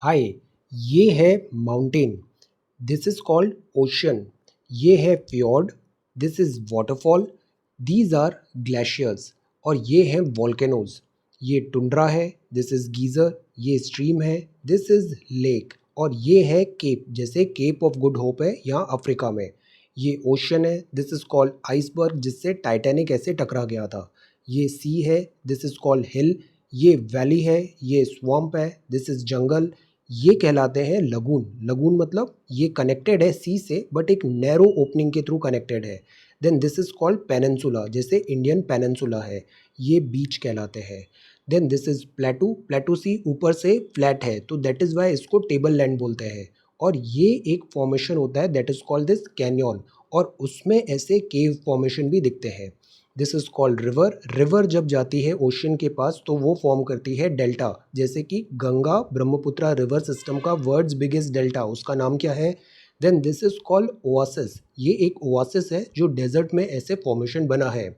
हाय, ये है mountain, this is called ocean. ये है fjord, this is waterfall. These are glaciers और ये हैं वॉल्केनोज। ये टुंड्रा है, दिस इज गीजर। ये स्ट्रीम है, दिस इज लेक। और ये है केप, जैसे केप ऑफ गुड होप है यहाँ अफ्रीका में। ये ओशन है, दिस इज कॉल्ड आइसबर्ग, जिससे टाइटैनिक ऐसे टकरा गया था। ये सी है, दिस इज कॉल्ड हिल। ये वैली है, ये स्वम्प है, दिस इज जंगल। ये कहलाते हैं लगून। लगून मतलब ये कनेक्टेड है सी से, बट एक नैरो ओपनिंग के थ्रू कनेक्टेड है। Then this is called peninsula, जैसे इंडियन पेनिनसुला है। ये बीच कहलाते हैं। Then this is plateau. Plateau सी ऊपर से फ्लैट है, तो दैट इज वाई इसको टेबल लैंड बोलते हैं। और ये एक फॉर्मेशन होता है, that is called this canyon. और उसमें ऐसे केव फॉर्मेशन भी दिखते हैं। This is called river. River जब जाती है ओशन के पास तो वो फॉर्म करती है डेल्टा, जैसे कि गंगा ब्रह्मपुत्रा रिवर सिस्टम का वर्ल्ड्स बिगेस्ट डेल्टा, उसका नाम क्या है? Then this is called oasis. ये एक ओआसिस है जो डेजर्ट में ऐसे फॉर्मेशन बना है।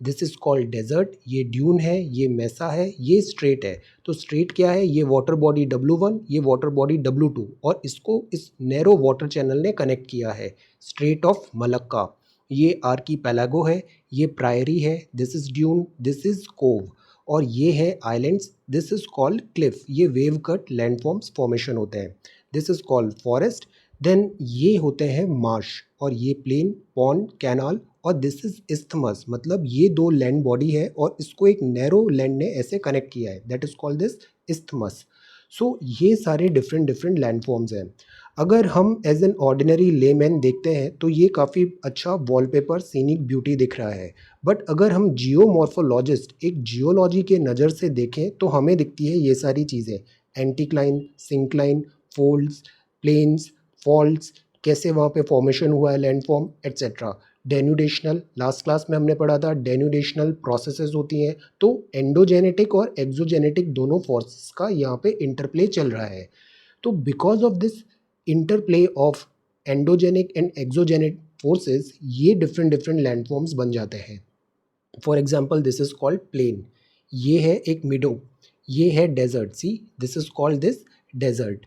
This is called desert. ये ड्यून है, ये मेसा है, ये स्ट्रेट है। तो स्ट्रेट क्या है? ये वाटर बॉडी W1, ये वाटर बॉडी W2, और इसको इस नैरो वाटर चैनल ने कनेक्ट किया है, स्ट्रेट ऑफ मलक्का। ये आर्कीपेलागो है, ये प्रायरी है, this is dune, this is cove. और ये है islands, this is called cliff. ये वेव कट लैंडफॉर्म्स फॉर्मेशन होते हैं। This is called forest. Then ये होते हैं मार्श, और ये प्लेन, पॉन्ड, कैनाल। और दिस इज इस्थमस, मतलब ये दो लैंड बॉडी है और इसको एक नैरो लैंड ने ऐसे कनेक्ट किया है, that is called this isthmus. So ये सारे डिफरेंट डिफरेंट लैंडफॉर्म्स हैं। अगर हम एज एन ऑर्डिनरी लेमैन देखते हैं तो ये काफ़ी अच्छा वॉलपेपर सीनिक ब्यूटी दिख रहा है। बट अगर हम जियोमॉर्फोलॉजिस्ट एक जियोलॉजी के नज़र से देखें तो हमें दिखती है ये सारी चीज़ें, anticline, syncline, folds, plains, faults, कैसे वहाँ पे फॉर्मेशन हुआ है landform, etcetera. Denudational, last class में हमने पढ़ा था, डेन्यूडेशनल प्रोसेसेस होती हैं। तो एंडोजेनेटिक और एक्सोजेनेटिक दोनों फोर्सेस का यहाँ पे इंटरप्ले चल रहा है। तो because of this interplay of endogenic and exogenic forces, ये डिफरेंट डिफरेंट लैंडफॉर्म्स बन जाते हैं। For example this is called plain. ये है एक मिडो। ये है desert, see this is called this desert.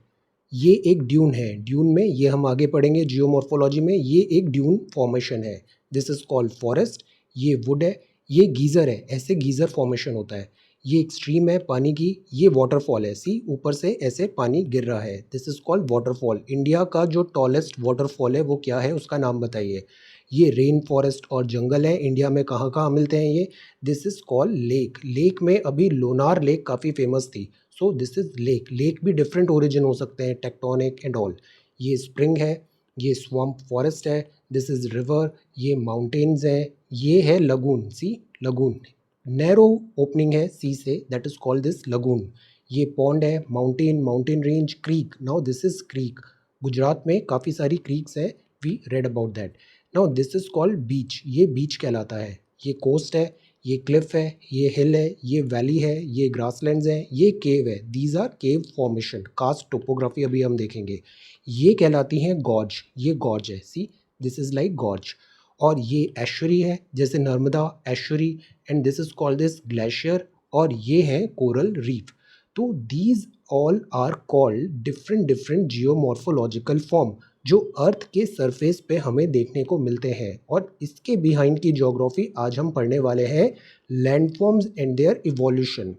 ये एक ड्यून है, ड्यून में ये हम आगे पढ़ेंगे जियोमॉर्फोलॉजी में, ये एक ड्यून फॉर्मेशन है। This is called forest. ये वुड है। ये गीज़र है, ऐसे गीज़र फॉर्मेशन होता है। ये एक स्ट्रीम है पानी की। ये वाटरफॉल है, सी ऊपर से ऐसे पानी गिर रहा है, this is called waterfall. India का जो टॉलेस्ट वाटरफॉल है वो क्या है, उसका नाम बताइए। ये रेन फॉरेस्ट और जंगल है, इंडिया में कहाँ कहाँ मिलते हैं ये? This is called lake. Lake में अभी लोनार लेक काफ़ी फेमस थी। सो दिस इज लेक। लेक भी डिफरेंट ओरिजिन हो सकते हैं, टेक्टोनिक एंड ऑल। ये स्प्रिंग है। ये स्वम्प फॉरेस्ट है। This is river. ये माउंटेन्स हैं। ये है लगून, सी लगून, नैरो ओपनिंग है सी से, that is called this lagoon. ये पॉन्ड है, mountain, mountain range, creek, now this is creek. Gujarat में काफ़ी सारी क्रीक्स हैं, we read about that. Now this is called beach. ये बीच कहलाता है। ये कोस्ट है। ये क्लिफ है। ये हिल है। ये वैली है। ये ग्रासलैंड्स हैं। ये केव है, these are cave formation. Karst topography अभी हम देखेंगे। ये कहलाती हैं गॉर्ज। ये गॉर्ज है, see this is like gorge. और ये एश्वरी है, जैसे Narmada estuary. And this is called this glacier. और ये है कोरल रीफ। तो these all are called different different geomorphological form जो अर्थ के सरफेस पे हमें देखने को मिलते हैं। और इसके बिहाइंड की ज्योग्राफी आज हम पढ़ने वाले हैं, लैंडफॉर्म्स एंड देयर इवोल्यूशन।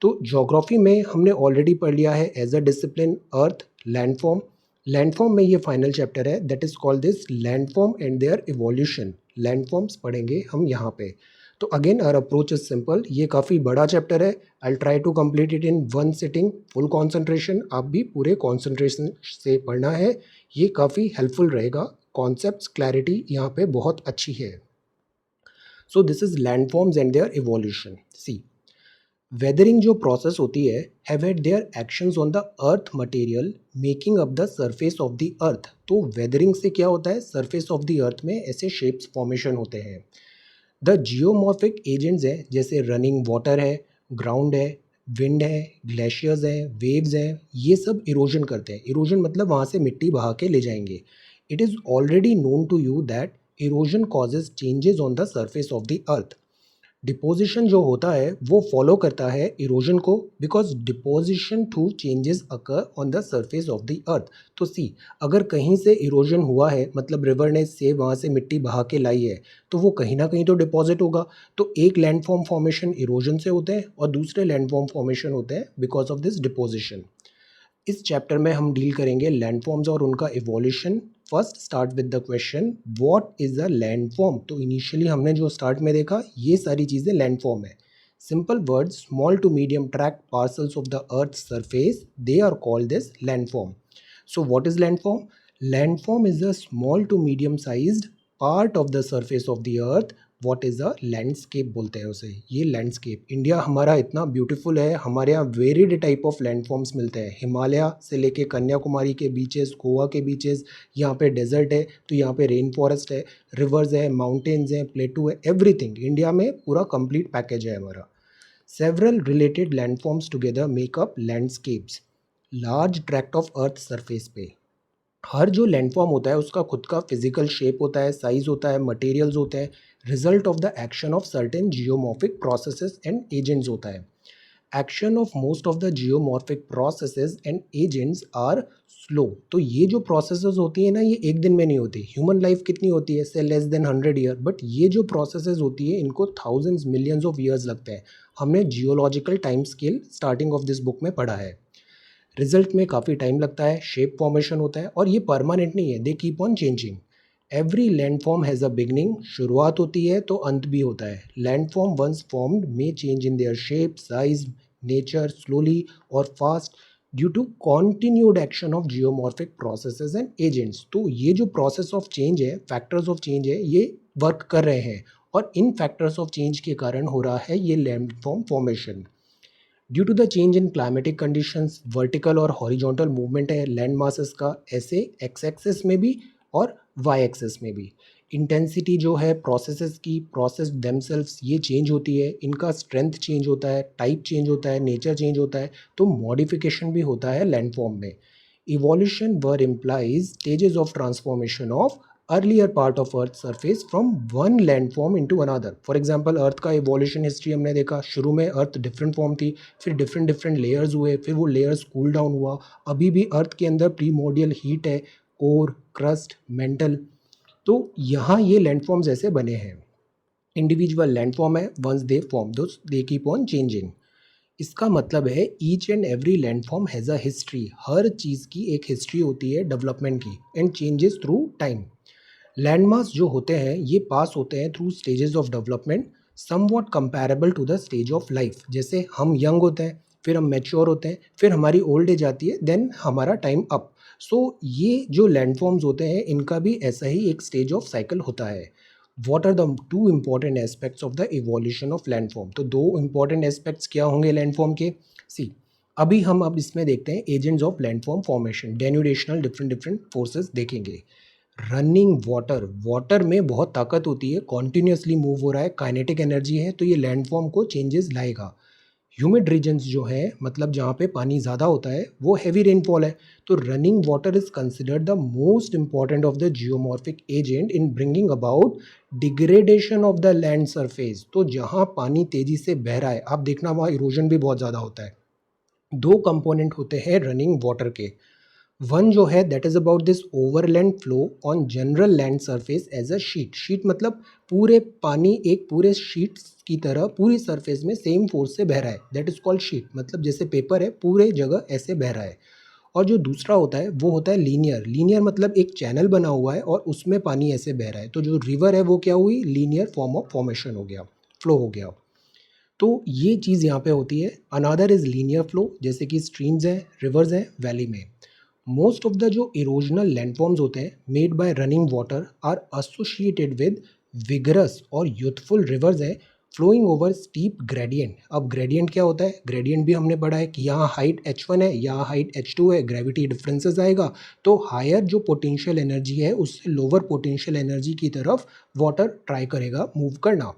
तो ज्योग्राफी में हमने ऑलरेडी पढ़ लिया है as a discipline earth, landform. Landform में ये फाइनल चैप्टर है, that is called this landform and their evolution. Landforms पढ़ेंगे हम यहाँ पे। तो again our approach is simple. ये काफ़ी बड़ा चैप्टर है, I try to complete it in one sitting, full concentration. आप भी पूरे कॉन्सेंट्रेशन से पढ़ना है, ये काफ़ी हेल्पफुल रहेगा। कॉन्सेप्ट्स क्लैरिटी यहाँ पे बहुत अच्छी है। So this is landforms and their evolution. See weathering जो प्रोसेस होती है, have had their actions on the earth material making up the surface of the earth. तो वेदरिंग से क्या होता है, सरफेस ऑफ द अर्थ में ऐसे शेप्स फॉर्मेशन होते हैं। द जियोमॉर्फिक एजेंट्स हैं, जैसे रनिंग वाटर है, ग्राउंड है, विंड है, ग्लेशियर्स हैं, वेव्स हैं, ये सब इरोजन करते हैं। इरोजन मतलब वहाँ से मिट्टी बहा के ले जाएंगे। It is already known to you that erosion causes changes on the surface of the earth. Deposition जो होता है वो फॉलो करता है इरोजन को, because deposition through changes occur on the surface of the earth. तो सी, अगर कहीं से इरोजन हुआ है, मतलब रिवर ने से वहाँ से मिट्टी बहा के लाई है, तो वो कहीं ना कहीं तो डिपॉजिट होगा। तो एक लैंडफॉर्म फॉर्मेशन इरोजन से होते हैं और दूसरे लैंडफॉर्म फॉर्मेशन होते हैं बिकॉज ऑफ दिस डिपोजिशन। इस चैप्टर में हम डील करेंगे लैंडफॉर्म्स और उनका evolution. First start with the question, what is a landform. तो इनिशियली हमने जो स्टार्ट में देखा, ये सारी चीज़ें लैंडफॉर्म है। Simple word, small to medium tract parcels of the earth surface, they are called this landform. So what is landform? Landform is a small to medium sized part of the surface of the earth. What is a landscape बोलते हैं उसे, ये landscape. India हमारा इतना beautiful है, हमारे यहाँ varied type of landforms मिलते हैं। हिमालय से लेके कन्याकुमारी के बीचेस, गोवा के बीचेस, यहाँ पे डेजर्ट है तो यहाँ पे रेन फॉरेस्ट है, रिवर्स है, माउंटेन्स हैं, प्लेटू है, एवरीथिंग इंडिया में पूरा कंप्लीट पैकेज है हमारा। Several related landforms together make up landscapes. Large tract of earth surface पे हर जो लैंडफॉर्म होता है उसका खुद का फिजिकल शेप होता है, साइज होता है, मटेरियल्स होते हैं, result of the action of certain geomorphic processes and agents होता है। Action of most of the geomorphic processes and agents are slow. तो ये जो प्रोसेसेस होती है ना, ये एक दिन में नहीं होती। ह्यूमन लाइफ कितनी होती है, से लेस देन 100 ईयर, बट ये जो प्रोसेसेस होती है इनको थाउजेंड्स मिलियंस ऑफ ईयर्स लगते हैं। हमने geological time scale starting of this book में पढ़ा है। रिजल्ट में काफ़ी टाइम लगता है, शेप फॉर्मेशन होता है और ये परमानेंट नहीं है, they keep on changing. Every landform has a beginning, शुरुआत होती है तो अंत भी होता है। Landform once formed may change in their shape, size, nature slowly और fast due to continued action of geomorphic processes and agents. तो ये जो प्रोसेस ऑफ चेंज है, फैक्टर्स ऑफ चेंज है, ये वर्क कर रहे हैं और इन फैक्टर्स ऑफ चेंज के कारण हो रहा है ये landform formation. Due to the change in climatic conditions, vertical और हॉरिजॉन्टल मूवमेंट है लैंड मासेस का, ऐसे एक्स एक्सेस में भी और वाई एक्सेस में भी। इंटेंसिटी जो है प्रोसेसेस की, प्रोसेस देमसेल्व्स ये चेंज होती है, इनका स्ट्रेंथ चेंज होता है, टाइप चेंज होता है, नेचर चेंज होता है, तो मॉडिफिकेशन भी होता है लैंडफॉर्म में। Evolution here implies stages of transformation of earlier part of earth surface from one landform into another. For example earth का इवोल्यूशन हिस्ट्री हमने देखा, शुरू में अर्थ डिफरेंट फॉर्म थी, फिर डिफरेंट डिफरेंट लेयर्स हुए, फिर वो लेयर्स कूल डाउन हुआ। अभी भी अर्थ के अंदर प्रीमोर्डियल हीट है, कोर, क्रस्ट, मेंटल। तो यहाँ ये लैंडफॉर्म्स ऐसे बने हैं। इंडिविजुअल लैंडफॉर्म है, once they form those they keep on changing. इसका मतलब है each and every landform has a history. हर चीज़ की एक हिस्ट्री होती है डेवलपमेंट की, and changes through time. Landmarks जो होते हैं ये पास होते हैं through stages of development, somewhat comparable to the stage of life. जैसे हम यंग होते हैं, फिर हम मैच्योर होते हैं, फिर हमारी ओल्ड एज आती है, देन हमारा टाइम अप। सो ये जो लैंडफॉर्म्स होते हैं इनका भी ऐसा ही एक स्टेज ऑफ साइकिल होता है। What are the two important aspects of the evolution of landform. तो दो इंपॉर्टेंट एस्पेक्ट्स क्या होंगे लैंडफॉर्म के? सी, अभी हम अब इसमें देखते हैं agents of landform formation, denudational different different forces देखेंगे। रनिंग वाटर, वाटर में बहुत ताकत होती है, कॉन्टिन्यूसली मूव हो रहा है, काइनेटिक एनर्जी है, तो ये लैंडफॉर्म को चेंजेस लाएगा। ह्यूमिड रीजन्स जो है, मतलब जहाँ पे पानी ज़्यादा होता है, वो हैवी रेनफॉल है। तो running water is considered the most important of the geomorphic agent in bringing about degradation of the land surface. तो जहाँ पानी तेजी से बह रहा है, आप देखना वहाँ इरोजन भी बहुत ज़्यादा होता है। दो कंपोनेंट होते हैं रनिंग वाटर के। वन जो है that is about this overland flow on general land surface as a sheet. Sheet मतलब पूरे पानी एक पूरे शीट की तरह पूरी सरफेस में सेम फोर्स से बह रहा है, दैट इज कॉल्ड शीट। मतलब जैसे पेपर है, पूरे जगह ऐसे बह रहा है। और जो दूसरा होता है वो होता है लीनियर। लीनियर मतलब एक चैनल बना हुआ है और उसमें पानी ऐसे बह रहा है। तो जो रिवर है वो क्या हुई, लीनियर फॉर्म ऑफ फॉर्मेशन हो गया, फ्लो हो गया। तो ये चीज़ यहाँ पे होती है। अनादर इज लीनियर फ्लो, जैसे कि स्ट्रीम्स हैं, रिवर्स हैं, वैली में। मोस्ट ऑफ द जो इरोजनल लैंडफॉर्म्स होते हैं made by running water are associated with vigorous और यूथफुल रिवर्स हैं फ्लोइंग ओवर स्टीप ग्रेडियंट। अब ग्रेडियंट क्या होता है? ग्रेडियंट भी हमने पढ़ा है कि यहाँ हाइट h1 है, यहाँ हाइट h2 है, ग्रेविटी डिफरेंसेस आएगा। तो हायर जो पोटेंशियल एनर्जी है उससे लोअर पोटेंशियल एनर्जी की तरफ वाटर ट्राई करेगा मूव करना।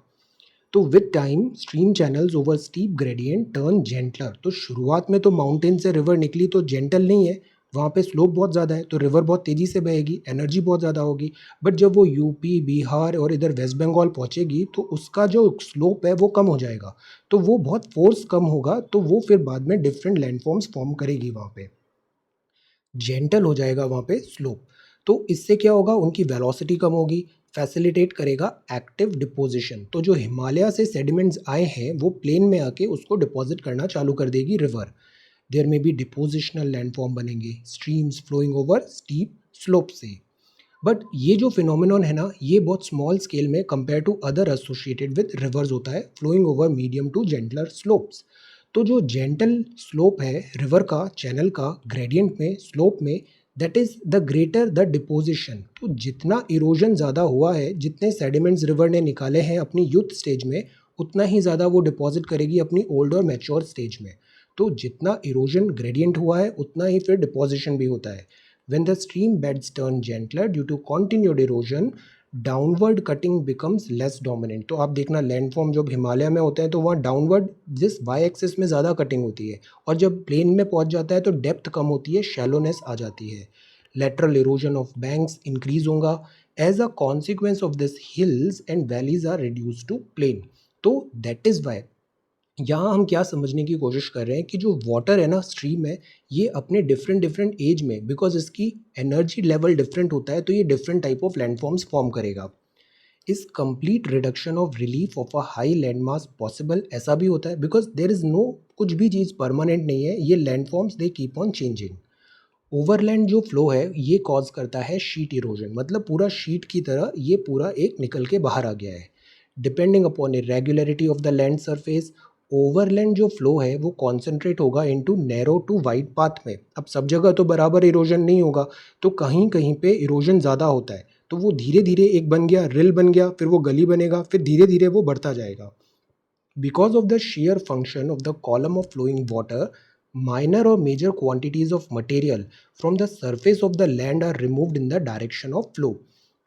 तो with time stream channels over steep gradient turn gentler. तो शुरुआत में तो माउंटेन से रिवर निकली तो जेंटल नहीं है, वहाँ पे स्लोप बहुत ज़्यादा है तो रिवर बहुत तेज़ी से बहेगी, एनर्जी बहुत ज़्यादा होगी। बट जब वो यूपी, बिहार और इधर वेस्ट बंगाल पहुँचेगी तो उसका जो स्लोप है वो कम हो जाएगा। तो वो बहुत फ़ोर्स कम होगा, तो वो फिर बाद में डिफरेंट लैंडफ़ॉर्म्स फ़ॉर्म करेगी वहाँ पे। जेंटल हो जाएगा वहाँ पे स्लोप। तो इससे क्या होगा, उनकी वेलोसिटी कम होगी, फैसिलिटेट करेगा एक्टिव डिपोजिशन। तो जो हिमालय से सेडिमेंट्स आए हैं वो प्लेन में आके उसको डिपॉजिट करना चालू कर देगी रिवर। देयर में भी डिपोजिशनल लैंडफॉर्म बनेंगे, streams flowing over steep slope से। बट ये जो फिनोमिनॉन है ना, ये बहुत स्मॉल स्केल में compare to other associated with rivers होता है, flowing over medium to gentler slopes. तो जो जेंटल स्लोप है रिवर का, चैनल का, ग्रेडियंट में, स्लोप में, that is the greater the deposition. तो जितना इरोजन ज़्यादा हुआ है, जितने सेडिमेंट्स रिवर ने निकाले हैं अपनी यूथ स्टेज में, उतना ही ज़्यादा वो डिपॉजिट करेगी अपनी ओल्ड और मैच्योर स्टेज में। तो जितना इरोजन ग्रेडियंट हुआ है उतना ही फिर डिपोजिशन भी होता है। When the stream beds turn gentler due to continued erosion, downward cutting becomes less dominant. तो आप देखना लैंडफॉर्म जब हिमालय में होता है तो वहाँ डाउनवर्ड जिस वाई एक्सिस में ज़्यादा कटिंग होती है, और जब प्लेन में पहुँच जाता है तो डेप्थ कम होती है, शैलोनेस आ जाती है। Lateral erosion of banks increase होगा। As a consequence of this hills and valleys are reduce to plain. तो दैट इज़ वाई यहाँ हम क्या समझने की कोशिश कर रहे हैं कि जो वाटर है ना, स्ट्रीम है, ये अपने डिफरेंट डिफरेंट एज में, बिकॉज इसकी एनर्जी लेवल डिफरेंट होता है, तो ये different type of landforms form करेगा। इस complete reduction of relief of a high land mass possible ऐसा भी होता है बिकॉज देर इज़ नो, कुछ भी चीज़ परमानेंट नहीं है, ये landforms they keep on changing. Overland जो फ्लो है ये कॉज करता है शीट इरोजन, मतलब पूरा शीट की तरह ये पूरा एक निकल के बाहर आ गया है। Depending upon irregularity of the land surface, overland जो फ्लो है वो कॉन्सेंट्रेट होगा into narrow to wide path में। अब सब जगह तो बराबर इरोजन नहीं होगा, तो कहीं कहीं पे इरोजन ज़्यादा होता है, तो वो धीरे धीरे एक बन गया, रिल बन गया, फिर वो गली बनेगा, फिर धीरे धीरे वो बढ़ता जाएगा। Because of the sheer function of the column of flowing water, minor or major quantities of material from the surface of the land are removed in the direction of flow.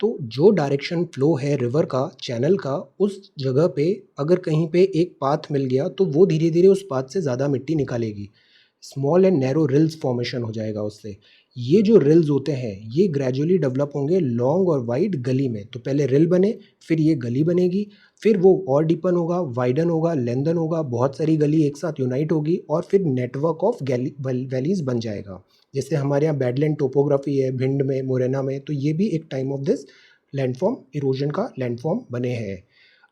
तो जो डायरेक्शन फ्लो है river का, channel का, उस जगह पे अगर कहीं पे एक पाथ मिल गया तो वो धीरे धीरे उस पाथ से ज़्यादा मिट्टी निकालेगी। Small and narrow reels formation हो जाएगा उससे। ये जो रिल्स होते हैं ये ग्रेजुअली डेवलप होंगे लॉन्ग और वाइड गली में। तो पहले रिल बने, फिर ये गली बनेगी, फिर वो और डीपन होगा, वाइडन होगा, लेंदन होगा, बहुत सारी गली एक साथ यूनाइट होगी और फिर नेटवर्क ऑफ वैलीज बन जाएगा। जैसे हमारे यहाँ बैडलैंड टोपोग्राफी है भिंड में, मुरैना में, तो ये भी एक time of this landform erosion का लैंडफॉर्म बने हैं।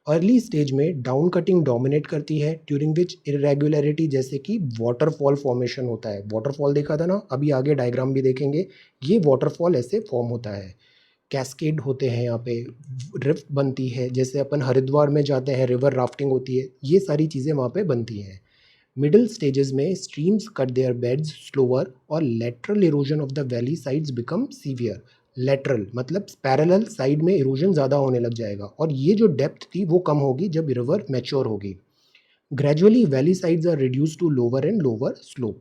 अर्ली स्टेज में डाउन कटिंग डोमिनेट करती है, ड्यूरिंग विच इरेगुलरिटी जैसे कि वाटरफॉल फॉर्मेशन होता है। वाटरफॉल देखा था ना, अभी आगे डायग्राम भी देखेंगे, ये वाटरफॉल ऐसे फॉर्म होता है। कैस्केड होते हैं यहाँ पे, रिफ्ट बनती है, जैसे अपन हरिद्वार में जाते हैं रिवर राफ्टिंग होती है, ये सारी चीज़ें वहाँ पे बनती हैं। मिडिल स्टेजेस में streams cut their beds slower और lateral erosion of the valley sides become severe. Lateral मतलब पैरेलल साइड में इरोजन ज़्यादा होने लग जाएगा, और ये जो डेप्थ थी वो कम होगी जब रिवर मैच्योर होगी। Gradually valley sides are reduce to lower and lower slope.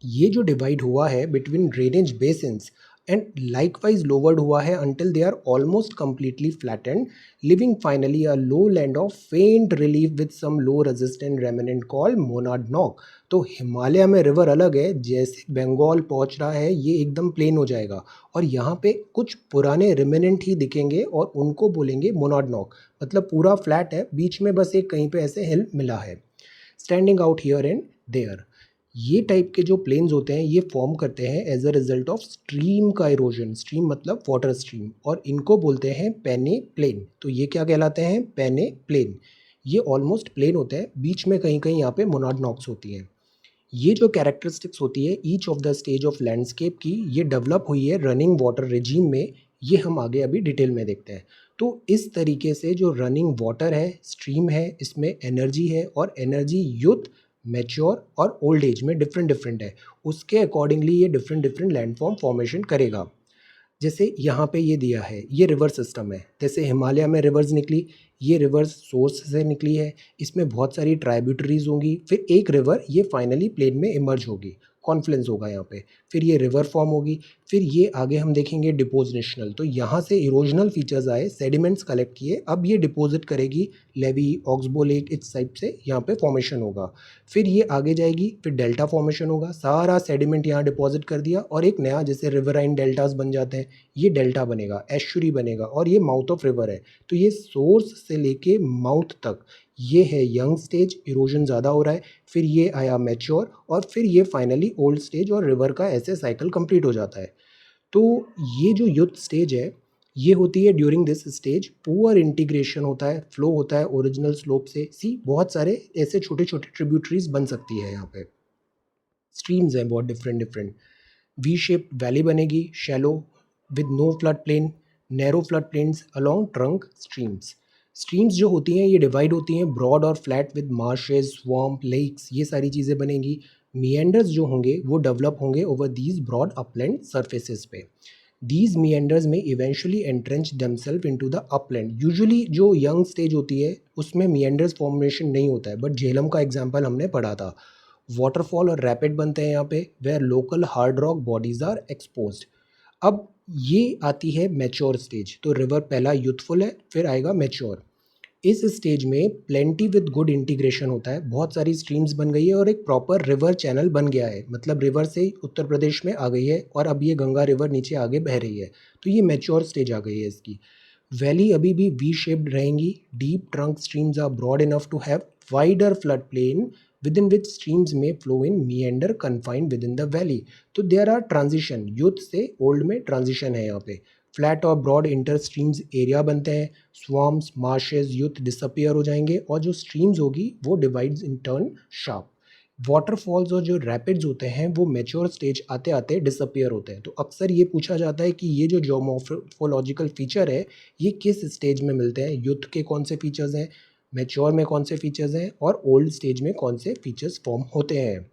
ये जो डिवाइड हुआ है between drainage basins and likewise lowered हुआ है until they are almost completely flattened, leaving finally a low land of faint relief with some low resistant remnant called monadnock। तो हिमालय में river अलग है, जैसे बंगाल पहुंच रहा है ये एकदम प्लेन हो जाएगा, और यहाँ पे कुछ पुराने रिमेनेंट ही दिखेंगे और उनको बोलेंगे मोनाडनॉक। मतलब पूरा फ्लैट है, बीच में बस एक कहीं पे ऐसे हिल मिला है, standing out here and there. ये टाइप के जो प्लेन्स होते हैं ये फॉर्म करते हैं as a result of stream का इरोजन। स्ट्रीम मतलब वाटर स्ट्रीम, और इनको बोलते हैं पेने प्लेन। तो ये क्या कहलाते हैं, पेने प्लेन। ये ऑलमोस्ट प्लेन होते हैं, बीच में कहीं कहीं यहाँ पे मोनाड नॉक्स होती हैं। ये जो कैरेक्टरिस्टिक्स होती है each of the stage of landscape की, ये डेवलप हुई है रनिंग वाटर रिजीम में। ये हम आगे अभी डिटेल में देखते हैं। तो इस तरीके से जो रनिंग वाटर है, स्ट्रीम है, इसमें एनर्जी है, और एनर्जी यूथ, मैच्योर और ओल्ड एज में डिफरेंट डिफरेंट है। उसके अकॉर्डिंगली ये डिफरेंट डिफरेंट लैंडफॉर्म फॉर्मेशन करेगा। जैसे यहाँ पे ये दिया है, ये रिवर सिस्टम है, जैसे हिमालय में रिवर्स निकली, ये रिवर्स सोर्स से निकली है, इसमें बहुत सारी ट्राइब्यूटरीज होंगी, फिर एक रिवर ये फाइनली प्लेन में इमर्ज होगी, कॉन्फ्लुएंस होगा यहाँ पे, फिर ये रिवर फॉर्म होगी, फिर ये आगे हम देखेंगे डिपोजिशनल। तो यहाँ से इरोजनल फीचर्स आए, सेडिमेंट्स कलेक्ट किए, अब ये डिपॉजिट करेगी लेवी, ऑक्सबो लेक, इस टाइप से यहाँ पे फॉर्मेशन होगा। फिर ये आगे जाएगी, फिर डेल्टा फॉर्मेशन होगा, सारा सेडिमेंट यहाँ डिपॉजिट कर दिया और एक नया जैसे रिवराइन डेल्टास बन जाते हैं, ये डेल्टा बनेगा, एस्चुरी बनेगा और ये माउथ ऑफ रिवर है। तो ये सोर्स से लेके माउथ तक ये है यंग स्टेज, इरोजन ज़्यादा हो रहा है, फिर ये आया मैच्योर और फिर ये फाइनली ओल्ड स्टेज और रिवर का ऐसे साइकिल कंप्लीट हो जाता है। तो ये जो यूथ स्टेज है, ये होती है during this stage poor integration होता है, फ्लो होता है ओरिजिनल स्लोप से। सी बहुत सारे ऐसे छोटे छोटे ट्रिब्यूटरीज बन सकती है, यहाँ पे स्ट्रीम्स हैं बहुत different different. V shaped valley बनेगी, shallow with no flood plain, narrow flood plains along trunk streams. Streams जो होती हैं ये डिवाइड होती हैं ब्रॉड और flat with marshes, swamp, lakes, ये सारी चीज़ें बनेंगी। मिएंडर्स जो होंगे वो डेवलप होंगे over these broad upland surfaces पे। दीज मिएंडर्स में eventually entrench themselves into the upland. Usually जो यंग स्टेज होती है उसमें मिएंडर्स फॉर्मेशन नहीं होता है, बट झेलम का एग्जाम्पल हमने पढ़ा था। वाटरफॉल और रैपिड बनते हैं यहाँ पे, where local hard rock bodies are exposed. अब ये आती है मैच्योर स्टेज। तो रिवर पहला यूथफुल है, फिर आएगा मैच्योर। इस स्टेज में प्लेंटी विद गुड इंटीग्रेशन होता है, बहुत सारी स्ट्रीम्स बन गई है और एक प्रॉपर रिवर चैनल बन गया है, मतलब रिवर से उत्तर प्रदेश में आ गई है और अब ये गंगा रिवर नीचे आगे बह रही है। तो ये मैच्योर स्टेज आ गई है इसकी। वैली अभी भी वी शेप्ड रहेंगी, deep trunk streams are broad enough to have wider flood plain within which streams may flow in meander confined within the valley। तो there are transition, youth से old में transition है यहाँ पे। Flat और broad inter streams area बनते हैं, स्वम्स, marshes, youth disappear हो जाएंगे और जो स्ट्रीम्स होगी वो divides in turn sharp. Waterfalls और जो रैपिड्स होते हैं वो मैच्योर स्टेज आते आते डिसअपियर होते हैं। तो अक्सर ये पूछा जाता है कि ये जो जोमोफोलॉजिकल फीचर है ये किस स्टेज में मिलते हैं, यूथ के कौन से फीचर्स हैं, मैच्योर में कौन से फीचर्स हैं और ओल्ड स्टेज में कौन से फीचर्स फॉर्म होते हैं।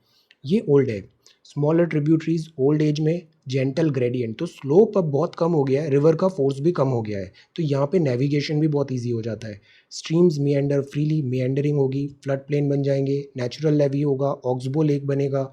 ये ओल्ड है। स्मॉलर ट्रिब्यूटरीज ओल्ड एज में, जेंटल ग्रेडियंट, तो स्लोप अब बहुत कम हो गया है, रिवर का फोर्स भी कम हो गया है, तो यहाँ पे नेविगेशन भी बहुत ईजी हो जाता है। स्ट्रीम्स मिएंडर फ्रीली, मिएंडरिंग होगी, फ्लड प्लेन बन जाएंगे, नेचुरल लेवी होगा, ऑक्सबो लेक बनेगा,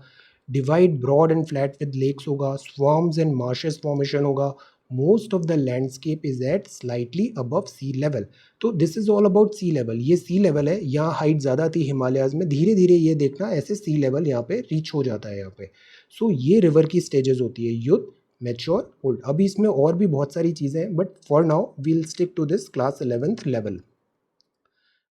divide broad and flat with lakes होगा, स्वार्म्स एंड मार्शेस फॉर्मेशन होगा। Most of the landscape is at slightly above sea level. तो this is all about sea level. ये sea level है, यहाँ height ज़्यादा थी हिमालयाज में, धीरे धीरे ये देखना ऐसे सी लेवल यहाँ पे रीच हो जाता है यहाँ पे। सो ये रिवर की स्टेजेस होती है, यूथ, मैच्योर, ओल्ड। अभी इसमें और भी बहुत सारी चीज़ें हैं but for now we'll stick to this class 11th level.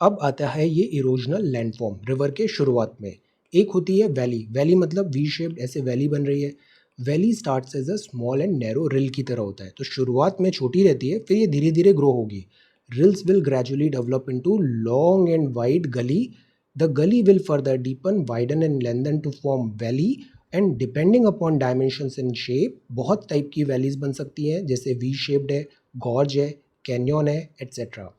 अब आता है ये इरोजनल लैंडफॉर्म रिवर के शुरुआत में। एक होती है वैली, वैली मतलब वी शेप्ड ऐसे वैली बन रही है। Valley starts as a small and narrow rill की तरह होता है, तो शुरुआत में छोटी रहती है, फिर ये धीरे धीरे ग्रो होगी। Rills will gradually develop into long and wide gully. The gully will further deepen, widen and lengthen to form valley. And depending upon dimensions and shape बहुत टाइप की वैलीज बन सकती हैं, जैसे वी शेप्ड है, gorge है, canyon है, etcetera.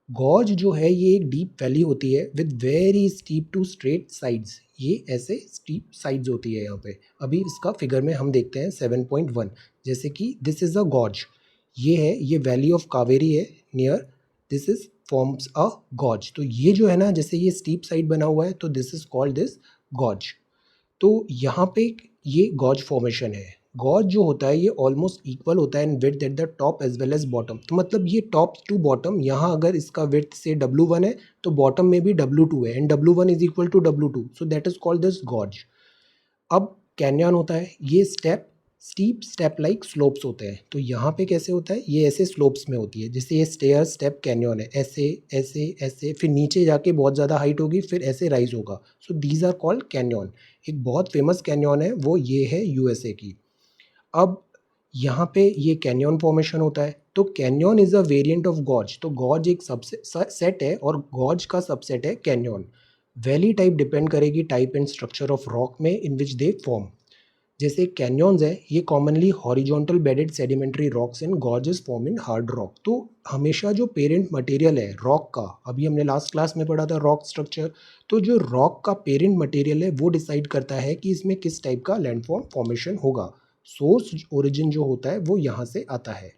Gorge जो है ये एक डीप वैली होती है with very steep to straight sides. ये ऐसे स्टीप साइड्स होती है यहाँ पे। अभी इसका फिगर में हम देखते हैं 7.1। जैसे कि दिस इज़ अ गॉर्ज, ये है, ये वैली ऑफ कावेरी है near, this is forms a gorge. तो ये जो है ना, जैसे ये स्टीप साइड बना हुआ है तो this is called this gorge. तो यहाँ पे ये गॉर्ज फॉर्मेशन है। गॉर्ज जो होता है ये ऑलमोस्ट इक्वल होता है in width at the top as well as bottom. तो मतलब ये टॉप टू बॉटम, यहाँ अगर इसका विड्थ से W1 है तो बॉटम में भी W2 है, and W1 is equal to W2, so that is called this gorge. अब कैन्यन होता है, ये step, steep step like slopes होते हैं। तो यहाँ पे कैसे होता है, ये ऐसे स्लोप्स में होती है, जैसे ये स्टेयर स्टेप कैन्यन है, ऐसे ऐसे ऐसे, फिर नीचे जाके बहुत ज़्यादा हाइट होगी, फिर ऐसे राइज होगा। So these are called canyon. एक बहुत फेमस कैन्यन है वो ये है यूएसए की। अब यहाँ पे ये कैन्यन फॉर्मेशन होता है। तो Canyon is a variant of gorge. तो गॉर्ज एक सेट है और गॉर्ज का सबसेट है कैन्यन। वैली टाइप डिपेंड करेगी type and structure of rock में इन विच दे फॉर्म। जैसे कैन्यन्स है, ये commonly horizontal bedded sedimentary rocks and gorges form in hard rock. तो हमेशा जो पेरेंट मटेरियल है रॉक का, अभी हमने लास्ट क्लास में पढ़ा था रॉक स्ट्रक्चर, तो जो रॉक का पेरेंट मटेरियल है वो डिसाइड करता है कि इसमें किस टाइप का लैंडफॉर्म फॉर्मेशन होगा। सोर्स ओरिजिन जो होता है वो यहाँ से आता है।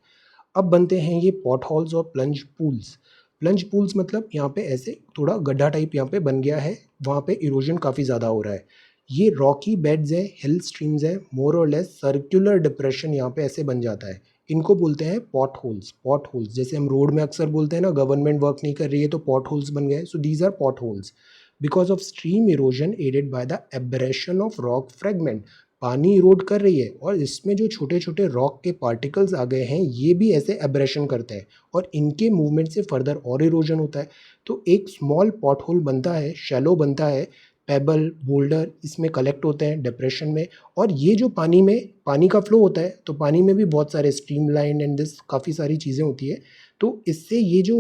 अब बनते हैं ये पॉट हॉल्स और प्लंज पूल्स। प्लंज पूल्स मतलब यहाँ पे ऐसे थोड़ा गड्ढा टाइप यहाँ पे बन गया है, वहाँ पे इरोजन काफ़ी ज़्यादा हो रहा है। ये रॉकी बेड्स हैं, हिल स्ट्रीम्स हैं, मोर और लेस सर्कुलर डिप्रेशन यहाँ पे ऐसे बन जाता है। इनको बोलते हैं पॉट होल्स। पॉट होल्स जैसे हम रोड में अक्सर बोलते हैं ना, गवर्नमेंट वर्क नहीं कर रही है तो पॉट होल्स बन गए, so these are potholes because of stream erosion aided by the abrasion of rock fragment. पानी इरोड कर रही है और इसमें जो छोटे छोटे रॉक के पार्टिकल्स आ गए हैं ये भी ऐसे एब्रेशन करते हैं और इनके मूवमेंट से फर्दर और इरोजन होता है। तो एक स्मॉल पॉट होल बनता है, शैलो बनता है, पेबल बोल्डर इसमें कलेक्ट होते हैं डिप्रेशन में। और ये जो पानी में पानी का फ्लो होता है तो पानी में भी बहुत सारे स्ट्रीम लाइन एंड दिस काफ़ी सारी चीज़ें होती है। तो इससे ये जो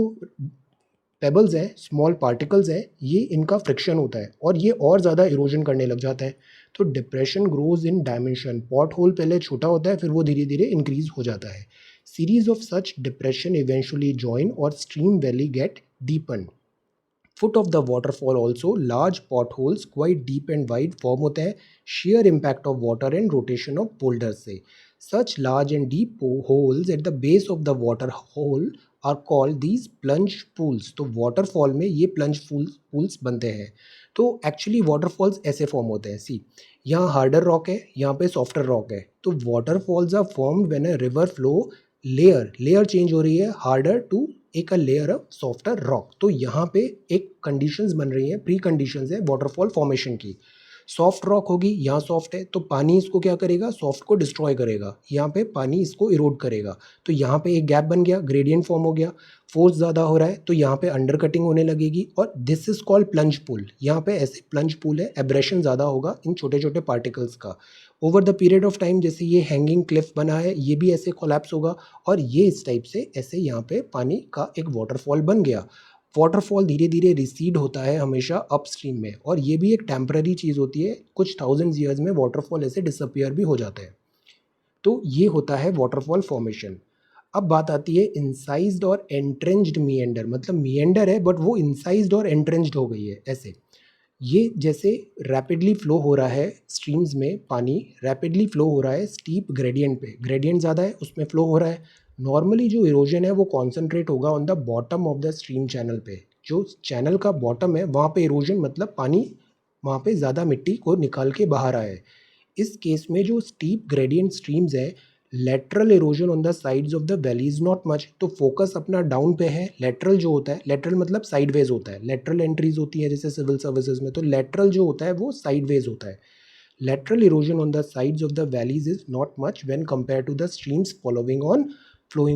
पेबल्स हैं, स्मॉल पार्टिकल्स हैं, ये इनका फ्रिक्शन होता है और ये और ज़्यादा इरोजन करने लग जाता है। तो depression grows in dimension. Pothole पहले छोटा होता है फिर वो धीरे धीरे इंक्रीज हो जाता है। Series of such depression eventually join और stream valley get deepen. Foot of the waterfall also large potholes quite deep and wide form होते हैं sheer impact of water and rotation of boulder से। Such large and deep holes at the base of the water hole are called these plunge pools. तो waterfall में ये plunge pools बनते हैं। तो actually waterfalls ऐसे फॉर्म होते हैं। सी, यहाँ हार्डर रॉक है, यहाँ पे सॉफ्टर रॉक है। तो waterfalls are formed when a river flow layer layer change हो रही है हार्डर टू एक a layer of softer rock. तो यहाँ पे एक कंडीशंस बन रही हैं, प्री कंडीशंस है वाटरफॉल फॉर्मेशन की। सॉफ्ट रॉक होगी, यहाँ सॉफ्ट है तो पानी इसको क्या करेगा, सॉफ्ट को डिस्ट्रॉय करेगा, यहाँ पे पानी इसको इरोड करेगा। तो यहाँ पे एक गैप बन गया, ग्रेडियंट फॉर्म हो गया, फोर्स ज़्यादा हो रहा है तो यहाँ पे अंडर कटिंग होने लगेगी और this is called plunge pool. यहाँ पे ऐसे प्लंज पूल है, एब्रेशन ज़्यादा होगा इन छोटे छोटे पार्टिकल्स का। Over the period of time जैसे ये हैंगिंग क्लिफ बना है ये भी ऐसे कोलैप्स होगा और ये इस टाइप से ऐसे यहाँ पे पानी का एक वाटरफॉल बन गया। वाटरफॉल धीरे धीरे रिसीड होता है हमेशा अपस्ट्रीम में और ये भी एक टेम्पररी चीज़ होती है, कुछ थाउजेंड ईयर्स में वाटरफॉल ऐसे डिसअपियर भी हो जाते हैं। तो ये होता है वाटरफॉल फॉर्मेशन। अब बात आती है इंसाइज्ड और एंट्रेंज्ड मिएंडर। मतलब मिएंडर है बट वो इंसाइज्ड और एंट्रेंज्ड हो गई है ऐसे। ये जैसे रैपिडली फ्लो हो रहा है स्ट्रीम्स में, पानी रैपिडली फ्लो हो रहा है स्टीप ग्रेडियंट पे, ग्रेडियंट ज़्यादा है उसमें फ्लो हो रहा है। नॉर्मली जो इरोजन है वो कॉन्सेंट्रेट होगा on the bottom of the stream channel पे। जो चैनल का बॉटम है वहाँ पे इरोजन मतलब पानी वहाँ पे ज़्यादा मिट्टी को निकाल के बाहर आया है। इस केस में जो स्टीप ग्रेडियंट स्ट्रीम्स है, lateral erosion on the sides of the valley is not much. तो फोकस अपना डाउन पे है। लेटरल जो होता है, लेटरल मतलब साइडवेज होता है, लेटरल एंट्रीज होती है जैसे सिविल सर्विसेज में, तो लेटरल जो होता है वो साइडवेज होता है। Lateral erosion on the sides of the valleys is not much when compared to the streams flowing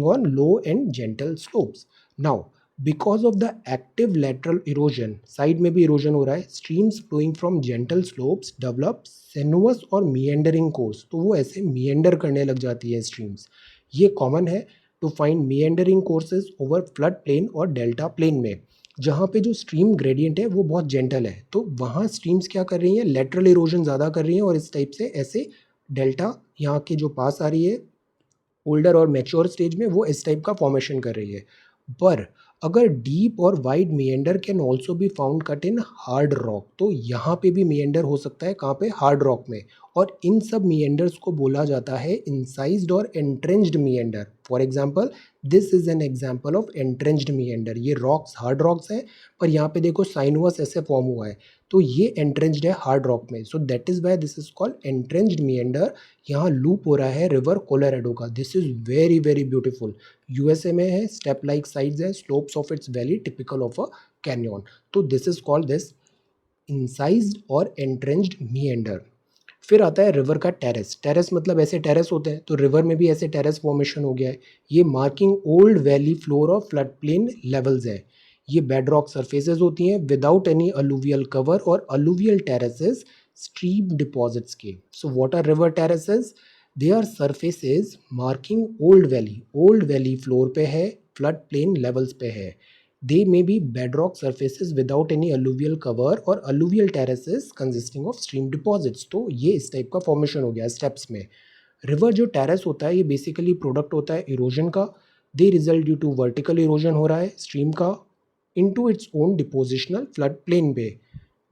on low and gentle slopes. Now, because of the active lateral erosion, side में भी erosion हो रहा है, streams flowing from gentle slopes develop sinuous और meandering course। तो वो ऐसे meander करने लग जाती है streams। ये common है to find meandering courses over flood plain और delta plain में। जहाँ पे जो स्ट्रीम ग्रेडियंट है वो बहुत जेंटल है तो वहाँ स्ट्रीम्स क्या कर रही हैं, लेटरल इरोजन ज़्यादा कर रही हैं और इस टाइप से ऐसे डेल्टा यहाँ के जो पास आ रही है ओल्डर और मैच्योर स्टेज में वो इस टाइप का फॉर्मेशन कर रही है। पर अगर डीप और wide meander can also be found cut in hard rock. तो यहाँ पे भी मिएंडर हो सकता है, कहाँ पे, हार्ड रॉक में। और इन सब मिएंडर्स को बोला जाता है इंसाइज्ड और entrenched meander. For example this is an example of entrenched meander. ये रॉक्स हार्ड रॉक्स हैं पर यहाँ पे देखो साइनुअस ऐसे फॉर्म हुआ है तो ये एंट्रेंज्ड है हार्ड रॉक में। So that is why this is called entrenched meander. यहाँ लूप हो रहा है रिवर कोलोराडो का। This is very very beautiful. USA में है, स्टेप लाइक साइड्स है, slopes of its valley typical of a canyon. तो this is called this incised और एंट्रेंज्ड मिएंडर। फिर आता है रिवर का टेरेस। टेरेस मतलब ऐसे टेरेस होते हैं तो रिवर में भी ऐसे टेरेस फॉर्मेशन हो गया है। ये मार्किंग ओल्ड वैली फ्लोर और फ्लड प्लेन लेवल्स है। ये बेड रॉक सर्फेसेज होती हैं विदाउट एनी अलुवियल कवर और अलुवियल टेरेसेस स्ट्रीम डिपॉजिट्स के। So what are river terraces? They are surfaces marking old valley floor पे है, फ्लड प्लेन लेवल्स पे है। They may be bedrock surfaces without any alluvial cover और alluvial terraces consisting of stream deposits। तो ये इस type का formation हो गया स्टेप्स में। रिवर जो टेरेस होता है ये बेसिकली प्रोडक्ट होता है इरोजन का। They result due to vertical erosion हो रहा है स्ट्रीम का into its own depositional flood plain पे।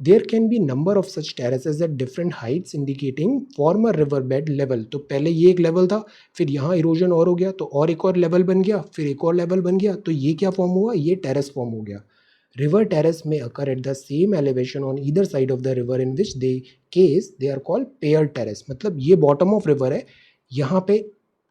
There can be number of such terraces at different heights indicating former river bed level. तो पहले ये एक लेवल था, फिर यहाँ इरोजन और हो गया तो और एक और लेवल बन गया, फिर एक और लेवल बन गया, तो ये क्या फॉर्म हुआ, ये टेरेस फॉर्म हो गया। River terrace may occur at the same elevation on either side of the river, in which they are called paired terrace. मतलब ये बॉटम ऑफ रिवर है, यहाँ पे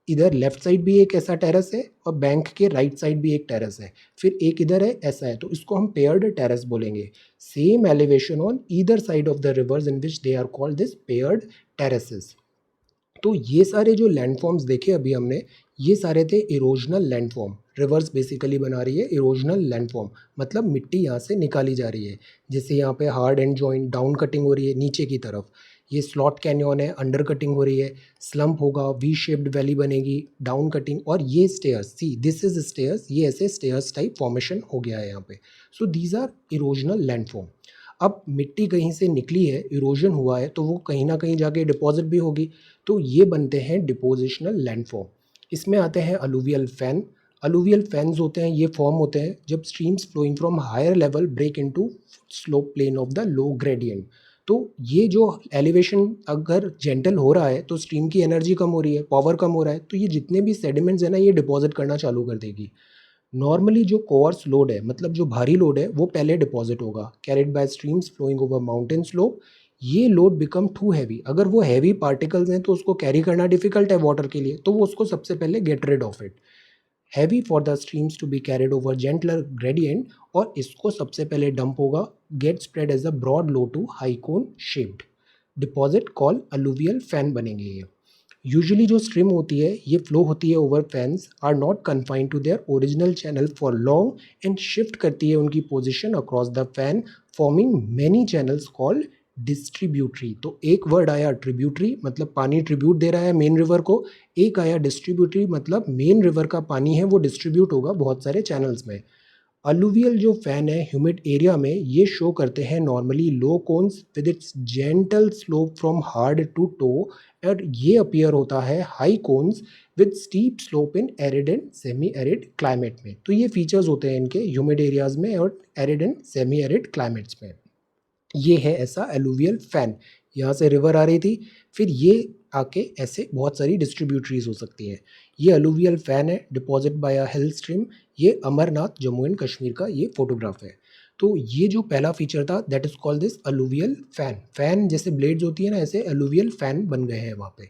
इधर लेफ्ट साइड भी एक ऐसा टेरेस है और बैंक के राइट साइड भी एक टेरेस है, फिर एक इधर है, ऐसा है, तो इसको हम पेयर्ड टेरेस बोलेंगे. Same elevation on either side of the rivers in which they are called this paired terraces. तो ये सारे जो लैंडफॉर्म्स देखे अभी हमने, ये सारे थे इरोजनल लैंडफॉर्म. रिवर्स बेसिकली बना रही है इरोजनल लैंडफॉर्म, मतलब मिट्टी यहाँ से निकाली जा रही है. जैसे यहाँ पे hard and joint down cutting हो रही है नीचे की तरफ, ये स्लॉट कैन्यन है, अंडर कटिंग हो रही है, स्लम्प होगा, वी शेप्ड वैली बनेगी, डाउन कटिंग, और ये stairs, C this is stairs, ये ऐसे स्टेयर्स टाइप फॉर्मेशन हो गया है यहाँ पे. So these are erosional landform. अब मिट्टी कहीं से निकली है, इरोजन हुआ है, तो वो कहीं ना कहीं जाके डिपॉजिट भी होगी, तो ये बनते हैं डिपोजिशनल लैंडफॉर्म. इसमें आते हैं अलूवियल फैन. अलूवियल फैन्स होते हैं, ये फॉर्म होते हैं जब streams flowing from higher level break into slope plain of the low gradient. तो ये जो एलिवेशन अगर जेंटल हो रहा है तो स्ट्रीम की एनर्जी कम हो रही है, पावर कम हो रहा है, तो ये जितने भी सेडिमेंट्स है ना, ये डिपॉजिट करना चालू कर देगी. नॉर्मली जो कोर्स लोड है, मतलब जो भारी लोड है, वो पहले डिपॉजिट होगा, carried by streams flowing over mountain slope. ये लोड बिकम टू हैवी, अगर वो हैवी पार्टिकल्स हैं तो उसको कैरी करना डिफिकल्ट है वाटर के लिए, तो वो उसको सबसे पहले get rid of it. Heavy for the streams to be carried over gentler gradient, और इसको सबसे पहले डंप होगा, get spread as a broad low to high cone shaped deposit call alluvial fan बनेंगे ये. यूजुअली जो स्ट्रीम होती है, ये फ्लो होती है over fans, are not confined to their original channel for long and shift करती है उनकी position across the fan, forming many channels called distributary. तो एक वर्ड आया ट्रिब्यूटरी, मतलब पानी ट्रिब्यूट दे रहा है मेन रिवर को, एक आया डिस्ट्रीब्यूटरी, मतलब मेन रिवर का पानी है वो डिस्ट्रीब्यूट होगा बहुत सारे चैनल्स में. अलुवियल जो फैन है ह्यूमिड एरिया में, ये शो करते हैं normally low cones with its gentle slope from hard to toe, और ये अपीयर होता है high cones with steep slope in arid and semi arid climate में. तो ये फीचर्स होते हैं इनके ह्यूमिड एरियाज में और arid and semi arid climates में. ये है ऐसा एलुवियल फैन. यहाँ से रिवर आ रही थी, फिर ये आके ऐसे बहुत सारी डिस्ट्रीब्यूटरीज हो सकती हैं. ये अलुवियल फैन है, डिपॉजिट बाय अ हिल स्ट्रीम. ये अमरनाथ जम्मू एंड कश्मीर का ये फोटोग्राफ है. तो ये जो पहला फीचर था, that is called this alluvial fan. Fan जैसे ब्लेड्स होती है ना, ऐसे अलुवियल फैन बन गए हैं वहाँ पे.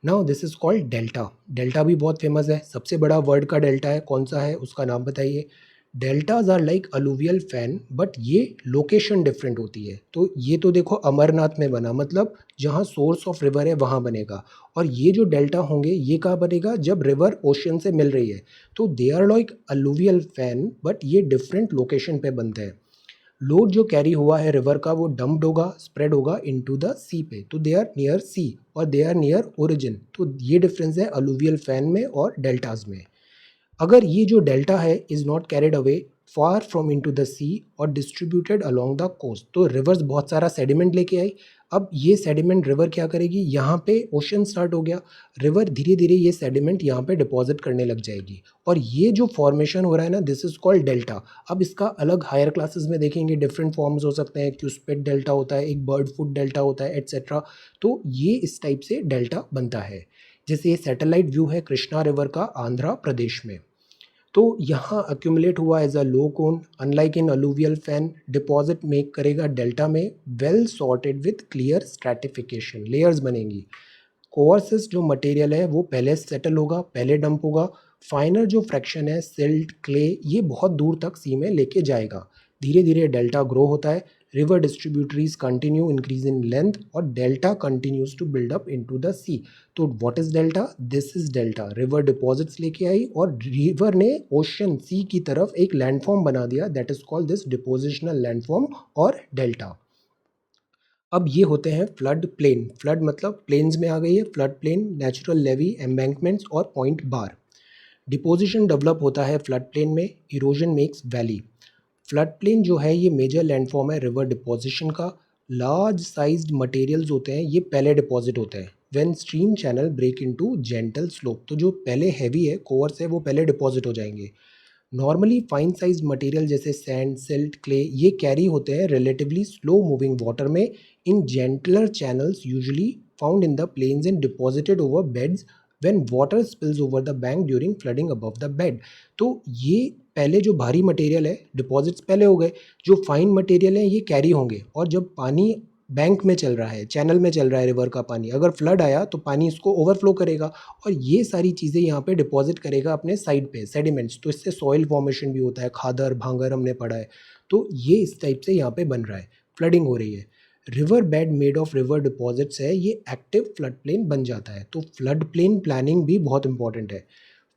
Now this is called delta. Delta भी बहुत फेमस है. सबसे बड़ा वर्ल्ड का डेल्टा है, कौन सा है उसका नाम बताइए. Deltas are like alluvial fan, but ये लोकेशन डिफरेंट होती है. तो ये तो देखो अमरनाथ में बना, मतलब जहाँ सोर्स ऑफ रिवर है वहाँ बनेगा. और ये जो डेल्टा होंगे, ये कहाँ बनेगा, जब रिवर ओशन से मिल रही है. तो they are like alluvial fan, but ये डिफरेंट लोकेशन पे बनते हैं. लोड जो कैरी हुआ है रिवर का, वो डम्प्ड होगा, स्प्रेड होगा इनटू द सी पे. तो दे आर नियर सी और दे आर नियर ओरिजिन. तो ये डिफरेंस है अलुवियल फैन में और डेल्टाज में. अगर ये जो डेल्टा है is not carried away far from into the sea और डिस्ट्रीब्यूटेड अलोंग द कोस्ट, तो रिवर्स बहुत सारा सेडिमेंट लेके आई. अब ये सेडिमेंट रिवर क्या करेगी, यहाँ पे ओशन स्टार्ट हो गया, रिवर धीरे धीरे ये सेडिमेंट यहाँ पे डिपॉजिट करने लग जाएगी. और ये जो फॉर्मेशन हो रहा है ना, दिस इज कॉल्ड डेल्टा. अब इसका अलग हायर क्लासेस में देखेंगे, डिफरेंट फॉर्म्स हो सकते हैं, क्यूस्पेट डेल्टा होता है, एक बर्ड फुट डेल्टा होता है, एट्सेट्रा. तो ये इस टाइप से डेल्टा बनता है. जैसे ये सैटेलाइट व्यू है कृष्णा रिवर का आंध्र प्रदेश में. तो यहाँ अक्यूमुलेट हुआ as a low cone, unlike in alluvial fan, deposit make करेगा डेल्टा में, well sorted with clear stratification, layers बनेंगी. कोअर्सिस जो मटेरियल है वो पहले सेटल होगा, पहले डंप होगा. फाइनर जो फ्रैक्शन है सिल्ट क्ले, ये बहुत दूर तक सी में लेके जाएगा. धीरे धीरे डेल्टा ग्रो होता है. River distributaries continue increase in length और delta continues to build up into the sea. तो what is delta, this is delta. River deposits लेके आई और रिवर ने ओशन सी की तरफ एक लैंडफॉर्म बना दिया, that is called this depositional landform और डेल्टा. अब ये होते हैं फ्लड प्लेन. फ्लड मतलब प्लेन्स में आ गई है, flood plain, natural levee, embankments और पॉइंट बार. डिपोजिशन डेवलप होता है फ्लड प्लेन में, erosion makes valley. Flood plain जो है ये मेजर लैंडफॉर्म है रिवर डिपोजिशन का. लार्ज साइज्ड मटेरियल्स होते हैं, ये पहले डिपॉजिट होते हैं when stream channel break into gentle slope. तो जो पहले हैवी है, कोर्स है, वो पहले डिपॉजिट हो जाएंगे. नॉर्मली फाइन साइज मटेरियल जैसे सैंड, सिल्ट, क्ले, ये कैरी होते हैं रिलेटिवली स्लो मूविंग वाटर में in gentler channels usually found in the plains and deposited over beds when water spills over the bank during flooding above the bed. तो ये पहले जो भारी material है, डिपॉजिट्स पहले हो गए, जो फाइन मटेरियल है ये कैरी होंगे, और जब पानी बैंक में चल रहा है, चैनल में चल रहा है रिवर का पानी, अगर फ्लड आया तो पानी इसको ओवरफ्लो करेगा और ये सारी चीज़ें यहाँ पे डिपॉजिट करेगा अपने साइड पे, सेडिमेंट्स। तो इससे सॉइल फॉर्मेशन भी होता है, खादर भांगर हमने पढ़ा है। तो ये इस टाइप से यहाँ पे बन रहा है, फ्लडिंग हो रही है। River bed made of river deposits है, ये एक्टिव फ्लड प्लेन बन जाता है। तो फ्लड प्लेन प्लानिंग भी बहुत इंपॉर्टेंट है।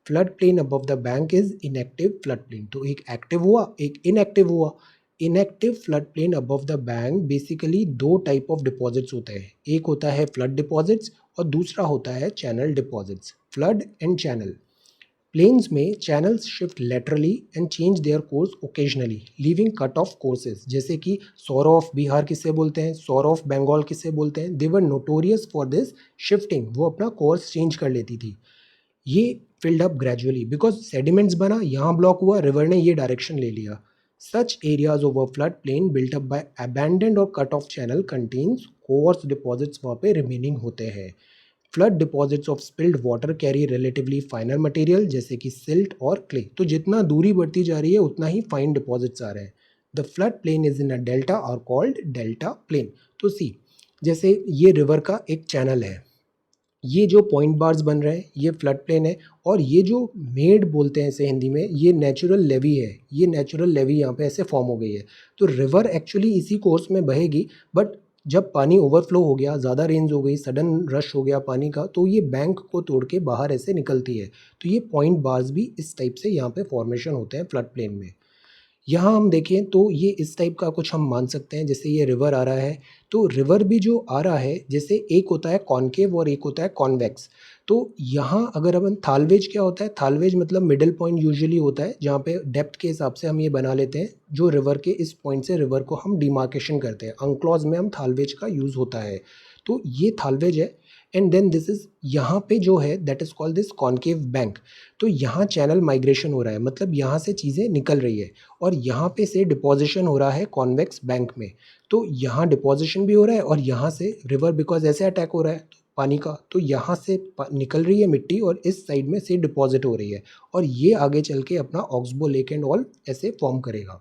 Flood plane above the bank is inactive flood plain. तो एक एक्टिव हुआ, एक इनएक्टिव हुआ। Inactive flood plain above the bank, basically दो टाइप ऑफ डिपॉजिट्स होते हैं, एक होता है फ्लड डिपॉजिट्स और दूसरा होता है channel deposits. Flood and channel plains में channels shift laterally and change their course occasionally, leaving cut off courses. जैसे कि सौर ऑफ बिहार किससे बोलते हैं, सौर ऑफ बंगाल किससे बोलते हैं, दे वर नोटोरियस फॉर दिस शिफ्टिंग, वो अपना कोर्स चेंज कर लेती थी। ये filled up gradually because sediments बना, यहाँ ब्लॉक हुआ, रिवर ने ये डायरेक्शन ले लिया। Such areas over flood plain built up by abandoned और cut off channel contains coarse deposits वहाँ पे रिमेनिंग होते हैं। Flood deposits of spilled water carry relatively finer material, जैसे कि सिल्ट और क्ले। तो जितना दूरी बढ़ती जा रही है उतना ही फाइन डिपॉजिट्स आ रहे हैं। The flood plain is in a delta और कॉल्ड डेल्टा प्लेन। तो सी, जैसे ये रिवर का एक चैनल है, ये जो पॉइंट बार्स बन रहे हैं ये फ्लड प्लेन है, और ये जो मेड बोलते हैं इसे हिंदी में, ये नेचुरल लेवी है। ये नेचुरल लेवी यहाँ पे ऐसे फॉर्म हो गई है। तो रिवर एक्चुअली इसी कोर्स में बहेगी, बट जब पानी ओवरफ्लो हो गया, ज़्यादा रेंज हो गई, सडन रश हो गया पानी का, तो ये बैंक को तोड़ के बाहर ऐसे निकलती है। तो ये पॉइंट बार्स भी इस टाइप से यहाँ पे फॉर्मेशन होते हैं फ्लड प्लेन में। यहाँ हम देखें तो ये इस टाइप का कुछ हम मान सकते हैं, जैसे ये रिवर आ रहा है, तो रिवर भी जो आ रहा है, जैसे एक होता है कॉनकेव और एक होता है कॉन्वेक्स। तो यहाँ अगर अपन थालवेज, क्या होता है थालवेज, मतलब मिडिल पॉइंट यूजुअली होता है, जहाँ पे डेप्थ के हिसाब से हम ये बना लेते हैं, जो रिवर के इस पॉइंट से रिवर को हम डिमार्केशन करते हैं, अंक्लॉज में हम थालवेज का यूज़ होता है। तो ये थालवेज है। एंड देन दिस इज, यहाँ पे जो है that is called this concave bank. तो यहाँ चैनल माइग्रेशन हो रहा है, मतलब यहाँ से चीज़ें निकल रही है, और यहाँ पे से डिपॉजिशन हो रहा है कॉन्वेक्स बैंक में। तो यहाँ डिपॉजिशन भी हो रहा है, और यहाँ से रिवर बिकॉज ऐसे अटैक हो रहा है पानी का, तो यहाँ से निकल रही है मिट्टी और इस साइड में से डिपॉजिट हो रही है, और ये आगे चल के अपना ऑक्सबो लेक एंड ऑल ऐसे फॉर्म करेगा।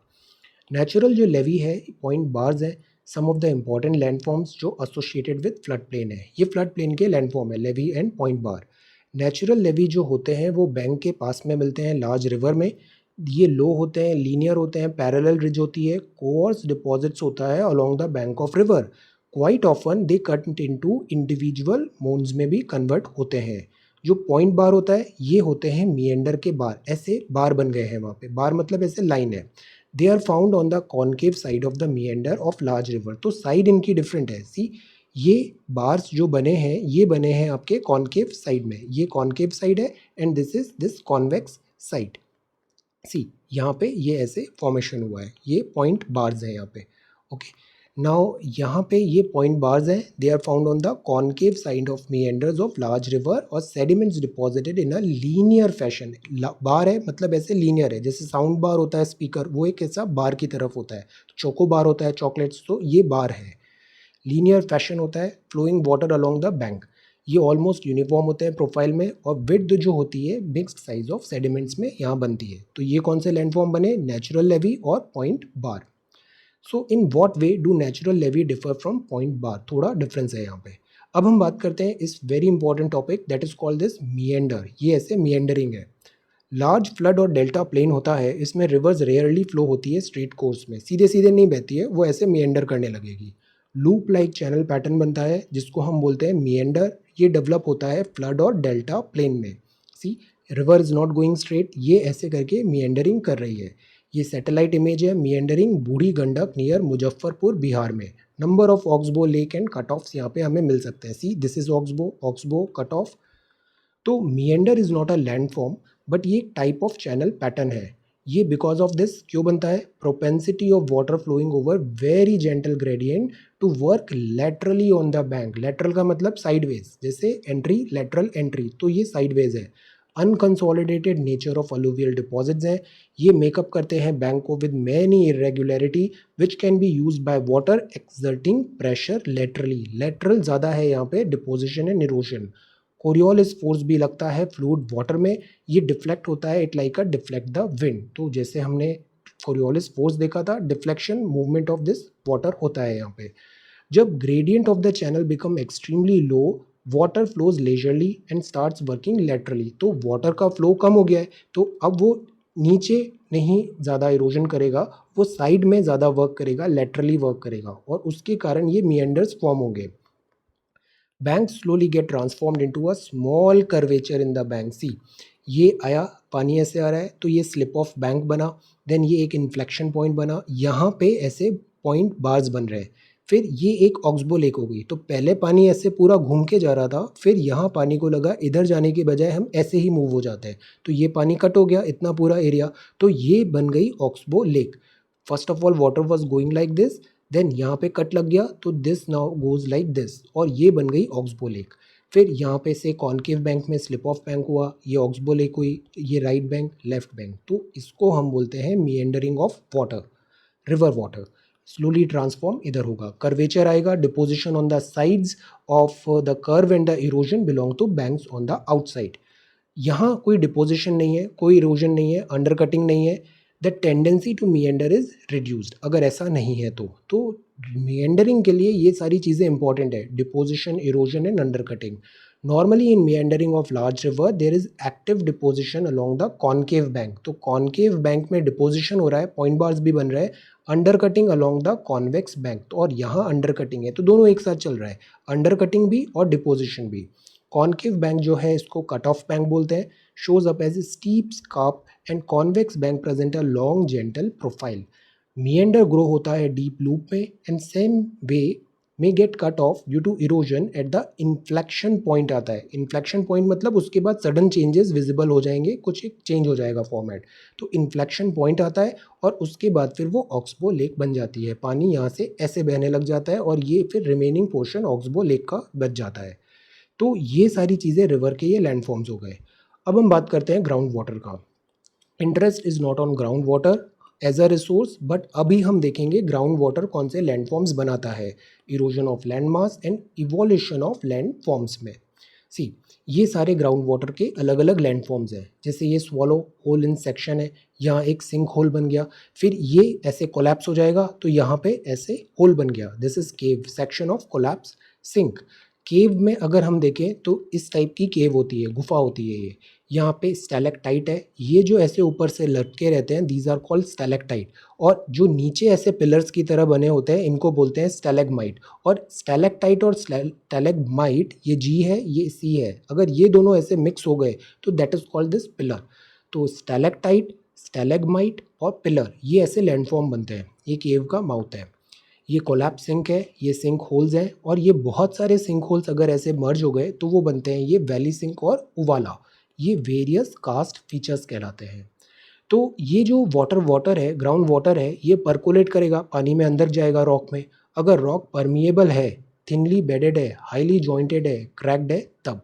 नेचुरल जो लेवी है, पॉइंट बार्स है, some of the important landforms जो एसोसिएटेड विद फ्लड प्लेन है। ये फ्लड प्लेन के लैंडफॉर्म है, levee and point bar. Natural levee जो होते हैं वो बैंक के पास में मिलते हैं, लार्ज रिवर में। ये लो होते हैं, लीनियर होते हैं, पैरेलल रिज होती है, कोर्स डिपॉजिट्स होता है along the bank of river. Quite often they cut into individual mounds में भी कन्वर्ट होते हैं। जो पॉइंट बार होता है ये होते हैं मिएंडर के बार, ऐसे बार बन गए हैं वहाँ पे, बार मतलब ऐसे लाइन है। They are found on the concave side of the meander of large river. तो साइड इनकी डिफरेंट है। सी, ये बार्स जो बने हैं ये बने हैं आपके कॉनकेव साइड में, ये कॉनकेव साइड है, and this is this convex side. See, यहाँ पे ये ऐसे फॉर्मेशन हुआ है, ये पॉइंट बार्स है यहाँ पे। ओके, नाउ यहाँ पे ये पॉइंट बार्स हैं, they are found on the concave side of meanders of large river, और sediments deposited in a linear fashion. Bar है मतलब ऐसे लीनियर है, जैसे साउंड बार होता है स्पीकर, वो एक ऐसा बार की तरफ होता है। चोको बार होता है चॉकलेट्स, तो ये बार है। लीनियर फैशन होता है, flowing water along the bank. ये ऑलमोस्ट यूनिफॉर्म होते हैं प्रोफाइल में, और विड्थ जो होती है मिक्स्ड साइज ऑफ सेडिमेंट्स में यहाँ बनती है। तो ये कौन से लैंडफॉर्म बने, नेचुरल लेवी और point bar. So in what way do natural levee differ from point bar, थोड़ा डिफरेंस है यहाँ पे। अब हम बात करते हैं इस very important topic that is called this meander. ये ऐसे मिएंडरिंग है। लार्ज फ्लड और डेल्टा प्लेन होता है, इसमें रिवर्स रेयरली फ्लो होती है स्ट्रेट कोर्स में, सीधे सीधे नहीं बहती है, वो ऐसे मिएंडर करने लगेगी। लूप लाइक चैनल पैटर्न बनता है जिसको हम बोलते हैं मिएंडर। ये डेवलप होता है फ्लड और डेल्टा प्लेन में। See, river is not going straight, ये ऐसे करके मिएंडरिंग कर रही है। ये सैटेलाइट इमेज है, मिएंडरिंग बूढ़ी गंडक नियर मुजफ्फरपुर बिहार में। Number of oxbow lake and cut offs यहाँ पे हमें मिल सकते हैं। See, this is oxbow, oxbow cut off. तो meander is not a landform, but ये टाइप ऑफ चैनल पैटर्न है। ये बिकॉज ऑफ दिस क्यों बनता है, propensity of water flowing over very gentle gradient to work laterally on the bank. Lateral का मतलब sideways, जैसे एंट्री लेटरल एंट्री, तो ये साइडवेज है। Unconsolidated nature of alluvial deposits हैं, ये मेकअप करते हैं बैंक को with many irregularity which can be use by water exerting pressure laterally. Lateral ज़्यादा है यहाँ पे deposition and erosion. Coriolis force भी लगता है फ्लूइड वाटर में, ये डिफ्लेक्ट होता है, it like a deflect the wind. तो जैसे हमने कोरियोलिस फोर्स देखा था, deflection movement of this water होता है यहाँ पे। जब gradient of the channel become extremely low, water flows lazily and starts working laterally. तो वाटर का फ्लो कम हो गया है, तो अब वो नीचे नहीं ज़्यादा इरोजन करेगा, वो साइड में ज़्यादा वर्क करेगा, लेटरली वर्क करेगा, और उसके कारण ये मिएंडर्स फॉर्म होंगे। Banks slowly get transformed into a small curvature in the bank. See, ये आया, पानी ऐसे आ रहा है, तो ये स्लिप ऑफ बैंक बना, देन ये एक इन्फ्लेक्शन पॉइंट बना, यहाँ पे ऐसे पॉइंट बार्स बन रहे हैं, फिर ये एक ऑक्सबो लेक हो गई। तो पहले पानी ऐसे पूरा घूम के जा रहा था, फिर यहाँ पानी को लगा इधर जाने के बजाय हम ऐसे ही मूव हो जाते हैं, तो ये पानी कट हो गया इतना पूरा एरिया, तो ये बन गई oxbow lake. First of all water was going like this, then यहाँ पे कट लग गया, तो this now goes like this, और ये बन गई ऑक्सबो लेक। फिर यहाँ पे से कॉनकेव बैंक में स्लिप ऑफ बैंक हुआ, ये ऑक्सबो लेक हुई, ये राइट बैंक लेफ्ट बैंक, तो इसको हम बोलते हैं meandering of water, river water. Slowly transform इधर होगा, कर्वेचर आएगा, deposition on the sides of the curve and the erosion belong to banks on the outside. यहाँ कोई डिपोजिशन नहीं है, कोई इरोजन नहीं है, अंडर कटिंग नहीं है, the tendency to meander is reduced. अगर ऐसा नहीं है तो मिएंडरिंग के लिए ये सारी चीज़ें इंपॉर्टेंट है, deposition, erosion and under cutting. Normally in meandering of large river there is active deposition along the concave bank. तो कॉनकेव बैंक में डिपोजिशन हो रहा है, पॉइंट बार्स भी बन रहे हैं, under cutting along the convex bank, तो और यहाँ अंडर कटिंग है, तो दोनों एक साथ चल रहा है, अंडर कटिंग भी और डिपोजिशन भी। कॉनकेव बैंक जो है इसको कट ऑफ बैंक बोलते हैं, shows up as a steep scarp, and convex bank present a long gentle profile. Meander grow होता है deep loop में, and same way may get cut off due to erosion at the inflection point आता है। inflection point मतलब उसके बाद sudden changes visible हो जाएंगे, कुछ एक change हो जाएगा format, तो inflection point आता है, और उसके बाद फिर वो ऑक्सबो लेक बन जाती है, पानी यहाँ से ऐसे बहने लग जाता है, और ये फिर रिमेनिंग पोर्शन ऑक्सबो लेक का बच जाता है। तो ये सारी चीज़ें रिवर के ये लैंडफॉर्म्स हो गए। अब हम बात करते हैं ग्राउंड वाटर का। Interest is not on groundwater as a resource, but अभी हम देखेंगे ग्राउंड वाटर कौन से लैंडफॉर्म्स बनाता है, erosion of land mass and evolution of land forms में। सी, ये सारे ग्राउंड वाटर के अलग अलग लैंडफॉर्म्स हैं, जैसे ये स्वॉलो होल इन सेक्शन है, यहाँ एक सिंक होल बन गया, फिर ये ऐसे कोलैप्स हो जाएगा, तो यहाँ पे ऐसे होल बन गया, this is cave, section of collapse sink. Cave में अगर हम देखें तो इस टाइप की केव होती है, गुफा होती है ये, यहाँ पे स्टैलेक्टाइट है, ये जो ऐसे ऊपर से लटके रहते हैं दीज आर कॉल्ड स्टैलेक्टाइट, और जो नीचे ऐसे पिलर्स की तरह बने होते हैं इनको बोलते हैं स्टैलेगमाइट। और स्टैलेक्टाइट और स्टैलेगमाइट, ये जी है ये सी है, अगर ये दोनों ऐसे मिक्स हो गए तो that is called this pillar. तो स्टैलेक्टाइट, स्टैलेगमाइट और पिलर, ये ऐसे लैंडफॉर्म बनते हैं, ये केव का माउथ है। ये कोलैप्स सिंक है, ये सिंक होल्स हैं, और ये बहुत सारे सिंक होल्स अगर ऐसे मर्ज हो गए तो वो बनते हैं ये वैली सिंक और उवाला, ये वेरियस कास्ट फीचर्स कहलाते हैं। तो ये जो वाटर वाटर है, ग्राउंड वाटर है, ये परकोलेट करेगा, पानी में अंदर जाएगा रॉक में, अगर रॉक परमिएबल है, थिनली बेडेड है, हाईली जॉइंटेड है, क्रैक्ड है, तब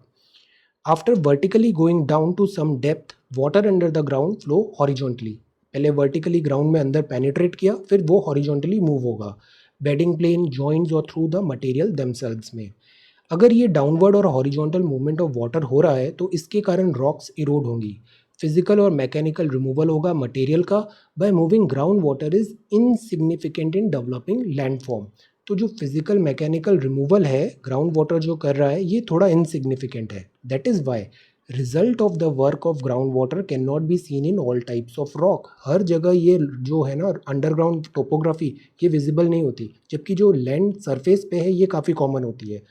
after vertically going down to some depth, water under the ground flow horizontally. पहले वर्टिकली ग्राउंड में अंदर पेनिट्रेट किया, फिर वो हॉरिजॉन्टली मूव होगा, बेडिंग प्लेन, जॉइंट्स और थ्रू द मटेरियल देमसेल्व्स में। अगर ये डाउनवर्ड और हॉरिजॉन्टल मूवमेंट ऑफ वाटर हो रहा है तो इसके कारण रॉक्स इरोड होंगी, फिजिकल और मैकेनिकल रिमूवल होगा मटेरियल का। By moving ground water is insignificant in developing landform. तो जो फिजिकल मैकेनिकल रिमूवल है ग्राउंड वाटर जो कर रहा है, ये थोड़ा इनसिग्निफिकेंट है, that is why result of the work of ground water can not be seen in all types of rock. हर जगह ये जो है ना अंडरग्राउंड टोपोग्राफी, ये विजिबल नहीं होती, जबकि जो लैंड सरफेस पे है ये काफ़ी कॉमन होती है।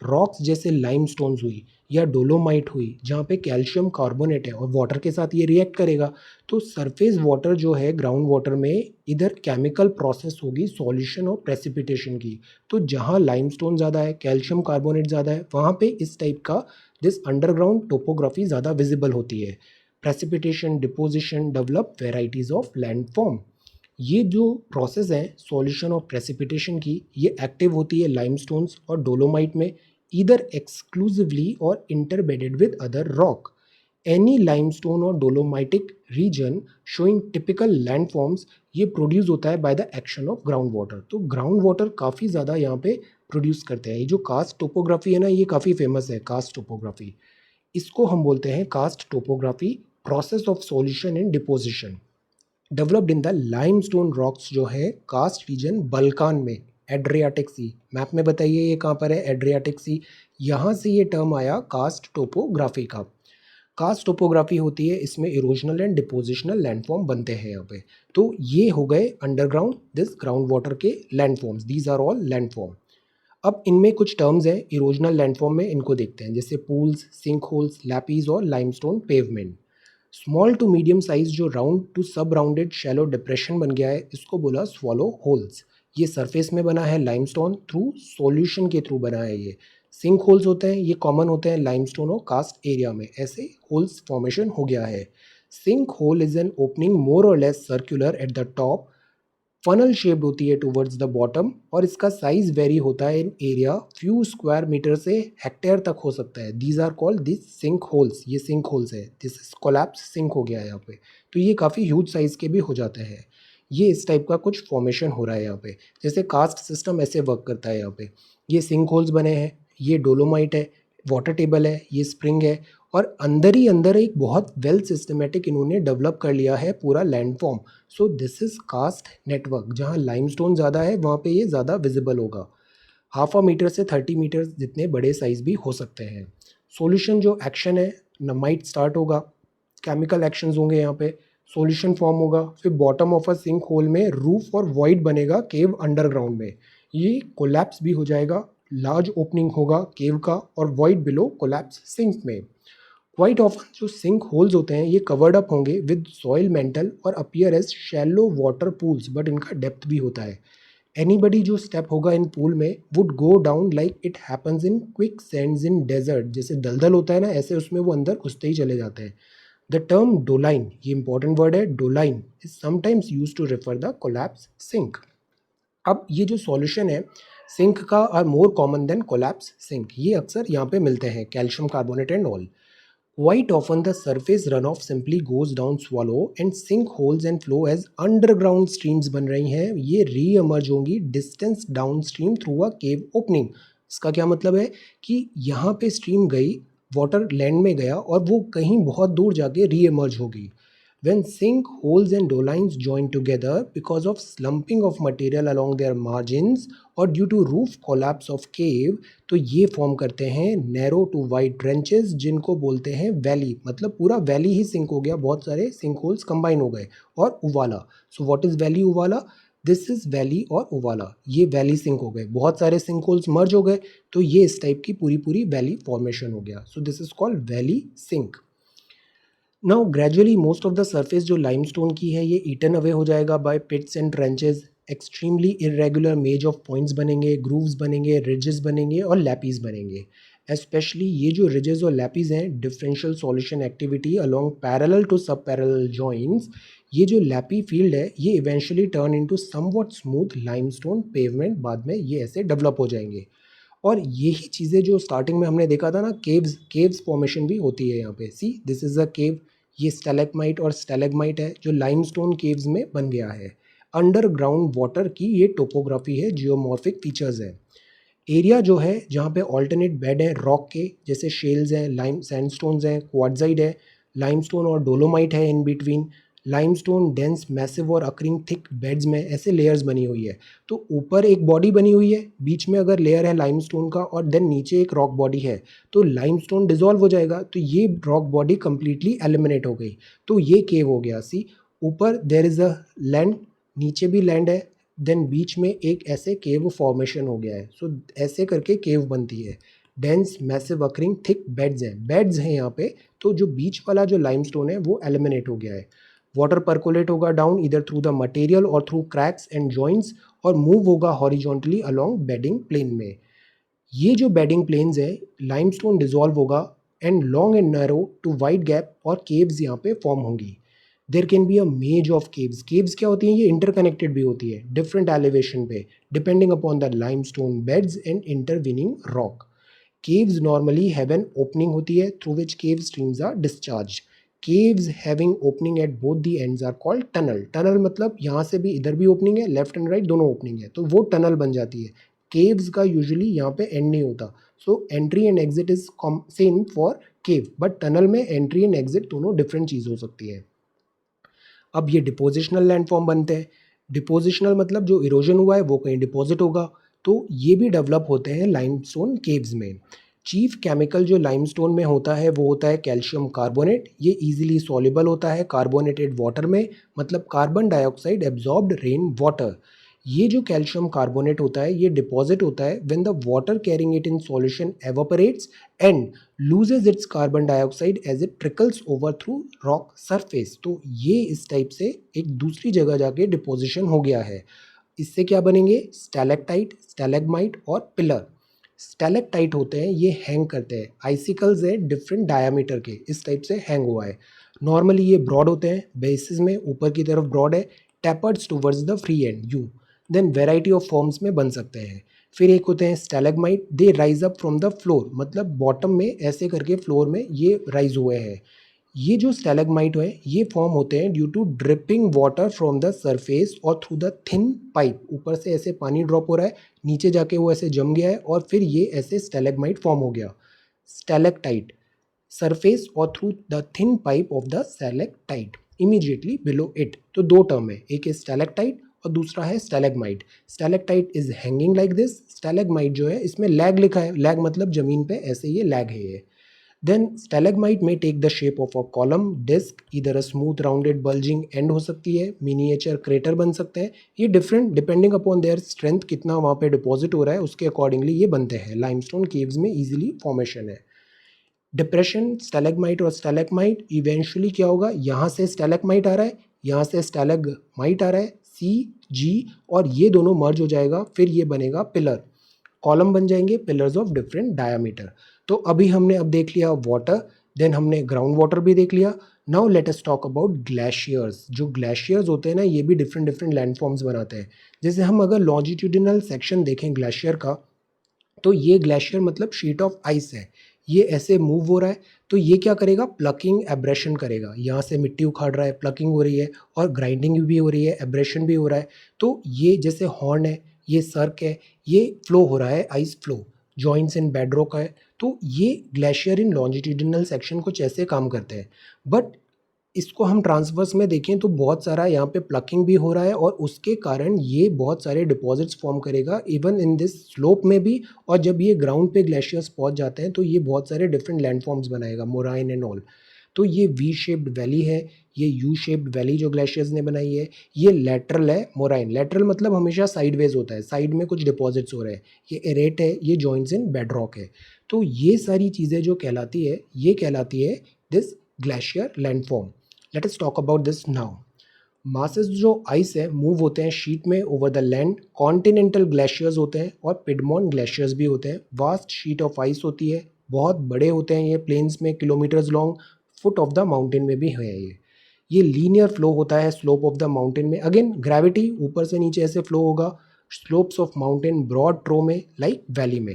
रॉक्स जैसे लाइमस्टोन्स हुई या डोलोमाइट हुई, जहाँ पे कैल्शियम कार्बोनेट है और वाटर के साथ ये रिएक्ट करेगा, तो सरफेस वाटर जो है ग्राउंड वाटर में, इधर केमिकल प्रोसेस होगी सॉल्यूशन और प्रेसिपिटेशन की। तो जहाँ लाइमस्टोन ज़्यादा है, कैल्शियम कार्बोनेट ज़्यादा है, वहाँ पे इस टाइप का दिस अंडरग्राउंड टोपोग्राफी ज़्यादा विजिबल होती है। Precipitation, deposition develop varieties of landform. ये जो प्रोसेस है सॉल्यूशन और प्रेसिपिटेशन की, ये एक्टिव होती है लाइमस्टोन्स और डोलोमाइट में, either exclusively or interbedded with other rock. Any limestone or dolomitic region showing typical landforms, ये प्रोड्यूस होता है by the action of ground water. तो ग्राउंड वाटर काफ़ी ज़्यादा यहाँ पे प्रोड्यूस करते हैं। ये जो कास्ट टोपोग्राफी है ना, ये काफ़ी फेमस है, कास्ट टोपोग्राफी। इसको हम बोलते हैं karst topography, process of solution and deposition, developed in the limestone rocks जो है कास्ट रीजन बल्कान में, एड्रियाटिक सी। मैप में बताइए ये कहाँ पर है, एड्रियाटिक सी। यहाँ से ये टर्म आया कास्ट टोपोग्राफी का। कास्ट टोपोग्राफी होती है, इसमें इरोजनल एंड डिपोजिशनल लैंडफॉर्म बनते हैं यहाँ पे। तो ये हो गए अंडरग्राउंड, दिस ग्राउंड वाटर के landforms, these are all landform. अब इनमें कुछ टर्म्स हैं इरोजनल लैंडफॉर्म में, इनको देखते हैं, जैसे पूल्स, सिंक होल्स, लैपीज और limestone pavement. Small to medium size जो round to sub rounded shallow depression बन गया है, इसको बोला स्वॉलो होल्स। ये सरफेस में बना है लाइमस्टोन थ्रू सॉल्यूशन के थ्रू बना है ये। सिंक होल्स होते हैं, ये कॉमन होते हैं लाइमस्टोन और कास्ट एरिया में, ऐसे होल्स फॉर्मेशन हो गया है। Sink hole is an opening more और less circular at the top, funnel shaped होती है टुवर्ड्स द बॉटम, और इसका साइज वेरी होता है in area, few square metre से हेक्टेयर तक हो सकता है। These are called this sinkholes, ये सिंक होल्स है। दिस इज कोलैप्स सिंक हो गया है यहाँ पे। तो ये काफ़ी ह्यूज साइज के भी हो जाते हैं। ये इस टाइप का कुछ फॉर्मेशन हो रहा है यहाँ पे। जैसे कास्ट सिस्टम ऐसे वर्क करता है यहाँ पे, ये सिंक होल्स बने हैं, ये डोलोमाइट है, वाटर टेबल है, ये स्प्रिंग है, और अंदर ही अंदर एक बहुत वेल सिस्टमेटिक इन्होंने डेवलप कर लिया है पूरा landform. So this is karst network. जहाँ लाइमस्टोन ज़्यादा है वहाँ पे ये ज़्यादा विजिबल होगा। हाफ अ मीटर से 30 मीटर जितने बड़े साइज भी हो सकते हैं। सॉल्यूशन जो एक्शन है, नमाइट स्टार्ट होगा, केमिकल एक्शंस होंगे यहाँ पे, सॉल्यूशन फॉर्म होगा, फिर bottom of a sinkhole में रूफ और वॉइड बनेगा केव अंडरग्राउंड में, ये कोलैप्स भी हो जाएगा, लार्ज ओपनिंग होगा केव का, और वॉइड बिलो कोलैप्स सिंक में। क्वाइट ऑफन जो सिंक होल्स होते हैं ये कवर्ड अप होंगे विद सॉइल मेंटल और appear as shallow water pools, but इनका डेप्थ भी होता है। एनीबडी जो स्टेप होगा इन पूल में would go down like it happens in quicksands in desert, जैसे दलदल होता है ना, ऐसे उसमें वो अंदर घुसते ही चले जाते हैं। द टर्म डोलाइन, ये इंपॉर्टेंट वर्ड है, doline is sometimes use to refer the collapse sink. अब ये जो सॉल्यूशन है सिंक का are more common than collapse sink, ये अक्सर यहाँ पे मिलते हैं, calcium carbonate and all. Quite often, the surface runoff simply goes down swallow and sink holes and flow as underground streams बन रही हैं, ये re-emerge होंगी distance downstream through a cave opening। इसका क्या मतलब है कि यहाँ पे स्ट्रीम गई, वाटर लैंड में गया और वो कहीं बहुत दूर जाके री-emerge होगी। When sink holes and dolines join together because of slumping of material along their margins or due to roof collapse of cave, तो ये फॉर्म करते हैं नैरो टू वाइड ट्रेंचेस, जिनको बोलते हैं वैली। मतलब पूरा वैली ही सिंक हो गया, बहुत सारे सिंक होल्स कंबाइन हो गए। और uvala, so what is valley uvala, this is valley और उवाला, ये वैली सिंक हो गए, बहुत सारे सिंक होल्स मर्ज हो गए, तो ये इस टाइप की पूरी पूरी वैली फॉर्मेशन हो गया। So this is called valley sink. Now gradually most of the surface जो लाइमस्टोन की है ये ईटन अवे हो जाएगा by pits and trenches. Extremely irregular maze of points बनेंगे, ग्रूव्स बनेंगे, रिजेस बनेंगे और लैपीज बनेंगे। स्पेशली ये जो रिजेस और लैपीज हैं, differential solution activity along parallel to sub parallel joints, ये जो लैपी फील्ड है ये eventually turn into somewhat smooth limestone pavement, बाद में ये ऐसे डेवलप हो जाएंगे। और यही चीज़ें जो स्टार्टिंग में हमने देखा था ना, केव्स, केव्स फॉर्मेशन भी होती है यहाँ पे। सी दिस इज़ अ केव, ये स्टैलेगमाइट और स्टैलेगमाइट है जो लाइमस्टोन केव्स में बन गया है। अंडरग्राउंड वाटर की ये टोपोग्राफी है, जियोमॉर्फिक फीचर्स है। एरिया जो है जहाँ पे ऑल्टरनेट बेड है रॉक के, जैसे शेल्स हैं, लाइम सैंडस्टोन्स हैं, क्वार्ट्जाइट है, लाइमस्टोन और डोलोमाइट है in between. Limestone dense massive और अकरिंग थिक बेड्स में ऐसे लेयर्स बनी हुई है। तो ऊपर एक बॉडी बनी हुई है, बीच में अगर लेयर है लाइमस्टोन का, और देन नीचे एक रॉक बॉडी है, तो लाइमस्टोन डिजॉल्व हो जाएगा, तो ये रॉक बॉडी कंप्लीटली एलिमिनेट हो गई, तो ये केव हो गया। सी ऊपर देर इज़ अ लैंड, नीचे भी लैंड है, देन बीच में एक ऐसे केव फॉर्मेशन हो गया है। सो ऐसे करके केव बनती है। Dense massive occurring thick beds हैं यहाँ पे, तो जो बीच वाला जो लाइमस्टोन है वो एलिमिनेट हो गया है। वाटर परकोलेट होगा डाउन इधर थ्रू द मटेरियल और थ्रू क्रैक्स एंड जॉइंट्स, और मूव होगा हॉरिजॉन्टली अलोंग बेडिंग प्लेन में। ये जो बेडिंग प्लेन्स है, लाइमस्टोन डिजॉल्व होगा and long and narrow to wide gap और केव्स यहाँ पे फॉर्म होंगी। देर कैन बी अ मेज ऑफ केव्स। केव्स क्या होती हैं, ये इंटरकनेक्टेड भी होती है डिफरेंट एलिवेशन पे, depending upon the limestone beds and intervening rock. Caves normally have an opening होती है through which cave streams are discharged. Caves having opening at both the ends are called tunnel. Tunnel मतलब यहाँ से भी इधर भी opening है, left and right दोनों opening है, तो वो टनल बन जाती है। केव्स का यूजुअली यहाँ पे एंड नहीं होता, so entry and exit is same for cave, but tunnel में एंट्री एंड एग्जिट दोनों डिफरेंट चीज़ हो सकती है। अब ये डिपोजिशनल लैंडफॉर्म बनते हैं। डिपोजिशनल मतलब जो इरोजन हुआ है वो कहीं डिपॉजिट होगा, तो ये भी डेवलप होते हैं लाइमस्टोन केव्स में। चीफ केमिकल जो लाइमस्टोन में होता है वो होता है कैल्शियम कार्बोनेट। ये इजीली सॉल्युबल होता है कार्बोनेटेड वाटर में, मतलब carbon dioxide absorbed rain water. ये जो कैल्शियम कार्बोनेट होता है ये डिपॉजिट होता है when the water carrying it in solution evaporates and loses its carbon dioxide as it trickles over through rock surface. तो ये इस टाइप से एक दूसरी जगह जाके डिपोजिशन हो गया है। इससे क्या बनेंगे? स्टैलेक्टाइट, स्टैलेग्माइट और पिलर। स्टैलेक्टाइट होते हैं ये हैंग करते हैं, आइसिकल्स है डिफरेंट डायामीटर के, इस टाइप से हैंग हुआ है। नॉर्मली ये ब्रॉड होते हैं, बेसिस में ऊपर की तरफ ब्रॉड है, tapers towards the free end you. Then variety of forms में बन सकते हैं। फिर एक होते हैं stalagmite, they rise up from the floor, मतलब बॉटम में ऐसे करके फ्लोर में ये राइज हुए हैं। ये जो स्टैलेग्माइट है ये फॉर्म होते हैं due to dripping water from the surface और थ्रू द थिन पाइप। ऊपर से ऐसे पानी ड्रॉप हो रहा है, नीचे जाके वो ऐसे जम गया है और फिर ये ऐसे स्टैलेग्माइट फॉर्म हो गया। स्टैलेक्टाइट, सरफेस और through the thin pipe of the stalactite immediately below it. तो दो टर्म है, एक है स्टैलेक्टाइट और दूसरा है stalagmite. Stalactite is hanging like this, stalagmite जो है इसमें लैग लिखा है, लैग मतलब जमीन पे ऐसे ये लैग है ये। Then stalagmite may take the shape of a column, disc, either a smooth rounded bulging end हो सकती है, miniature crater बन सकते हैं। ये different depending upon their strength, कितना वहाँ पे डिपॉजिट हो रहा है उसके अकॉर्डिंगली ये बनते हैं। लाइमस्टोन केव्स में इजीली फॉर्मेशन है। डिप्रेशन स्टैलेग्माइट और स्टैलेग्माइट, इवेंचुअली क्या होगा, यहाँ से स्टैलेग्माइट आ रहा है, यहाँ से स्टैलेग्माइट आ रहा है, सी जी, और ये दोनों मर्ज हो जाएगा, फिर ये बनेगा पिलर। कॉलम बन जाएंगे, पिलर्स ऑफ डिफरेंट डायामीटर। तो अभी हमने अब देख लिया वाटर, देन हमने ग्राउंड वाटर भी देख लिया। Now let us talk about glaciers. जो ग्लेशियर्स होते हैं ना ये भी डिफरेंट डिफरेंट लैंडफॉर्म्स बनाते हैं। जैसे हम अगर लॉन्जिट्यूडिनल सेक्शन देखें ग्लेशियर का, तो ये ग्लेशियर मतलब शीट ऑफ आइस है, ये ऐसे मूव हो रहा है, तो ये क्या करेगा, प्लकिंग एब्रेशन करेगा। यहाँ से मिट्टी उखाड़ रहा है, प्लकिंग हो रही है और ग्राइंडिंग भी हो रही है, एब्रेशन भी हो रहा है। तो ये जैसे हॉर्न है, ये सर्क है, ये फ्लो हो रहा है, ice flow, joints in bedrock है। तो ये ग्लेशियर इन लॉन्जिट्यूडिनल सेक्शन कुछ ऐसे काम करते हैं। बट इसको हम ट्रांसवर्स में देखें तो बहुत सारा यहाँ पे प्लकिंग भी हो रहा है और उसके कारण ये बहुत सारे डिपॉजिट्स फॉर्म करेगा इवन इन दिस स्लोप में भी। और जब ये ग्राउंड पे ग्लेशियर्स पहुँच जाते हैं तो ये बहुत सारे डिफरेंट लैंडफॉर्म्स बनाएगा, मोराइन एंड ऑल। तो ये वी शेप्ड वैली है, ये यू शेप्ड वैली जो ग्लेशियर्स ने बनाई है। ये लेटरल है मोराइन, लेटरल मतलब हमेशा साइडवेज होता है, साइड में कुछ डिपॉजिट्स हो रहे हैं। ये एरेट है, ये जॉइंट्स इन बेडरॉक है। तो ये सारी चीज़ें जो कहलाती है ये कहलाती है this glacier landform. Late us talk about this now. Masses जो आइस है मूव होते हैं शीट में over the land. Continental glaciers होते हैं और पिडमॉन ग्लेशियर्स भी होते हैं। वास्ट शीट ऑफ आइस होती है, बहुत बड़े होते हैं ये, प्लेन्स में kilometres long, foot of the mountain में भी है ये लीनियर फ्लो होता है स्लोप ऑफ द माउंटेन में। अगेन ग्रेविटी ऊपर से नीचे ऐसे फ्लो होगा, स्लोप्स ऑफ माउंटेन ब्रॉड ट्रो में लाइक वैली में।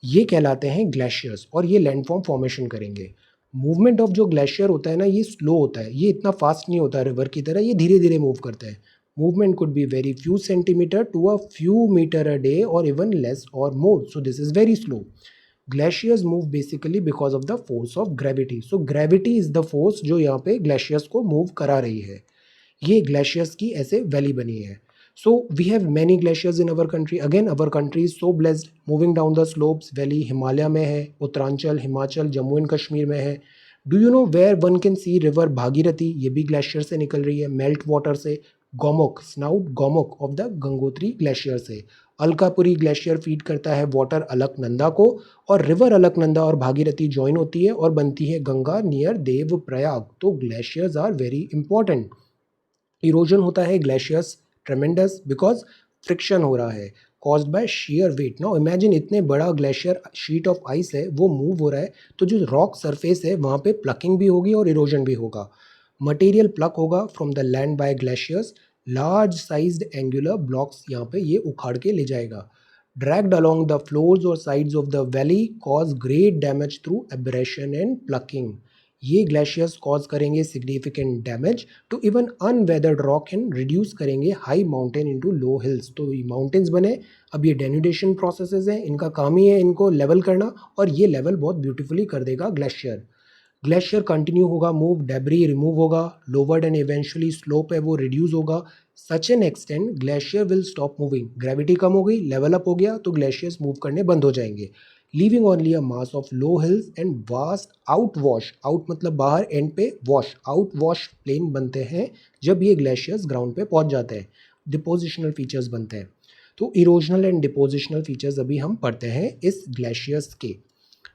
ये कहलाते हैं ग्लेशियर्स और ये लैंडफॉर्म फॉर्मेशन करेंगे। मूवमेंट ऑफ जो ग्लेशियर होता है ना ये स्लो होता है, ये इतना फास्ट नहीं होता रिवर की तरह, ये धीरे धीरे मूव करते हैं। Movement could be very few centimetre to a few metre a day और इवन लेस और more, so this is very slow. Glaciers move basically because of the force of gravity. So gravity is the force जो यहाँ पे glaciers को move करा रही है। ये ग्लेशियर्स की ऐसे वैली बनी है। So we have many glaciers in our country. Again our country is so blessed, moving down the slopes. Valley Himalaya में है, उत्तरांचल, हिमाचल, जम्मू एंड कश्मीर में है। Do you know where one can see river Bhagirathi, ये भी ग्लेशियर से निकल रही है, मेल्ट वाटर से। Gomukh, snout Gomukh of the Gangotri glacier से। अलकापुरी ग्लेशियर फीड करता है वाटर अलकनंदा को, और रिवर अलकनंदा और भागीरथी ज्वाइन होती है और बनती है गंगा नियर देव प्रयाग। तो glaciers are very important. Erosion होता है ग्लेशियर्स ट्रेमेंडस बिकॉज फ्रिक्शन हो रहा है, caused by shear weight. Now imagine इतने बड़ा ग्लेशियर शीट ऑफ आइस है वो मूव हो रहा है, तो जो रॉक सरफेस है वहाँ पे प्लकिंग भी होगी और इरोजन भी होगा। मटेरियल प्लक होगा from the land by glaciers. Large sized angular blocks यहाँ पे ये उखाड़ के ले जाएगा। ड्रैग्ड along द फ्लोर्स और sides of the valley, cause great damage through abrasion and plucking. ये ग्लेशियर्स कॉज करेंगे significant damage to even unweathered rock and reduce करेंगे high mountain into low hills. तो ये माउंटेन्स बने, अब ये denudation processes हैं, इनका काम ही है इनको लेवल करना, और ये लेवल बहुत ब्यूटीफुली कर देगा ग्लेशियर। ग्लेशियर कंटिन्यू होगा मूव, डेब्री रिमूव होगा, लोवर्ड एंड इवेंचुअली स्लोप है वो रिड्यूस होगा। Such an extent glacier will stop moving, gravity कम हो गई, लेवल अप हो गया, तो ग्लेशियर्स मूव करने बंद हो जाएंगे, leaving only a mass of low hills and vast out wash, out मतलब बाहर, एंड पे वॉश, आउट वॉश प्लेन बनते हैं जब ये ग्लेशियर्स ग्राउंड पे पहुंच जाते हैं, डिपोजिशनल फीचर्स बनते हैं। तो इरोजनल एंड डिपोजिशनल फीचर्स अभी हम पढ़ते हैं इस ग्लेशियर्स के।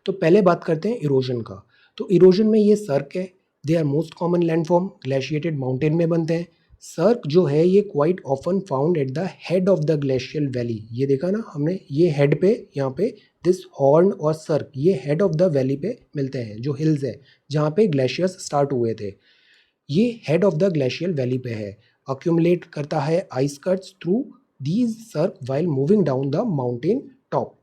तो पहले बात करते हैं इरोजन का। तो इरोजन में ये सर्क है, they are most common landform, glaciated mountain में बनते हैं। सर्क जो है ये quite often found at the head of the glacial valley, ये देखा ना हमने, ये हेड पे यहाँ पे दिस हॉर्न और सर्क ये हेड ऑफ द वैली पे मिलते हैं, जो हिल्स है जहाँ पे ग्लेशियर्स स्टार्ट हुए थे, ये head of the glacial valley पे है। अक्यूमुलेट करता है ice cuts through these cirque while moving down the mountain top.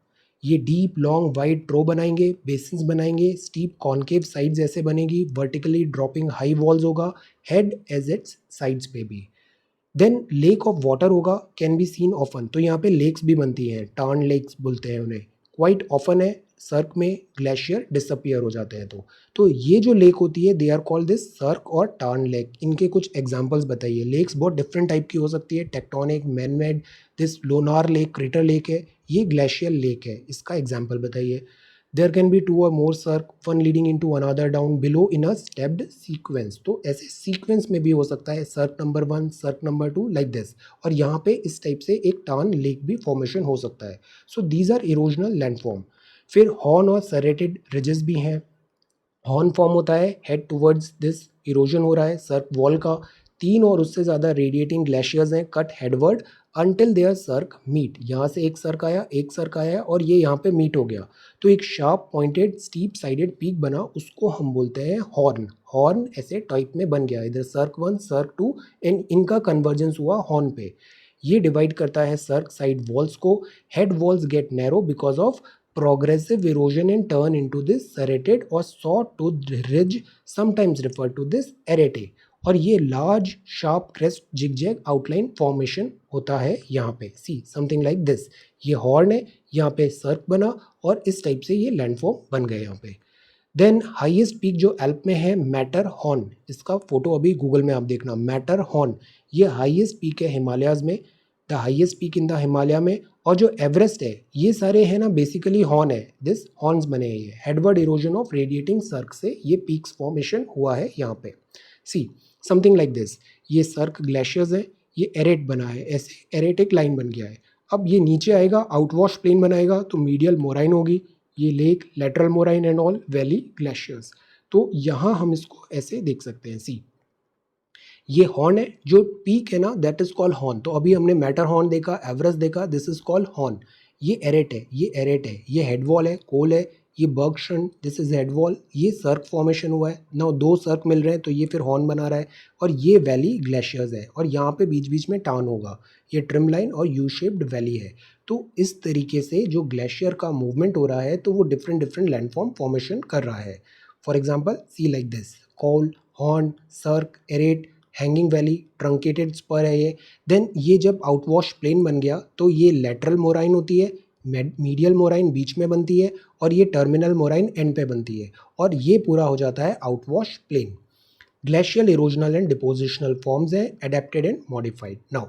ये डीप लॉन्ग वाइड ट्रो बनाएंगे, बेसिन्स बनाएंगे, स्टीप कॉनकेव साइड्स ऐसे बनेगी, वर्टिकली ड्रॉपिंग हाई वॉल्स होगा, हेड एज इट्स साइड्स पे भी। देन लेक ऑफ वाटर होगा, can be seen often, तो यहाँ पे लेक्स भी बनती हैं, टार्न लेक्स बोलते हैं उन्हें, क्वाइट ऑफन है, सर्क में ग्लेशियर डिसअपियर हो जाते हैं। तो ये जो लेक होती है दे आर कॉल्ड दिस सर्क और टार्न लेक। इनके कुछ एग्जांपल्स बताइए। लेक्स बहुत डिफरेंट टाइप की हो सकती है, tectonic, manmade, this Lonar lake, crater lake है, ये ग्लेशियल लेक है, इसका एग्जाम्पल बताइए। देयर कैन बी टू और more cirque, one leading into another down below in a stepped sequence, तो ऐसे सीक्वेंस में भी हो सकता है, cirque number 1, cirque number 2 like this, और यहाँ पे इस टाइप से एक टार्न लेक भी फॉर्मेशन हो सकता है। So these are erosional landform. फिर हॉर्न और सरेटेड रिजेस भी हैं, हॉर्न फॉर्म होता है, हेड टुवर्ड्स दिस इरोजन हो रहा है सर्क वॉल का, तीन और उससे ज़्यादा रेडिएटिंग ग्लेशियर्स हैं cut headward until their cirque meet, यहाँ से एक सर्क आया और ये यहाँ पे मीट हो गया, तो एक sharp pointed steep sided peak बना, उसको हम बोलते हैं हॉर्न। हॉर्न ऐसे टाइप में बन गया, इधर सर्क 1 सर्क 2 एंड इनका कन्वर्जेंस हुआ हॉर्न पे। ये डिवाइड करता है सर्क साइड वॉल्स को, head walls get narrow because of progressive erosion and turn into this serrated or saw-toothed ridge, sometimes referred to this arete, और ये large sharp crest zigzag outline formation होता है यहाँ पे, see something like this. ये horn है, यहाँ पे सर्क बना और इस टाइप से ये लैंडफॉर्म बन गए यहाँ पे। देन हाईएस्ट पीक जो एल्प में है मैटर हॉर्न, इसका फोटो अभी गूगल में आप देखना, मैटर हॉर्न, ये हाईएस्ट पीक है हिमालयाज में, the highest peak in the Himalaya में। और जो एवरेस्ट है, ये सारे हैं ना बेसिकली हॉर्न है, दिस हॉर्न्स बने हैं, ये हेडवर्ड इरोजन ऑफ रेडिएटिंग सर्क से ये पीक्स फॉर्मेशन हुआ है यहाँ पे, सी समथिंग लाइक दिस। ये सर्क ग्लेशियर्स है, ये एरेट बना है, ऐसे एरेटिक लाइन बन गया है। अब ये नीचे आएगा, आउटवॉश प्लेन बनाएगा, तो मीडियल मोराइन होगी, ये lake, lateral moraine and all, valley, glaciers. तो यहाँ हम इसको ऐसे देख सकते हैं, सी ये हॉर्न है, जो पीक है ना दैट इज कॉल्ड हॉर्न। तो अभी हमने मैटर हॉर्न देखा, एवरेस्ट देखा, दिस इज कॉल्ड हॉर्न। ये एरेट है, ये एरेट है, ये हेड वॉल है, कोल है, ये बर्गशन, दिस इज हेड वॉल, ये सर्क फॉर्मेशन हुआ है ना, दो सर्क मिल रहे हैं तो ये फिर हॉर्न बना रहा है, और ये वैली ग्लेशियर्स है, और यहाँ पे बीच बीच में टाउन होगा, ये ट्रिम लाइन और यू शेप्ड वैली है। तो इस तरीके से जो ग्लेशियर का मूवमेंट हो रहा है तो वो डिफरेंट डिफरेंट लैंडफॉर्म फॉर्मेशन कर रहा है। For example see like this, col, horn, cirque, arete, hanging valley, truncated spur है ये। देन ये जब आउटवॉश प्लेन बन गया तो ये लेटरल मोराइन होती है, मीडियल मोराइन बीच में बनती है, और ये टर्मिनल मोराइन एंड पे बनती है, और ये पूरा हो जाता है outwash plain. Glacial erosional and depositional forms है, adapted and modified. Now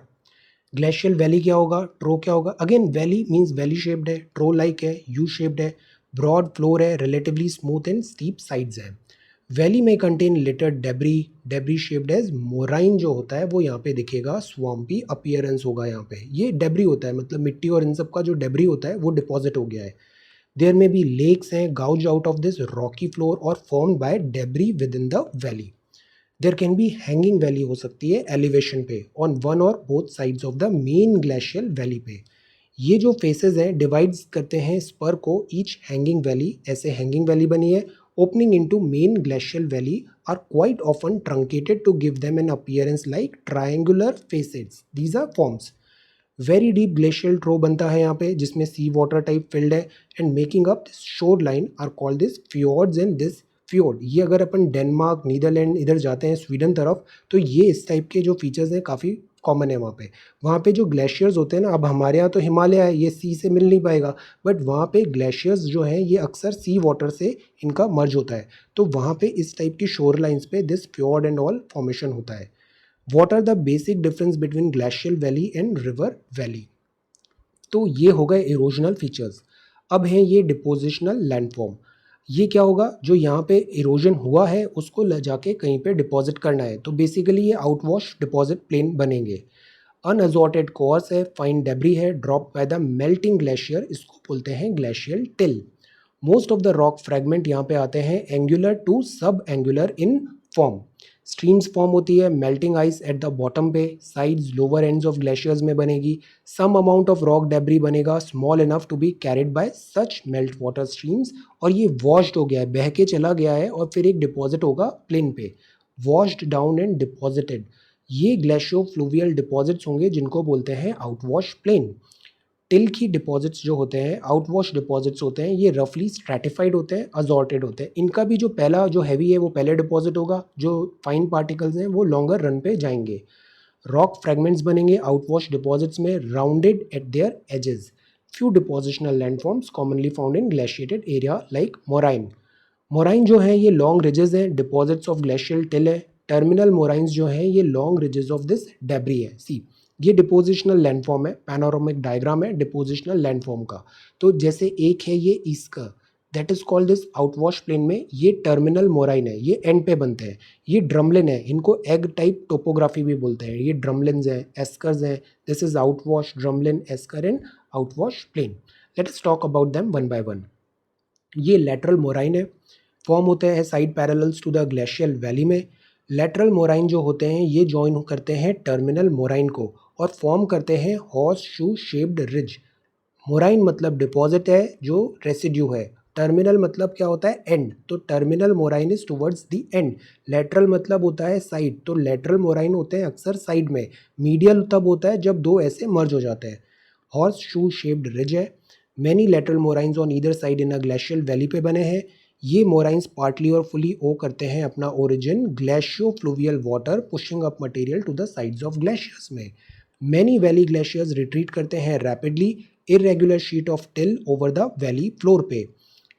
glacial valley क्या होगा, ट्रो क्या होगा, again valley means valley shaped है, ट्रो लाइक है, यू शेप्ड है, ब्रॉड फ्लोर है, relatively smooth and steep sides है। वैली में contain litter debris, debris shaped as moraine जो होता है वो यहाँ पे दिखेगा, स्वाम्पी अपियरेंस होगा यहाँ पे, ये डेब्री होता है, मतलब मिट्टी और इन सब का जो डेब्री होता है वो डिपॉजिट हो गया है। देयर में भी लेक्स हैं gouge out of this rocky floor और formed by debris within the valley. There can be hanging valley हो सकती है एलिवेशन पे, ऑन वन और both sides of the main glacial valley पे। ये जो फेसेस हैं डिवाइड्स करते हैं स्पर को, ईच हैंगिंग वैली, ऐसे हैंगिंग वैली बनी है, opening into main glacial valley are quite often truncated to give them an appearance like triangular faces, these are forms. Very deep glacial trough बनता है यहाँ पे जिसमें सी वाटर टाइप फिल्ड है, and making up this shoreline are called this fjords, and this fjord, ये अगर अपन Denmark, Netherlands इधर जाते हैं स्वीडन तरफ, तो ये इस टाइप के जो फीचर्स हैं काफ़ी कॉमन है वहाँ पे। वहाँ पे जो ग्लेशियर्स होते हैं ना, अब हमारे यहाँ तो हिमालय है, ये सी से मिल नहीं पाएगा, बट वहाँ पे ग्लेशियर्स जो हैं ये अक्सर सी वाटर से इनका मर्ज होता है, तो वहाँ पे इस टाइप की शोर लाइन्स पे this fjord and all formation होता है। What are the basic difference between glacial valley and river valley? तो ये हो गए इरोजनल फीचर्स। अब है ये डिपोजिशनल लैंडफॉर्म। ये क्या होगा, जो यहाँ पे इरोजन हुआ है उसको ले जाके कहीं पे डिपॉजिट करना है, तो बेसिकली ये आउटवॉश डिपॉजिट प्लेन बनेंगे। अनअजॉर्टेड कोर्स है, फाइन डेब्री है, drop by the melting glacier, इसको बोलते हैं glacial till. Most of the rock fragment यहाँ पे आते हैं angular to sub angular in form. Streams form होती है, melting ice at the bottom पे, sides lower ends of glaciers में बनेगी, some amount of rock debris बनेगा small enough to be carried by such melt water streams, और ये washed हो गया है, बह के चला गया है, और फिर एक डिपॉजिट होगा प्लेन पे, वॉश्ड डाउन एंड डिपॉजिटेड। ये ग्लेशियो फ्लूवियल डिपॉजिट्स होंगे जिनको बोलते हैं आउटवॉश प्लेन। टिल की डिपॉजिट्स जो होते हैं, आउटवॉश डिपॉजिट्स होते हैं, ये रफली स्ट्रैटिफाइड होते हैं, अजॉर्टेड होते हैं। इनका भी जो पहला जो हैवी है वो पहले डिपॉजिट होगा, जो फाइन पार्टिकल्स हैं वो लॉन्गर रन पे जाएंगे। रॉक फ्रेगमेंट्स बनेंगे आउटवॉश डिपॉजिट्स में, rounded at their edges. Few depositional landforms commonly found in glaciated area like moraine. Moraine जो है ये लॉन्ग रिजेस हैं, डिपॉजिट्स ऑफ ग्लेशियल टिल है। टर्मिनल मोराइंस जो हैं ये long ridges of this debris है। सी, ये डिपोजिशनल लैंडफॉर्म है, पैनोरामिक डायग्राम है डिपोजिशनल लैंडफॉर्म का। तो जैसे एक है ये esker, that is called this outwash plane में, ये टर्मिनल मोराइन है, ये एंड पे बनते हैं। ये ड्रमलिन है, इनको एग टाइप टोपोग्राफी भी बोलते हैं, ये ड्रमलिन्स हैं, एस्कर्स हैं। This is outwash, drumlin, esker and outwash plain. Let us talk about them one by one. ये लेटरल मोराइन है, फॉर्म होते हैं side parallels to the glacial valley में। लेटरल मोराइन जो होते हैं ये जॉइन करते हैं टर्मिनल मोराइन को और फॉर्म करते हैं horseshoe shaped ridge. Moraine मतलब डिपॉजिट है जो रेसिड्यू है, टर्मिनल मतलब क्या होता है, एंड, तो terminal moraine is towards the end. Lateral मतलब होता है साइड, तो लेटरल मोराइन होते हैं अक्सर साइड में। मीडियल तब होता है जब दो ऐसे मर्ज हो जाते हैं। हॉर्स शू शेप्ड रिज है। Many lateral moraines on either side in a glacial valley पे बने हैं। ये मोराइंस पार्टली और फुली ओ करते हैं अपना origin glacio fluvial water pushing up material to the sides of glaciers में। मैनी वैली ग्लेशियर्स रिट्रीट करते हैं rapidly irregular sheet of till over the valley floor पे।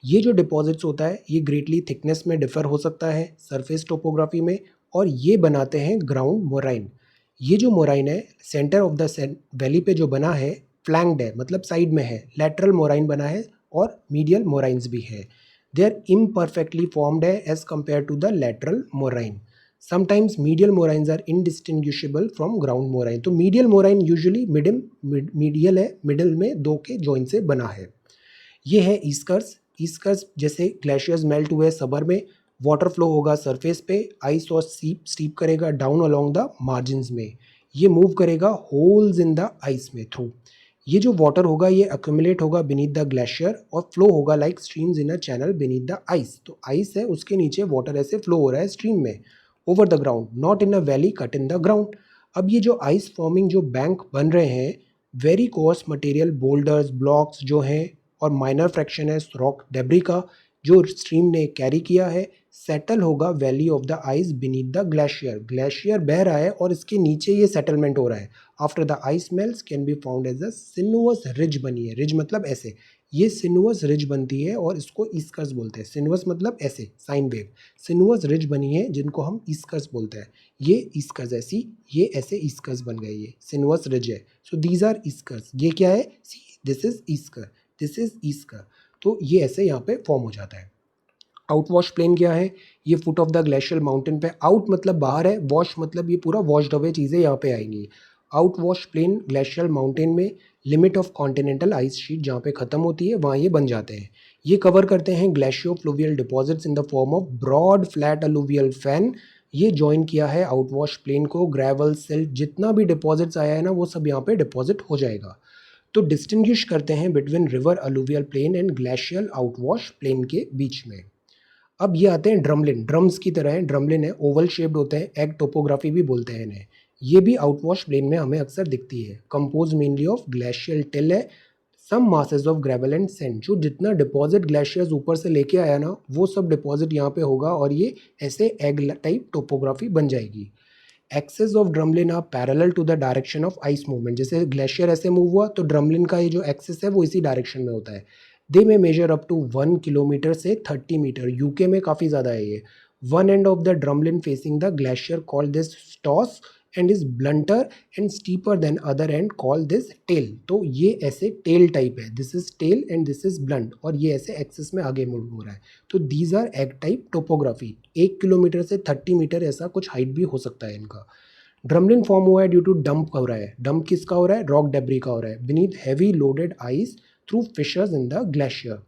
ये जो डिपॉजिट्स होता है ये ग्रेटली थिकनेस में डिफर हो सकता है सरफेस टोपोग्राफी में, और ये बनाते हैं ग्राउंड मोराइन। ये जो मोराइन है सेंटर ऑफ द वैली पे जो बना है, फ्लैंक्ड है मतलब साइड में है, लेटरल मोराइन बना है, और मीडियल मोराइंस भी है। दे आर इम्परफेक्टली फॉर्म्ड है as compare to the lateral moraine. Sometimes medial moraines are indistinguishable from ground moraine. तो मीडियल मोराइन यूजुअली मीडियल है, मिडिल में दो के जॉइंट से बना है। ये है ईस्कर्स। ईस्कर्स जैसे ग्लेशियर्स मेल्ट हुए समर में, वाटर फ्लो होगा सरफेस पे, आइस और स्टीप करेगा डाउन अलोंग द मार्जिन्स में, ये मूव करेगा होल्स इन द आइस में थ्रू। ये जो वाटर होगा ये अक्यूमुलेट होगा बीनीथ द ग्लेशियर और फ्लो होगा like streams in a channel beneath the ice. तो आइस है उसके नीचे वाटर ऐसे फ्लो हो रहा है स्ट्रीम में, over the ground, not in a valley cut in the ground. अब ये जो आइस फॉर्मिंग जो बैंक बन रहे हैं, very course material boulders blocks जो हैं और माइनर फ्रैक्शन है रॉक डेब्री का जो स्ट्रीम ने कैरी किया है, सेटल होगा valley of the ice beneath the glacier. Glacier बह रहा है और इसके नीचे ये सेटलमेंट हो रहा है। After the ice melts can be found as a sinuous ridge बनी है, रिज मतलब ऐसे, ये सिनुअस रिज बनती है और इसको ईस्कर्स बोलते हैं। सिनुअस मतलब ऐसे साइन वेव, सिनुअस रिज बनी है जिनको हम ईस्कर्स बोलते हैं। ये ईस्कर्स ऐसी, ये ऐसे ईस्कर्स बन गए, ये सिनुअस रिज है। So these are eskers. ये क्या है, see this is esker, this is esker. तो ये ऐसे यहाँ पे फॉर्म हो जाता है। आउटवॉश प्लेन क्या है, ये foot of the glacial mountain पे, आउट मतलब बाहर है, वॉश मतलब ये पूरा वॉश्ड अवे चीज़ें यहाँ पे आएंगी। आउटवॉश प्लेन ग्लेशियल माउंटेन में limit of continental ice sheet जहाँ पे खत्म होती है वहाँ ये बन जाते हैं। ये कवर करते हैं glacio fluvial deposits in the form of broad flat alluvial fan. ये ज्वाइन किया है आउटवॉश प्लेन को, ग्रेवल सिल्ट जितना भी डिपॉजिट्स आया है ना वो सब यहाँ पे डिपॉजिट हो जाएगा। तो डिस्टिंग्विश करते हैं between river alluvial plain and glacial outwash plain के बीच में। अब ये आते हैं ड्रमलिन, ड्रम्स की तरह है, ड्रमलिन है, ओवल शेप्ड होते हैं, एग टोपोग्राफी भी बोलते हैं इन्हें। ये भी आउटवॉश प्लेन में हमें अक्सर दिखती है। Compose mainly of glacial till है, some masses of gravel and sand, जो जितना डिपॉजिट ग्लेशियर्स ऊपर से लेके आया ना वो सब डिपॉजिट यहाँ पे होगा और ये ऐसे एग टाइप टोपोग्राफी बन जाएगी। Axes of drumlin are parallel to the direction of ice movement, जैसे ग्लेशियर ऐसे मूव हुआ तो ड्रमलिन का ये जो एक्सेस है वो इसी डायरेक्शन में होता है। दे में मेजर अप टू 1 किलोमीटर से 30 मीटर, यूके में काफ़ी ज़्यादा है ये। One end of the drumlin facing the glacier called this stoss end is blunter and steeper than other end call this tail. तो ये ऐसे टेल टाइप है, this is tail end this is blunt, और ये ऐसे access में आगे move हो रहा है। तो दीज आर एग टाइप टोपोग्राफी। 1 किलोमीटर से 30 मीटर ऐसा कुछ हाइट भी हो सकता है इनका। ड्रमलिन फॉर्म हुआ है ड्यू टू डंप हो रहा है। डंप किसका हो रहा है? रॉक डेब्री का हो रहा है beneath heavy loaded ice through fissures in the glacier.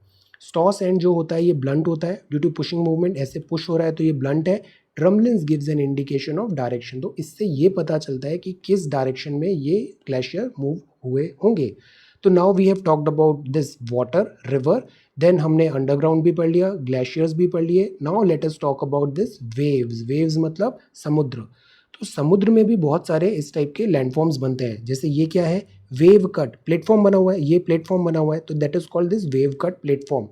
Stoss end जो होता है ये ब्लंट होता है ड्यू टू पुशिंग मूवमेंट, ऐसे पुश हो रहा है तो ये ब्लंट है। Drumlins gives an indication of direction, तो इससे ये पता चलता है कि किस डायरेक्शन में ये ग्लेशियर मूव हुए होंगे। तो now we have talked about this water river, then हमने अंडरग्राउंड भी पढ़ लिया, ग्लेशियर्स भी पढ़ लिए। Now let us talk about this waves. Waves मतलब समुद्र। तो समुद्र में भी बहुत सारे इस टाइप के लैंडफॉर्म्स बनते हैं, जैसे ये क्या है? वेव कट प्लेटफॉर्म बना हुआ है, ये प्लेटफॉर्म बना हुआ है तो that is called this wave cut platform.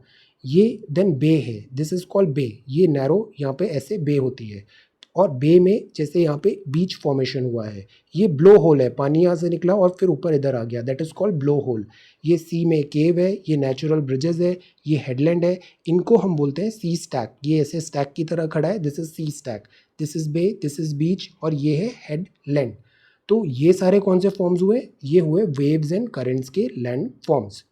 ये देन बे है, दिस इज कॉल्ड बे, ये नैरो यहाँ पे ऐसे बे होती है। और बे में जैसे यहाँ पे बीच फॉर्मेशन हुआ है, ये ब्लो होल है, पानी यहाँ से निकला और फिर ऊपर इधर आ गया, that is called blow hole. ये सी में केव है, ये नेचुरल ब्रिजेस है, ये हेडलैंड है, इनको हम बोलते हैं सी स्टैक। ये ऐसे स्टैक की तरह खड़ा है, this is sea stack. This is bay, this is beach और ये है हेडलैंड। तो ये सारे कौन से फॉर्म्स हुए? ये हुए वेव्स एंड करेंट्स के land forms.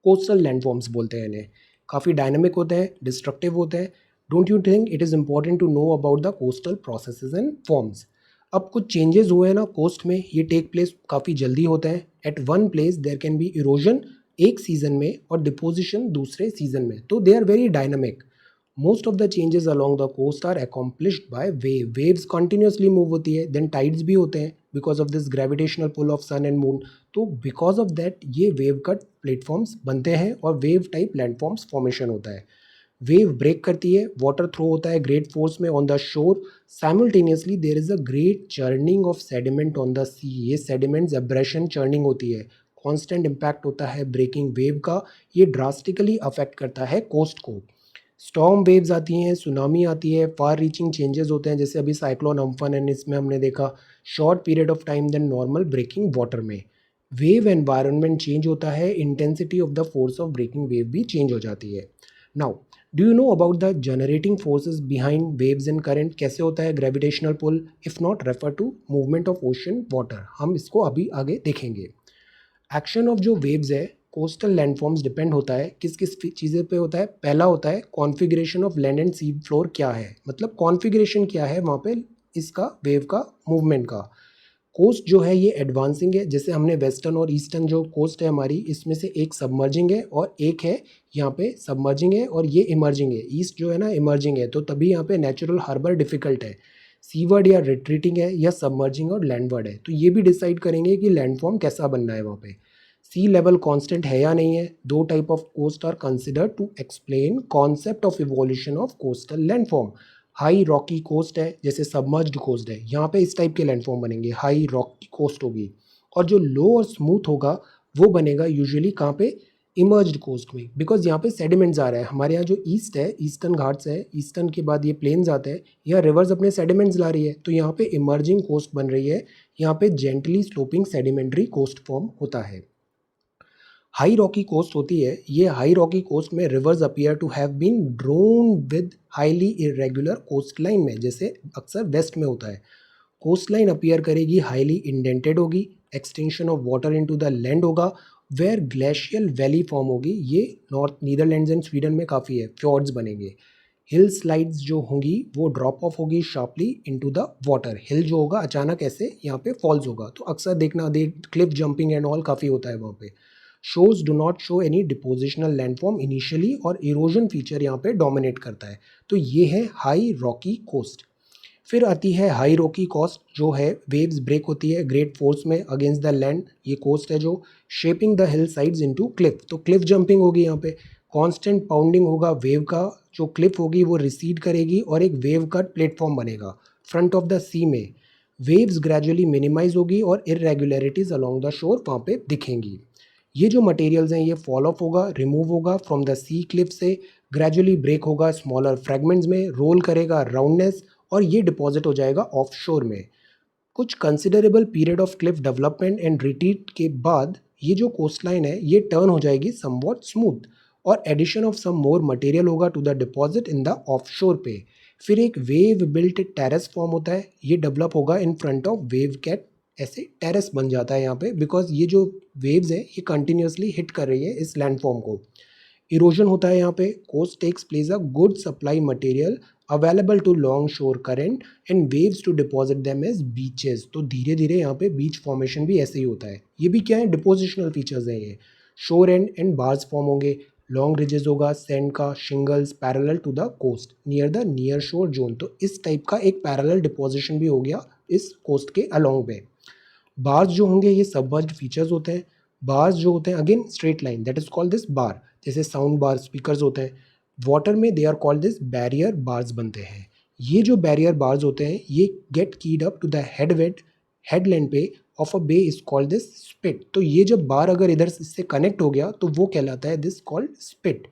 Coastal land forms बोलते हैं इन्हें। काफ़ी डायनामिक होते हैं, डिस्ट्रक्टिव होते हैं। Don't you think it is important to know about the coastal processes and forms? अब कुछ चेंजेस हुए हैं ना कोस्ट में, ये टेक प्लेस काफ़ी जल्दी होते हैं। At one place there can be erosion एक सीजन में और डिपोजिशन दूसरे सीजन में, तो they are very dynamic. Most of the changes along the coast are accomplished by wave. Waves continuously move होती है, देन टाइड्स भी होते हैं because of this gravitational pull of sun and moon. तो because of that ये wave cut platforms बनते हैं और वेव टाइप लैंडफॉर्म्स फॉर्मेशन होता है। वेव ब्रेक करती है, वाटर थ्रो होता है ग्रेट फोर्स में on the shore. Simultaneously there is a great churning of sediment on the sea. ये सेडिमेंट्स एब्रेशन चर्निंग होती है, कॉन्स्टेंट इम्पैक्ट होता है ब्रेकिंग वेव का, ये ड्रास्टिकली अफेक्ट करता है कोस्ट को। स्टॉर्म वेव्स आती हैं, सुनामी आती है, फार रीचिंग चेंजेस होते हैं, जैसे अभी साइक्लोन अम्फन एंड इसमें हमने देखा short period of time then normal breaking water में। वेव एनवायरनमेंट चेंज होता है, intensity of the force of breaking wave भी चेंज हो जाती है। Now do you know about the generating forces behind waves and current? कैसे होता है gravitational pull? If not refer to movement of ocean water, हम इसको अभी आगे देखेंगे। एक्शन ऑफ जो वेव्स है कोस्टल लैंडफॉर्म्स डिपेंड होता है किस किस चीज़ें पे होता है। पहला होता है configuration of land and sea floor क्या है, मतलब कॉन्फ़िगरेशन क्या है वहाँ पे इसका वेव का मूवमेंट का। कोस्ट जो है ये एडवांसिंग है, जैसे हमने वेस्टर्न और ईस्टर्न जो कोस्ट है हमारी, इसमें से एक सबमर्जिंग है और एक है यहाँ पे सबमर्जिंग है और ये इमर्जिंग है। ईस्ट जो है ना इमर्जिंग है, तो तभी यहाँ पे नेचुरल हार्बर डिफिकल्ट है। सीवर्ड या रिट्रीटिंग है या सबमर्जिंग और लैंडवर्ड है, तो ये भी डिसाइड करेंगे कि लैंडफॉर्म कैसा बनना है वहाँ पे। सी लेवल कांस्टेंट है या नहीं है। दो type of coast are considered to explain concept of evolution of coastal landform. High rocky coast है, जैसे सबमर्ज्ड कोस्ट है, यहाँ पे इस टाइप के लैंडफॉर्म बनेंगे, हाई रॉकी कोस्ट होगी। और जो लो और स्मूथ होगा वो बनेगा यूजुअली कहाँ पे? इमर्ज्ड कोस्ट में, बिकॉज यहाँ पे सेडिमेंट्स आ रहा है। हमारे यहाँ जो ईस्ट है, ईस्टर्न घाट्स है, ईस्टर्न के बाद ये प्लेन्स आते हैं, यहाँ रिवर्स अपने सेडिमेंट्स ला रही है, तो यहाँ पे इमर्जिंग कोस्ट बन रही है। यहाँ पे gently sloping sedimentary coast form होता है। हाई रॉकी कोस्ट होती है, ये हाई रॉकी कोस्ट में rivers appear to have been drowned with highly irregular coast line में, जैसे अक्सर वेस्ट में होता है। कोस्ट लाइन अपीयर करेगी, हाईली इंडेंटेड होगी, extension of water into the land होगा, वेयर ग्लेशियल वैली फॉर्म होगी। ये नॉर्थ नीदरलैंड्स एंड स्वीडन में काफ़ी है, फ्यॉर्ड्स बनेंगे। हिल स्लाइड्स जो होंगी वो ड्रॉप ऑफ होगी शार्पली इनटू द वाटर। हिल जो होगा अचानक ऐसे यहाँ पे फॉल्स होगा, तो अक्सर देखना क्लिफ जंपिंग एंड ऑल काफ़ी होता है वहाँ पे। Shows do not show any depositional landform initially, और इरोजन फीचर यहाँ पे डोमिनेट करता है। तो ये है हाई रॉकी कोस्ट। फिर आती है हाई रॉकी कोस्ट, जो है वेव्स ब्रेक होती है ग्रेट फोर्स में अगेंस्ट द लैंड। ये कोस्ट है जो shaping the hill sides into Cliff, तो क्लिफ जंपिंग होगी यहाँ पे। कांस्टेंट पाउंडिंग होगा वेव का, जो क्लिफ होगी वो रिसीड करेगी और एक वेव कट प्लेटफॉर्म बनेगा फ्रंट ऑफ द सी में। वेव्स ग्रेजुअली मिनिमाइज होगी और इरेगुलरिटीज अलोंग द शोर वहाँ पे दिखेंगी। ये जो मटेरियल्स हैं ये फॉल ऑफ होगा, रिमूव होगा फ्रॉम द सी क्लिफ से, ग्रेजुअली ब्रेक होगा स्मॉलर फ्रेगमेंट्स में, रोल करेगा राउंडनेस और ये डिपॉजिट हो जाएगा ऑफ शोर में। कुछ considerable period of Cliff development and retreat के बाद ये जो कोस्ट लाइन है ये टर्न हो जाएगी समवॉट स्मूथ और addition of some more material होगा to the deposit in the offshore पे। फिर एक वेव बिल्ट टेरेस फॉर्म होता है, ये डेवलप होगा in front of wave cut, ऐसे टेरेस बन जाता है यहाँ पे बिकॉज ये जो वेव्स है ये कंटिन्यूसली हिट कर रही है इस लैंडफॉर्म को। इरोजन होता है यहाँ पे, coast takes place a good supply material available to long shore current and waves to deposit them as beaches. तो धीरे धीरे यहाँ पे बीच फॉर्मेशन भी ऐसे ही होता है। ये भी क्या है, डिपोजिशनल फीचर्स हैं ये। शोर एंड बार्स फॉर्म होंगे, लॉन्ग रिजेस होगा सैंड का, shingles parallel to the coast near the near shore zone. तो इस टाइप का एक पैरेलल डिपोजिशन भी हो गया इस कोस्ट के अलोंग में। बार्स जो होंगे ये सबमर्ज्ड फीचर्स होते हैं। बार्स जो होते हैं again straight line, that is called this bar, जैसे साउंड बार स्पीकर्स होते हैं। वाटर में they are called this barrier bars बनते हैं। ये जो बैरियर बार्स होते हैं ये get keyed up to the headland पे of a bay is called this spit. तो ये जब बार अगर इधर इससे कनेक्ट हो गया तो वो कहलाता है this called spit.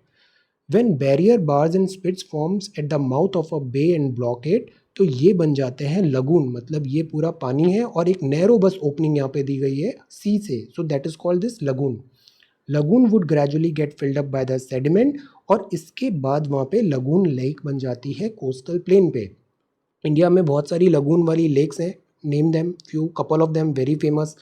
When barrier bars and spits forms at the mouth of a bay and blockade, तो ये बन जाते हैं लगून, मतलब ये पूरा पानी है और एक नैरो बस ओपनिंग यहाँ पे दी गई है सी से, so that is called this lagoon. Lagoon would gradually get filled up by the sediment और इसके बाद वहाँ पे लगून लेक बन जाती है कोस्टल प्लेन पे। इंडिया में बहुत सारी लगून वाली लेक्स हैं, name them few couple of them very famous.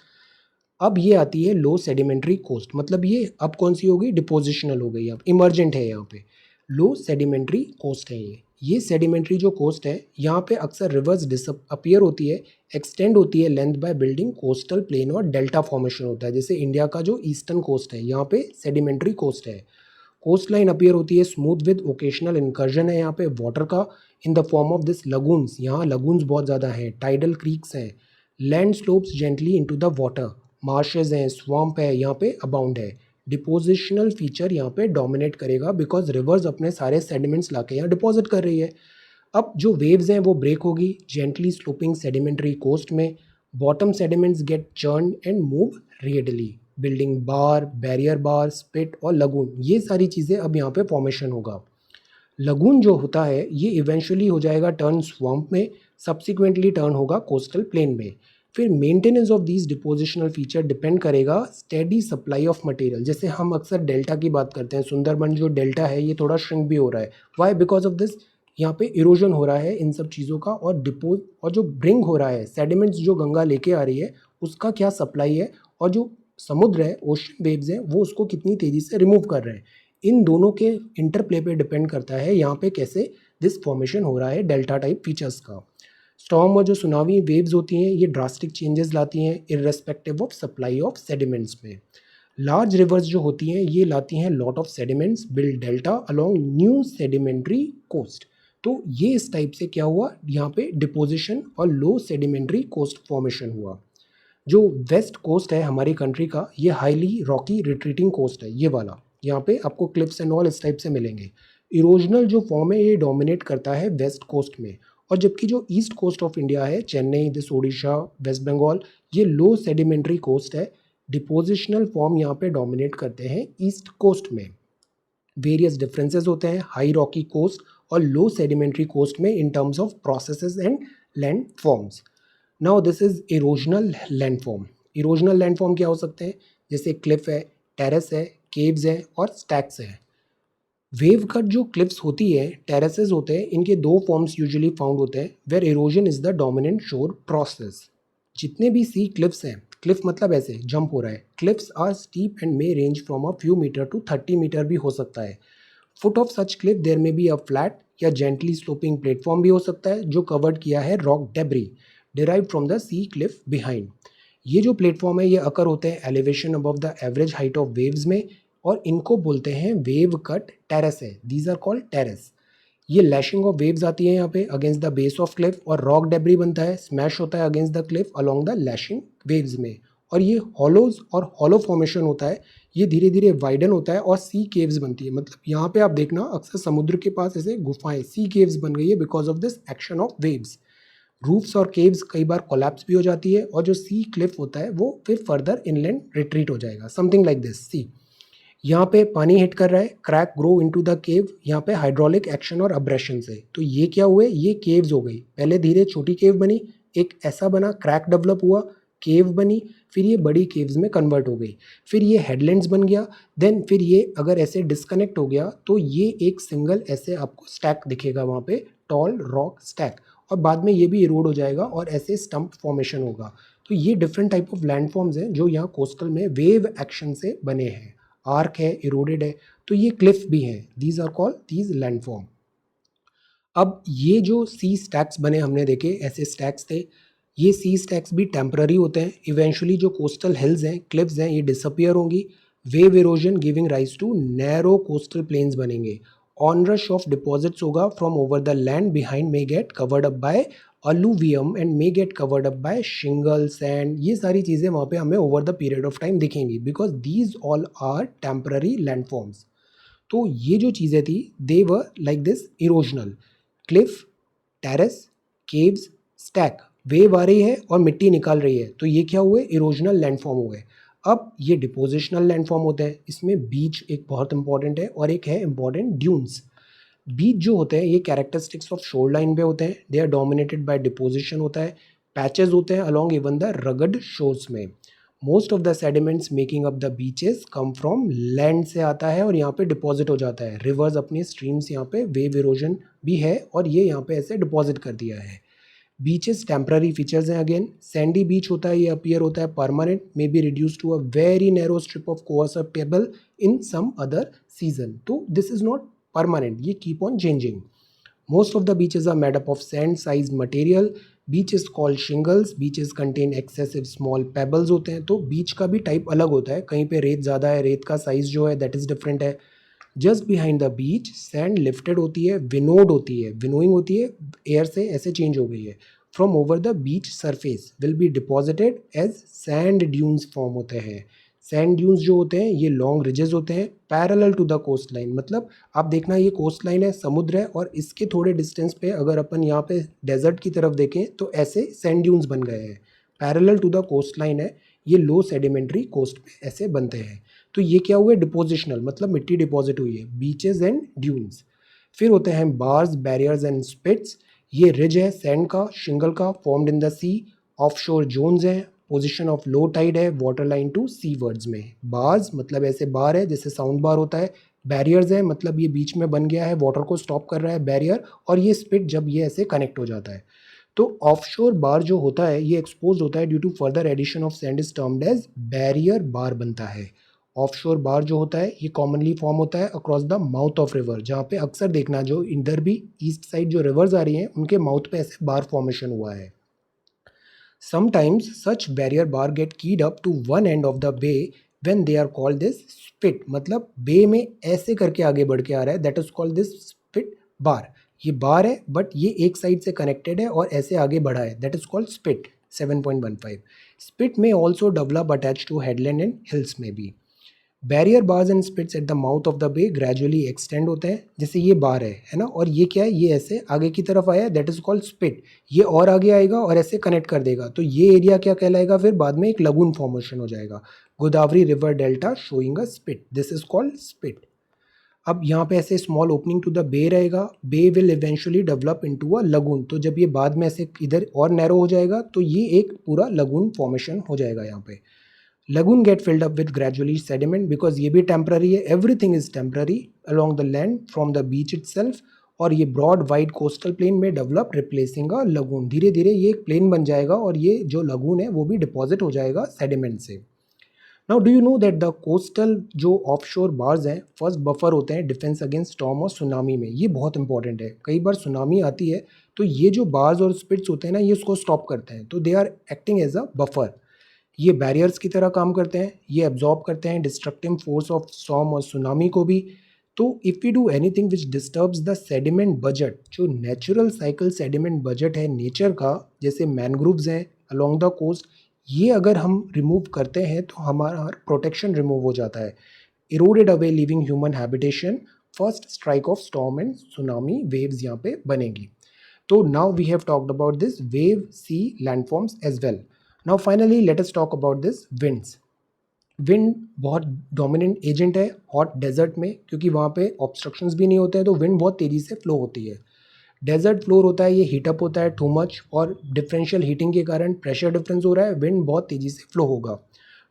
अब ये आती है लो सेडिमेंट्री कोस्ट, मतलब ये अब कौन सी हो गई, डिपोजिशनल हो गई, अब इमर्जेंट है यहाँ पे। लो सेडिमेंट्री कोस्ट है ये सेडिमेंट्री जो कोस्ट है यहाँ पे अक्सर रिवर्स डिसअपियर होती है, एक्सटेंड होती है length by building coastal plain और डेल्टा फॉर्मेशन होता है। जैसे इंडिया का जो ईस्टर्न कोस्ट है यहाँ पे सेडिमेंट्री कोस्ट है। कोस्ट लाइन अपीयर होती है स्मूथ विद ओकेशनल इंकर्जन है यहाँ पे वाटर का इन the form of this lagoons, यहाँ लगून्स बहुत ज़्यादा हैं, टाइडल क्रीक्स हैं, land slopes gently into the water, marshes हैं, स्वम्प है यहाँ पे अबाउंड है। डिपोजिशनल फीचर यहाँ पे डोमिनेट करेगा बिकॉज रिवर्स अपने सारे सेडिमेंट्स लाके यहाँ डिपॉजिट कर रही है। अब जो वेव्स हैं वो ब्रेक होगी जेंटली स्लोपिंग सेडिमेंट्री कोस्ट में, bottom sediments get churn and move radially, building bar, barrier bar, spit और लगून, ये सारी चीज़ें अब यहाँ पे फॉर्मेशन होगा। लगून जो होता है ये इवेंचुअली हो जाएगा टर्न स्वम्प में, सब्सिक्वेंटली टर्न होगा कोस्टल प्लेन में। फिर maintenance of these depositional feature depend करेगा स्टेडी सप्लाई ऑफ मटेरियल। जैसे हम अक्सर डेल्टा की बात करते हैं, सुंदरबन जो डेल्टा है ये थोड़ा श्रिंक भी हो रहा है, वाई बिकॉज ऑफ दिस, यहाँ पे इरोजन हो रहा है इन सब चीज़ों का, और जो ब्रिंग हो रहा है सेडिमेंट्स जो गंगा लेके आ रही है उसका क्या सप्लाई है, और जो समुद्र है ओशन वेव्स हैं वो उसको कितनी तेज़ी से रिमूव कर रहे हैं, इन दोनों के इंटरप्ले पे डिपेंड करता है यहाँ पे कैसे दिस फॉर्मेशन हो रहा है डेल्टा टाइप फीचर्स का। स्टॉर्म और जो सुनामी वेव्स होती हैं ये ड्रास्टिक चेंजेस लाती हैं irrespective of supply of sediments में। लार्ज रिवर्स जो होती हैं ये लाती हैं lot of sediments build delta along new sedimentary coast. तो ये इस टाइप से क्या हुआ, यहाँ पे डिपोजिशन और लो सेडिमेंट्री कोस्ट फॉर्मेशन हुआ। जो वेस्ट कोस्ट है हमारी कंट्री का ये हाईली रॉकी रिट्रीटिंग कोस्ट है, ये वाला यहाँ पे आपको क्लिप्स एंड ऑल इस टाइप से मिलेंगे। इरोजनल जो फॉर्म है ये डोमिनेट करता है वेस्ट कोस्ट में, और जबकि जो ईस्ट कोस्ट ऑफ इंडिया है चेन्नई, दिस ओडिशा, वेस्ट बंगाल, ये लो सेडिमेंट्री कोस्ट है। डिपोजिशनल फॉर्म यहाँ पे डोमिनेट करते हैं ईस्ट कोस्ट में। वेरियस डिफरेंसेस होते हैं हाई रॉकी कोस्ट और लो सेडिमेंट्री कोस्ट में in terms of processes and land forms. Now this is erosional landform. Erosional landform क्या हो सकते हैं, जैसे क्लिफ है, टेरेस है, केव्स है और स्टैक्स है। वेव कट जो क्लिफ्स होती है, टेरेसेस होते हैं, इनके दो फॉर्म्स यूजुअली फाउंड होते हैं where erosion is the dominant shore process. जितने भी सी क्लिफ्स हैं, क्लिफ मतलब ऐसे जंप हो रहा है, cliffs are steep and may range from a few metre to 30 metre भी हो सकता है। Foot of such cliff there may be a flat या जेंटली स्लोपिंग प्लेटफॉर्म भी हो सकता है जो कवर्ड किया है rock debris derive from the sea cliff behind. ये जो प्लेटफॉर्म है ये अकर होते हैं elevation above the average height of waves में, और इनको बोलते हैं वेव कट टेरेस है, दीज आर कॉल्ड टेरेस। ये लैशिंग ऑफ वेव्स आती है यहाँ पे against the base of Cliff, और रॉक डेब्री बनता है, स्मैश होता है against the Cliff along the lashing waves में, और ये हॉलोज और हॉलो फॉर्मेशन होता है, ये धीरे धीरे वाइडन होता है और सी केव्स बनती है। मतलब यहाँ पे आप देखना अक्सर समुद्र के पास ऐसे गुफाएं सी केव्स बन गई है because of this action of waves. Roofs और केव्स कई बार कोलैप्स भी हो जाती है और जो सी क्लिफ होता है वो फिर फर्दर इनलैंड रिट्रीट हो जाएगा, समथिंग लाइक दिस। सी यहाँ पे पानी हिट कर रहा है, crack grow into the cave, यहाँ पे हाइड्रोलिक एक्शन और अब्रेशन से। तो ये क्या हुए, ये केव्स हो गई। पहले धीरे छोटी केव बनी, एक ऐसा बना, क्रैक डेवलप हुआ, केव बनी, फिर ये बड़ी केव्स में कन्वर्ट हो गई, फिर ये हेडलैंड्स बन गया। देन फिर ये अगर ऐसे डिस्कनेक्ट हो गया तो ये एक सिंगल ऐसे आपको स्टैक दिखेगा वहाँ पे, टॉल रॉक स्टैक, और बाद में ये भी इरोड हो जाएगा और ऐसे स्टम्प फॉर्मेशन होगा। तो ये डिफरेंट टाइप ऑफ लैंडफॉर्म्स हैं जो यहाँ कोस्टल में वेव एक्शन से बने हैं। आर्क है, इरोडेड है, तो ये क्लिफ भी हैं। These are called these landform. अब ये जो सी स्टैक्स बने हमने देखे, ऐसे स्टैक्स थे, ये सी स्टैक्स भी टेम्पररी होते हैं। इवेंचुअली जो कोस्टल हिल्स हैं, क्लिफ्स हैं, ये डिसअपियर होंगी। Wave erosion giving rise to narrow coastal plains बनेंगे। ऑनरश ऑफ डिपॉजिट्स होगा from over the land behind may get covered up by alluvium and may get covered up by shingle, sand. ये सारी चीज़ें वहाँ पे हमें over the period of time दिखेंगी because these all are temporary landforms. तो ये जो चीज़ें थी they were like this erosional. Cliff, terrace, caves, stack, wave आ रही है और मिट्टी निकाल रही है, तो ये क्या हुए, इरोजनल लैंडफॉर्म हो गए। अब ये डिपोजिशनल लैंडफॉर्म होते हैं, इसमें बीच एक बहुत इंपॉर्टेंट है और एक है इंपॉर्टेंट ड्यून्स। बीच जो होते हैं ये कैरेक्टरिस्टिक्स ऑफ शोर लाइन पे होते हैं, they are dominated by deposition होता है, पैचेस होते हैं along even the rugged shores में। Most of the sediments making up the beaches come from land से आता है और यहाँ पे डिपॉजिट हो जाता है। रिवर्स अपनी स्ट्रीम्स यहाँ पे वेव इरोजन भी है और ये यहाँ पे ऐसे डिपॉजिट कर दिया है। बीचेस टेम्पररी फीचर्स हैं अगेन। सैंडी बीच होता है, ये अपीयर होता है permanent, may be reduce to a very narrow strip of coarse pebble in some other season. तो दिस इज नॉट permanent, ये keep on changing. Most of the beaches are made up of sand sized material. Beaches called shingles. Beaches contain excessive small pebbles होते हैं। तो बीच का भी type अलग होता है, कहीं पे रेत ज़्यादा है, रेत का साइज जो है दैट इज़ डिफरेंट है। Just behind the beach sand lifted होती है, विनोड होती है, विनोइंग होती है, एयर से ऐसे चेंज हो गई है। From over the beach surface will be deposited as sand dunes form होते हैं। सैंड ड्यून्स जो होते हैं ये लॉन्ग रिजेस होते हैं parallel to the coast line. मतलब आप देखना ये कोस्ट लाइन है, समुद्र है, और इसके थोड़े डिस्टेंस पे अगर अपन यहाँ पे डेजर्ट की तरफ देखें तो ऐसे सैंड ड्यून्स बन गए हैं, parallel to the coast line है। ये लो सेडिमेंट्री कोस्ट पे ऐसे बनते हैं। तो ये क्या हुए, डिपोजिशनल, मतलब मिट्टी डिपॉजिट हुई है, बीचेस एंड ड्यून्स। फिर होते हैं बार्स, बैरियर्स एंड स्पिट्स। ये रिज है सैंड का, शिंगल का, formed in the sea. Offshore zones हैं, पोजीशन ऑफ लो टाइड है, water line to seawards में। बार्स मतलब ऐसे बार है जैसे साउंड बार होता है। बैरियर्स है मतलब ये बीच में बन गया है, वाटर को स्टॉप कर रहा है बैरियर। और ये स्पिट जब ये ऐसे कनेक्ट हो जाता है। तो ऑफशोर बार जो होता है ये एक्सपोज होता है due to further addition of sand is termed as barrier bar बनता है। ऑफशोर बार जो होता है ये कॉमनली फॉर्म होता है across the mouth of river, जहाँ पे अक्सर देखना जो इधर भी ईस्ट साइड जो रिवर्स आ रही हैं उनके माउथ पे ऐसे बार फॉर्मेशन हुआ है। Sometimes such barrier bar get keyed up to one end of the bay when they are called this spit। मतलब बे में ऐसे करके आगे बढ़ के आ रहा है, that is called this spit bar. ये बार है बट ये एक साइड से कनेक्टेड है और ऐसे आगे बढ़ा है, that is called spit. 7.15 spit में also develop attach to headland and hills में भी। Barrier bars and spits at the mouth of the bay gradually extend होते हैं। जैसे ये बार है ना, और ये क्या है, ये ऐसे आगे की तरफ आया, दैट इज कॉल्ड स्पिट। ये और आगे आएगा और ऐसे कनेक्ट कर देगा, तो ये एरिया क्या कहलाएगा, फिर बाद में एक लगून फॉर्मेशन हो जाएगा। Godavari river delta showing a spit, this is called spit. अब यहाँ पे ऐसे small opening to the bay रहेगा, bay will eventually develop into a lagoon. तो जब ये बाद में ऐसे इधर और नैरो हो जाएगा तो ये एक पूरा लगून फॉर्मेशन हो जाएगा यहाँ पे। Lagoon get filled up with gradually sediment because ये भी temporary है, everything is temporary along the land from the beach itself। और ये broad wide coastal plain में develop replacing a lagoon। धीरे धीरे ये एक plain बन जाएगा और ये जो lagoon है वो भी deposit हो जाएगा sediment से। Now do you know that the coastal जो ऑफशोर बार्स हैं फर्स्ट बफर होते हैं डिफेंस अगेंस्ट स्टॉर्म और सुनामी में। ये बहुत इंपॉर्टेंट है, कई बार सुनामी आती है तो ये जो बार्स और स्पिट्स होते हैं ना ये उसको स्टॉप करते हैं, तो they are acting as a buffer. ये बैरियर्स की तरह काम करते हैं, ये एब्जॉर्ब करते हैं डिस्ट्रक्टिव फोर्स ऑफ स्टॉर्म और सुनामी को भी। तो if we do anything which disturbs the sediment budget, जो नेचुरल साइकिल सेडिमेंट बजट है नेचर का, जैसे मैनग्रोव्स हैं अलोंग द कोस्ट, ये अगर हम रिमूव करते हैं तो हमारा प्रोटेक्शन रिमूव हो जाता है। Eroded away living human habitation, first strike off storm and tsunami waves यहाँ पे बनेगी। तो now we have talked about this wave sea landforms as well. Now finally let us talk about this winds. Wind बहुत dominant agent है hot desert में, क्योंकि वहाँ पे ऑब्स्ट्रक्शंस भी नहीं होते हैं, तो विंड बहुत तेज़ी से फ्लो होती है. डेजर्ट फ्लोर होता है, ये हीटअप होता है टू मच, और डिफरेंशियल हीटिंग के कारण प्रेशर डिफरेंस हो रहा है, विंड बहुत तेज़ी से फ्लो होगा.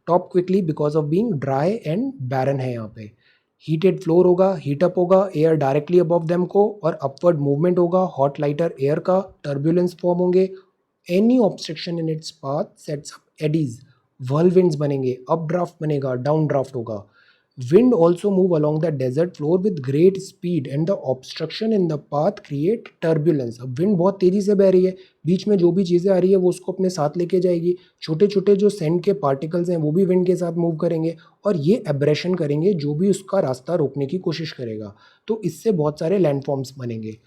Top quickly because of being dry and barren है यहाँ पे. हीटेड फ्लोर होगा, हीटअप होगा, एयर डायरेक्टली अबव देम को, और अपवर्ड मूवमेंट होगा हॉट लाइटर एयर का, टर्बुलेंस फॉर्म होंगे. Any obstruction in its path sets up eddies, whirlwinds बनेंगे, अप ड्राफ्ट बनेगा, डाउन ड्राफ्ट होगा. Wind also move along the desert floor with great speed and the obstruction in the path create turbulence. अब wind बहुत तेज़ी से बह रही है, बीच में जो भी चीज़ें आ रही है वो उसको अपने साथ लेके जाएगी. छोटे छोटे जो सैंड के पार्टिकल्स हैं वो भी विंड के साथ मूव करेंगे, और ये एब्रेशन करेंगे जो भी उसका रास्ता रोकने की कोशिश करेगा. तो इससे बहुत सारे लैंडफॉर्म्स बनेंगे.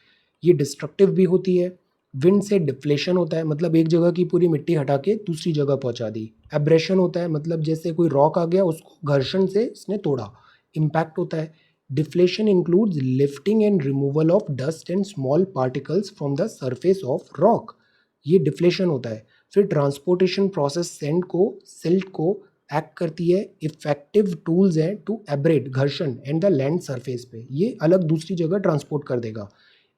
ये डिस्ट्रक्टिव भी होती है. विंड से डिफ्लेशन होता है, मतलब एक जगह की पूरी मिट्टी हटा के दूसरी जगह पहुंचा दी. एब्रेशन होता है, मतलब जैसे कोई रॉक आ गया उसको घर्षण से इसने तोड़ा. इम्पैक्ट होता है. Deflation includes lifting and removal of dust and small particles from the surface of rock. ये डिफ्लेशन होता है. फिर ट्रांसपोर्टेशन प्रोसेस सैंड को, सिल्ट को एक्ट करती है. इफेक्टिव टूल्स हैं टू एब्रेड, घर्षण, एंड द लैंड सरफेस पे, ये अलग दूसरी जगह ट्रांसपोर्ट कर देगा.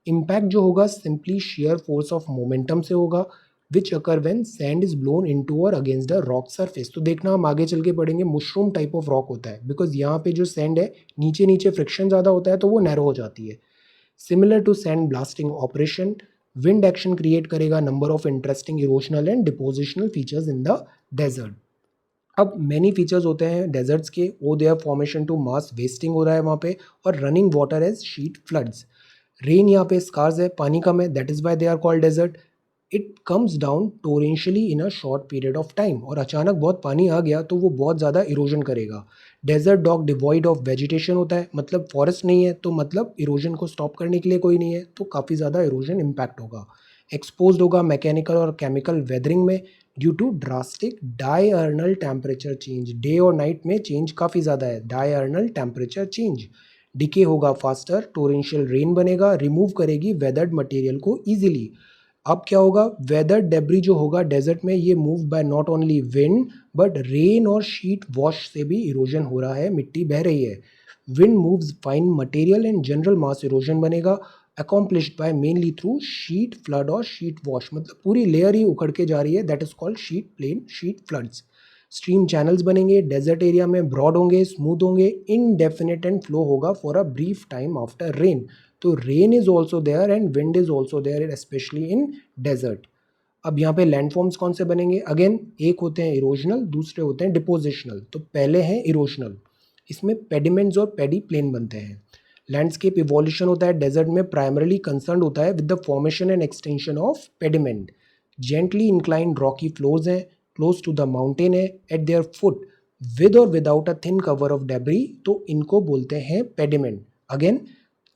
इम्पैक्ट जो होगा simply shear force of momentum से होगा, which occur when sand is blown into और अगेंस्ट द रॉक सरफेस. तो देखना हम आगे चल के पढ़ेंगे, मुशरूम टाइप ऑफ रॉक होता है, बिकॉज यहाँ पे जो सैंड है नीचे नीचे फ्रिक्शन ज़्यादा होता है तो वो नैरो हो जाती है. Similar to sand blasting operation, wind action create करेगा number of interesting erosional and depositional features in the desert. अब मैनी फीचर्स होते हैं डेजर्ट्स के, वो their formation to mass wasting हो रहा है वहाँ पे, और running water as sheet floods. Rain यहाँ पे स्कार्स है, पानी कम है, that is why they are called desert. It comes down torrentially in a short period of time, और अचानक बहुत पानी आ गया तो वो बहुत ज़्यादा इरोजन करेगा. Desert dog devoid of vegetation होता है, मतलब फॉरेस्ट नहीं है तो मतलब इरोजन को स्टॉप करने के लिए कोई नहीं है, तो काफ़ी ज़्यादा इरोजन इम्पैक्ट होगा. एक्सपोज होगा मैकेनिकल और केमिकल वेदरिंग में due to drastic diurnal temperature change. Day और नाइट में चेंज काफ़ी ज़्यादा है, डायर्नल टेम्परेचर चेंज. डिके होगा फास्टर, टोरेंशियल रेन बनेगा, रिमूव करेगी वेदर्ड मटेरियल को ईजिली. अब क्या होगा, वेदर डेब्री जो होगा डेजर्ट में, ये move by not only wind but rain और शीट वॉश से भी इरोजन हो रहा है, मिट्टी बह रही है. Wind moves fine material and general mass erosion बनेगा, accomplished by mainly through sheet flood और शीट वॉश, मतलब पूरी लेयर ही उखड़ के जा रही है, that is called sheet plain, sheet floods. Stream channels बनेंगे डेजर्ट एरिया में, ब्रॉड होंगे, स्मूथ होंगे, इनडेफिनेट एंड फ्लो होगा for a brief time after rain. तो rain is also there and wind is also there specially in desert. अब यहाँ पे landforms कौन से बनेंगे, अगेन एक होते हैं इरोजनल, दूसरे होते हैं डिपोजिशनल. तो पहले हैं इरोजनल, इसमें पेडिमेंट्स और पेडी प्लेन बनते हैं. लैंडस्केप इवोल्यूशन होता है डेजर्ट में, प्राइमरली कंसर्न होता है with the formation and extension of pediment. Gently inclined rocky floors हैं, क्लोज टू द माउंटेन है, एट देयर फुट विद और without a thin cover of debris, तो इनको बोलते हैं पेडिमेंट. अगेन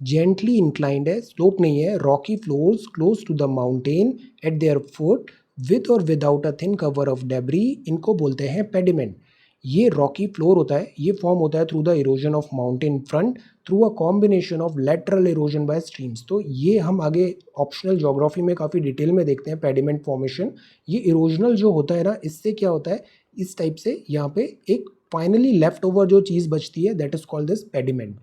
जेंटली इंक्लाइंड है, स्लोप नहीं है, rocky floors close to the mountain at their foot with और without a thin cover of debris, इनको बोलते हैं पेडिमेंट. ये रॉकी फ्लोर होता है, ये फॉर्म होता है through the erosion of mountain front through a combination of lateral erosion bye streams. तो ये हम आगे ऑप्शनल ज्योग्राफी में काफ़ी डिटेल में देखते हैं पेडिमेंट फॉर्मेशन. ये इरोजनल जो होता है ना, इससे क्या होता है, इस टाइप से यहाँ पे एक फाइनली लेफ्ट ओवर जो चीज़ बचती है, that is called this pediment.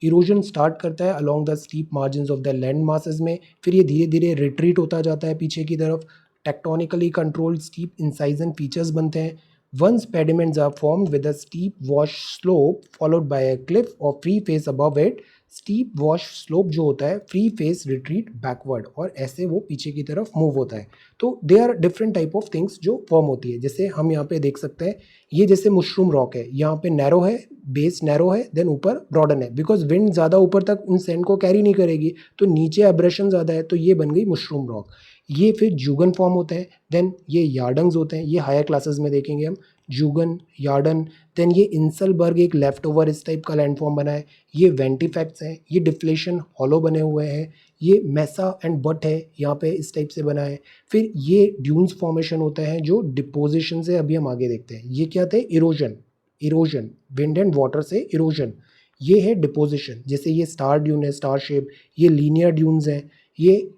Erosion start करता है along the steep margin of the land masses में, फिर ये धीरे धीरे रिट्रीट होता जाता है पीछे की तरफ. Tectonically controlled steep incision features बनते हैं. Once pediments are formed with a steep wash slope followed by a cliff और free face above it. Steep wash slope जो होता है, फ्री फेस रिट्रीट बैकवर्ड, और ऐसे वो पीछे की तरफ मूव होता है. तो they are different type of things जो फॉर्म होती है. जैसे हम यहाँ पे देख सकते हैं, ये जैसे मशरूम रॉक है, यहाँ पे नैरो है, बेस नैरो है, देन ऊपर ब्रॉडन है, बिकॉज विंड ज़्यादा ऊपर तक उन सैंड को कैरी नहीं करेगी, तो नीचे एब्रेशन ज़्यादा है, तो ये बन गई मशरूम रॉक. ये फिर जूगन फॉर्म होते हैं, देन ये यार्डन्स होते हैं, ये हायर क्लासेस में देखेंगे हम, जूगन, यार्डन. देन ये इंसलबर्ग एक लेफ्ट ओवर इस टाइप का लैंडफॉर्म बना है. ये वेंटिफैक्ट्स हैं, ये डिफ्लेशन हॉलो बने हुए हैं. ये मैसा एंड बट है, यहाँ पे इस टाइप से बना है. फिर ये ड्यून्स फॉर्मेशन होते हैं जो डिपोजिशन से अभी हम आगे देखते हैं. ये क्या थे, erosion. Erosion wind and water से इरोजन. ये है डिपोजिशन, जैसे ये स्टार ड्यून है, स्टार शेप. ये लीनियर ड्यून्स हैं, ये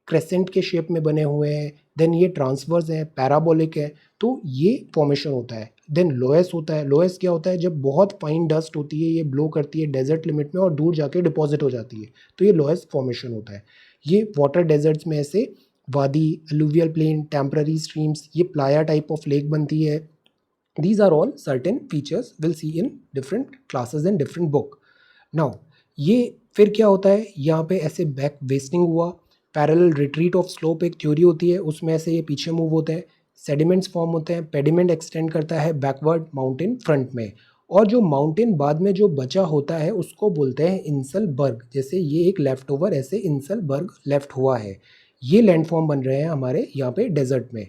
क्रेसेंट के शेप में बने हुए हैं, देन ये ट्रांसवर्स हैं, पैराबोलिक है, तो ये फॉर्मेशन होता है। देन लोएस होता है। लोएस क्या होता है, जब बहुत फाइन डस्ट होती है ये ब्लो करती है डेजर्ट लिमिट में और दूर जाके डिपॉजिट हो जाती है, तो ये लोएस फॉर्मेशन होता है। ये वाटर डेजर्ट्स में ऐसे वादी, अलुवियल प्लेन, टेम्पररी स्ट्रीम्स, ये प्लाया टाइप ऑफ लेक बनती है। These are all certain features we'll see in different classes and different book. Now ये फिर क्या होता है, यहाँ पे ऐसे बैक वेस्टिंग हुआ, पैरेलल रिट्रीट ऑफ स्लोप एक थ्योरी होती है, उसमें ऐसे ये पीछे मूव होते हैं, सेडिमेंट्स फॉर्म होते हैं, पेडिमेंट एक्सटेंड करता है बैकवर्ड माउंटेन फ्रंट में, और जो माउंटेन बाद में जो बचा होता है उसको बोलते हैं इंसलबर्ग। जैसे ये एक लेफ्ट ओवर ऐसे इंसलबर्ग लेफ्ट हुआ है, ये लैंडफॉर्म बन रहे हैं हमारे यहाँ पे डेजर्ट में।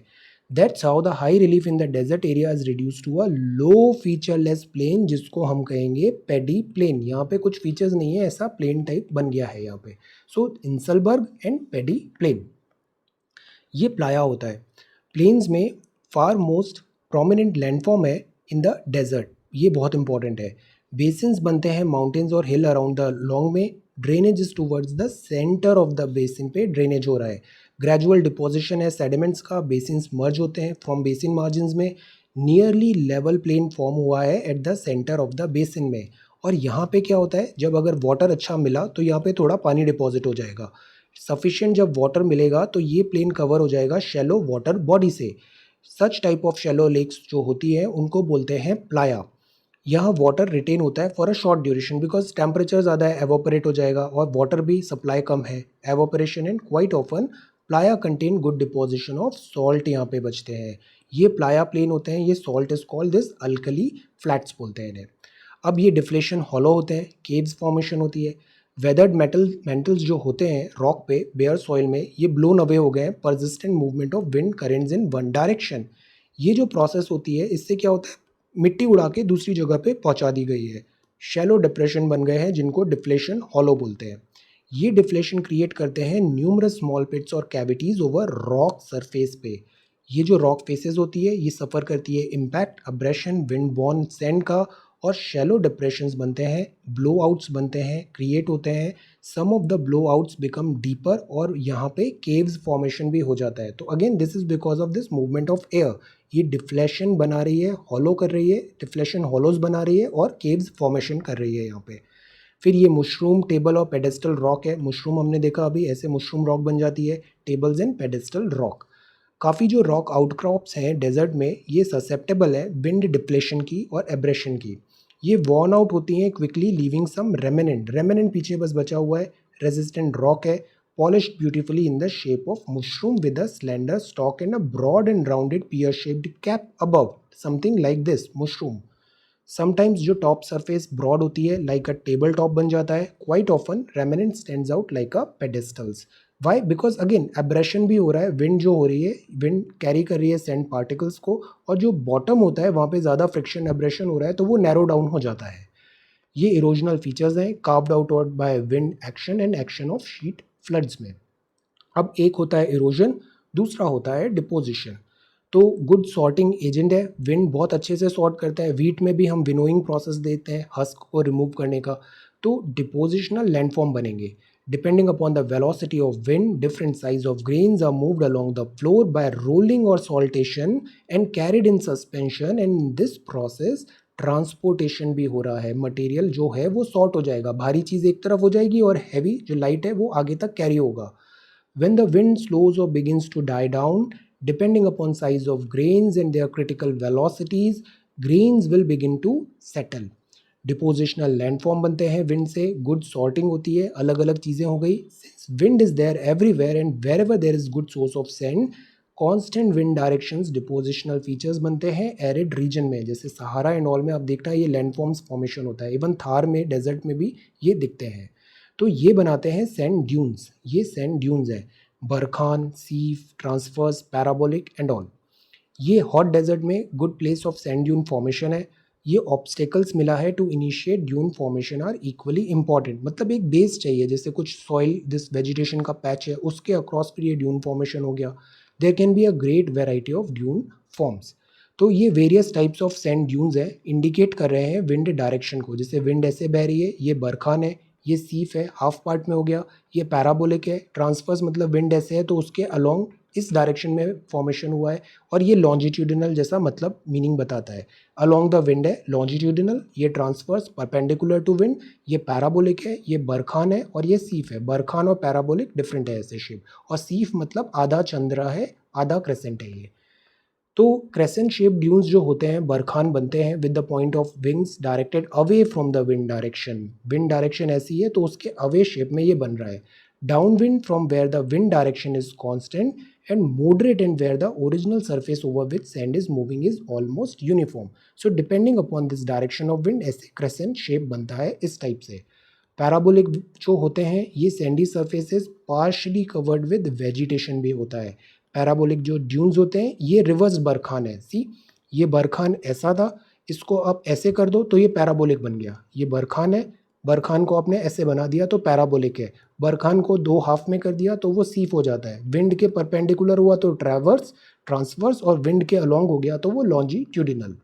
That's how the high relief in the desert area is reduced to a low featureless plain, जिसको हम कहेंगे पेडी प्लेन। यहाँ पे कुछ फीचर्स नहीं है, ऐसा प्लेन टाइप बन गया है यहाँ पे। सो इंसलबर्ग एंड पेडी प्लेन, ये प्लाया होता है। प्लेन्स में फार मोस्ट प्रोमिनेंट लैंडफॉर्म है इन द डेजर्ट, ये बहुत इंपॉर्टेंट है। बेसिन्स बनते हैं माउंटेन्स और हिल अराउंड द लॉन्ग में, drainage is towards the centre of the basin पे ड्रेनेज हो रहा है। ग्रेजुअल डिपोजिशन है सेडिमेंट्स का, बेसिन्स मर्ज होते हैं फ्रॉम बेसिन मार्जिन्स में, नियरली लेवल प्लेन फॉर्म हुआ है at the centre of the basin में। और यहाँ पे क्या होता है, जब अगर वाटर अच्छा मिला तो यहाँ पे थोड़ा पानी डिपॉजिट हो जाएगा। सफिशिएंट जब वाटर मिलेगा तो ये प्लेन कवर हो जाएगा शैलो वाटर बॉडी से। Such type of shallow lakes जो होती है उनको बोलते हैं प्लाया। यहाँ वाटर रिटेन होता है for a short duration, because temperature ज़्यादा है, एवोपरेट हो जाएगा, और वाटर भी सप्लाई कम है, evaporation, and quite often Playa contain good deposition of salt यहाँ पे बचते हैं। ये प्लाया प्लेन होते हैं, ये salt is called this alkali flats बोलते हैं इन्हें। अब ये डिफ्लेशन हॉलो होते हैं, केव्स फॉर्मेशन होती है। वेदर्ड मेटल्स जो होते हैं रॉक पे बेयर सॉइल में, ये ब्लोन अवे हो गए हैं, persistent movement of wind currents in one direction. ये जो प्रोसेस होती है इससे क्या होता है, मिट्टी उड़ा के दूसरी जगह पे पहुंचा दी गई है, शैलो डिप्रेशन बन गए हैं जिनको डिफ्लेशन हॉलो बोलते हैं। ये डिफ्लेशन क्रिएट करते हैं न्यूमरस स्मॉल पिट्स और कैविटीज ओवर रॉक सरफेस पे। ये जो रॉक फेसेस होती है ये सफ़र करती है impact, abrasion, wind born sand का, और शैलो डिप्रेशंस बनते हैं, ब्लो आउट्स बनते हैं, क्रिएट होते हैं। Some of the blow outs become deeper, और यहाँ पे केव्स फॉर्मेशन भी हो जाता है। तो again this is because of this movement of air, ये डिफ्लेशन बना रही है, हॉलो कर रही है, डिफ्लेशन हॉलोज बना रही है और केव्स फॉर्मेशन कर रही है यहाँ पे। फिर ये मशरूम, टेबल और पेडेस्टल रॉक है। मशरूम हमने देखा अभी, ऐसे मशरूम रॉक बन जाती है, टेबल्स एंड पेडेस्टल रॉक। काफ़ी जो रॉक आउटक्रॉप्स हैं डेजर्ट में ये ससेप्टेबल है विंड डिप्लेशन की और एब्रेशन की। ये वॉर्न आउट होती हैं quickly leaving some remnant, remnant पीछे बस बचा हुआ है। रेजिस्टेंट रॉक है, polished beautifully in the shape of mushroom with a slender stalk and a broad and rounded pear shaped cap above, something like this mushroom. Sometimes जो top surface broad होती है like a table top बन जाता है, quite often remnant stands out like a pedestals. Why, because again abrasion भी हो रहा है, विंड जो हो रही है, विंड कैरी कर रही है सैंड पार्टिकल्स को, और जो बॉटम होता है वहाँ पे ज़्यादा फ्रिक्शन एब्रेशन हो रहा है तो वो नैरो डाउन हो जाता है। ये इरोजनल फीचर्स हैं carved out by wind action and action of sheet floods में। अब एक होता है इरोजन, दूसरा होता है डिपोजिशन। तो गुड सॉर्टिंग एजेंट है, विंड बहुत अच्छे से सॉर्ट करता है। वीट में भी हम विनोइंग प्रोसेस देते हैं हस्क को रिमूव करने का। तो डिपोजिशनल लैंडफॉर्म बनेंगे। Depending upon the velocity of wind different size of grains are moved along the floor by rolling और saltation and carried in suspension, and this process transportation भी हो रहा है। मटेरियल जो है वो सॉर्ट हो जाएगा, भारी चीज़ एक तरफ हो जाएगी और हैवी जो लाइट है वो आगे तक कैरी होगा। When the wind slows or begins to die down, depending upon size of grains and their critical velocities, grains will begin to settle. Depositional landform बनते हैं विंड से, गुड सॉर्टिंग होती है, अलग अलग चीज़ें हो गई। Wind is there everywhere and wherever there is good source of sand, constant wind directions depositional features बनते हैं एरिड रीजन में, जैसे सहारा एंड ऑल में आप देखना ये लैंडफॉर्म्स फॉर्मेशन होता है। इवन थार में, डेजर्ट में भी ये दिखते हैं। तो ये बनाते हैं सैंड ड्यून्स, ये सैंड ड्यून्स है, barchan, seif, transverse, parabolic and all. ये हॉट डेजर्ट में good place of sand dune formation है। ये ऑब्स्टेकल्स मिला है to initiate dune formation are equally important, मतलब एक बेस चाहिए, जैसे कुछ सॉइल दिस वेजिटेशन का पैच है उसके अक्रॉस फिर ये ड्यून फॉर्मेशन हो गया। There can be a great variety of dune forms. तो ये various types of sand dunes है, इंडिकेट कर रहे हैं विंड डायरेक्शन को, जैसे विंड ऐसे बह रही है ये बरखान है, ये सीफ है, हाफ पार्ट में हो गया। ये पैराबोलिक है, ट्रांसवर्स मतलब विंड ऐसे है तो उसके अलोंग इस डायरेक्शन में फॉर्मेशन हुआ है। और ये लॉन्जिट्यूडिनल जैसा मतलब मीनिंग बताता है। अलोंग द विंड है लॉन्जिट्यूडिनल, ये ट्रांसवर्स परपेंडिकुलर टू विंड, ये पैराबोलिक है, ये बरखान है और ये सीफ है। बरखान और पैराबोलिक डिफरेंट है ऐसे शेप। और सीफ मतलब आधा चंद्रा है, आधा क्रेसेंट है ये। तो क्रेसेंट शेप ड्यून्स जो होते हैं बरखान बनते हैं with the point of wings directed away from the wind direction. Wind direction ऐसी है तो उसके अवे शेप में ये बन रहा है। Downwind from where the wind direction is constant and moderate and where the original surface over which sand is moving is almost uniform. So depending upon this direction of wind ऐसे crescent shape बनता है इस type से। Parabolic जो होते हैं ये Sandy surfaces partially covered with vegetation भी होता है। पैराबोलिक जो ड्यून्स होते हैं ये रिवर्स बरखान है। सी, ये बरखान ऐसा था, इसको आप ऐसे कर दो तो ये पैराबोलिक बन गया। ये बरखान है, बरखान को आपने ऐसे बना दिया तो पैराबोलिक है। बरखान को दो हाफ में कर दिया तो वो सीफ हो जाता है। विंड के परपेंडिकुलर हुआ तो ट्रैवर्स ट्रांसवर्स, और विंड के अलोंग हो गया तो वो लॉन्जिट्यूडिनल।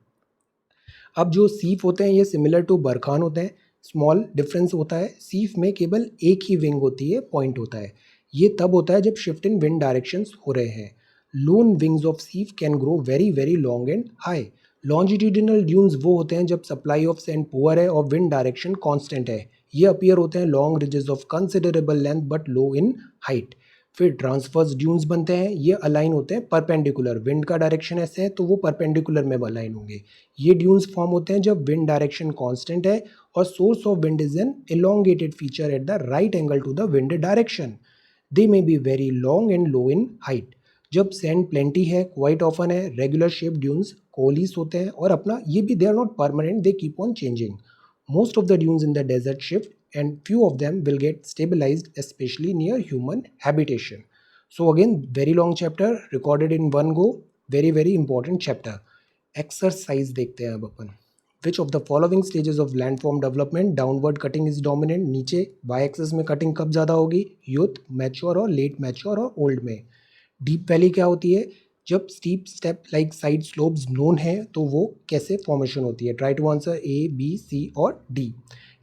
अब जो सीफ होते हैं ये सिमिलर टू बरखान होते हैं। स्मॉल डिफरेंस होता है, सीफ में केवल एक ही विंग होती है, पॉइंट होता है। ये तब होता है जब शिफ्ट इन विंड डायरेक्शंस हो रहे हैं। Lone wings of seif can grow very very long and high. Longitudinal dunes वो होते हैं जब सप्लाई ऑफ सैंड पुअर है और विंड डायरेक्शन कांस्टेंट है। ये अपीयर होते हैं long ridges of considerable length but low in height. फिर ट्रांसवर्स ड्यून्स बनते हैं, ये अलाइन होते हैं परपेंडिकुलर। विंड का डायरेक्शन ऐसे है तो वो परपेंडिकुलर में अलाइन होंगे। ये ड्यून्स फॉर्म होते हैं जब विंड डायरेक्शन कांस्टेंट है और source of wind is an elongated feature at the right angle to the wind direction. They may be very long and low in height. जब sand plenty है, quite often है, regular shape dunes coalesce होते हैं और अपना ये भी they are not permanent, they keep on changing. Most of the dunes in the desert shift and few of them will get stabilized, especially near human habitation. So again, very long chapter recorded in one go, very very important chapter. Exercise देखते हैं अब अपन। Which of the following stages of landform development downward cutting is dominant? नीचे y axis में cutting कब ज़्यादा होगी? Youth, mature और late mature और ओल्ड में। डीप वैली क्या होती है? जब steep step like side slopes known है तो वो कैसे फॉर्मेशन होती है? Try to answer A B C और डी।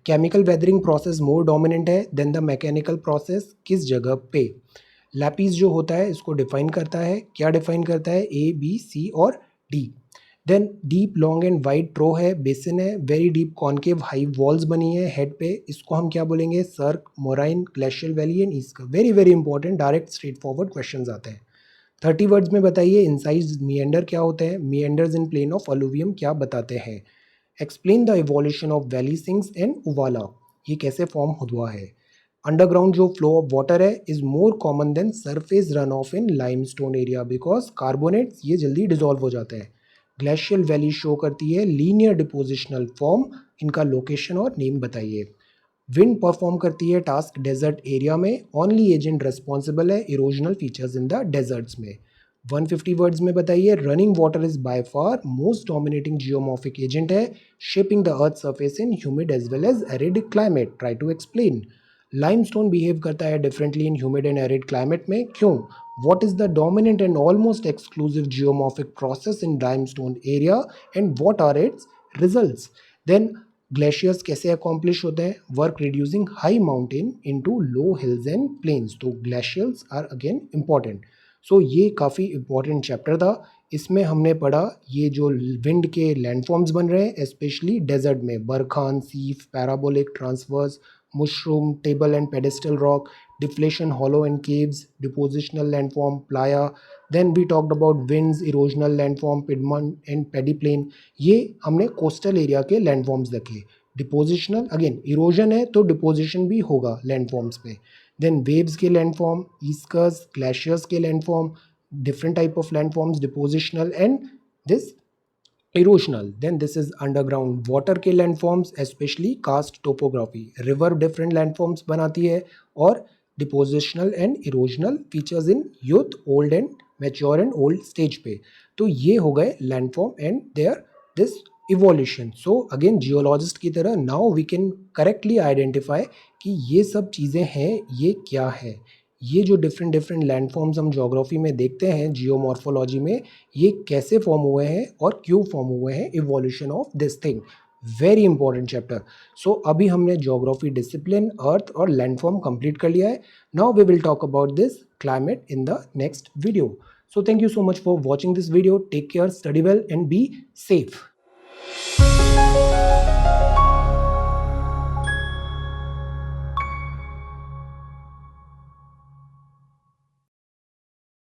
Chemical weathering process more dominant है देन द मैकेनिकल प्रोसेस, किस जगह पे? लैपिस जो होता है इसको डिफाइन करता है, क्या डिफाइन करता है? ए बी सी और डी। Then deep long and wide trough है, बेसिन है, very deep concave high walls बनी है हेड पे, इसको हम क्या बोलेंगे? Cirque, moraine, glacial valley and esker. Very very important, direct straightforward question आते हैं। 30 वर्ड्स में बताइए इंसाइज मिएंडर क्या होते हैं? मिएंडर्स इन प्लेन ऑफ अलुवियम क्या बताते हैं? Explain the evolution of valley sinks and uvala, ये कैसे फॉर्म हुआ है? अंडरग्राउंड जो फ्लो ऑफ वाटर है is more common than surface run off in limestone area because carbonates ये जल्दी डिजोल्व हो जाते हैं। ग्लेशियल वैली शो करती है लीनियर डिपोजिशनल फॉर्म, इनका लोकेशन और नेम बताइए। विंड परफॉर्म करती है टास्क डेजर्ट एरिया में, ओनली एजेंट रेस्पॉन्सिबल है erosional features in the deserts में। 150 वर्ड्स में बताइए running water is by far most dominating geomorphic agent है, shaping the earth surface in humid as well as arid climate. Try to explain. Limestone behave करता है differently in humid and arid climate में, क्यों? What is the dominant and almost exclusive geomorphic process in limestone area and what are its results? Then glaciers कैसे accomplish होते हैं? Work reducing high mountain into low hills and plains. तो glaciers are again important. So ये काफ़ी important chapter था। इसमें हमने पढ़ा ये जो विंड के लैंडफॉर्म्स बन रहे हैं स्पेशली डेजर्ट में, barchan, seif, parabolic, transverse, mushroom, table and pedestal rock, deflation, hollow and caves, depositional landform, playa. Then we talked about winds, erosional landform, piedmont and pediplain. ये हमने कोस्टल एरिया के landforms देखे। Depositional again erosion है तो deposition भी होगा landforms पे। Then waves के लैंडफॉर्म, ईस्कर्स, ग्लेशियर्स के landform, different type of landforms, depositional and this erosional. Then this is underground water के landforms, especially karst topography. River different landforms बनाती है और depositional and erosional features in youth, old and mature and old stage पे। तो ये हो गए landform and their this evolution. So again geologist की तरह now we can correctly identify कि ये सब चीज़ें हैं, ये क्या है। ये जो डिफरेंट डिफरेंट लैंडफॉर्म्स हम ज्योग्राफी में देखते हैं जियोमॉर्फोलॉजी में, ये कैसे फॉर्म हुए हैं और क्यों फॉर्म हुए हैं, evolution of this thing. Very important chapter. So अभी हमने ज्योग्राफी डिसिप्लिन अर्थ और लैंडफॉर्म कंप्लीट कर लिया है। Now we will talk about this climate in the next video. So thank you so much for watching this video. Take care, study well and be safe.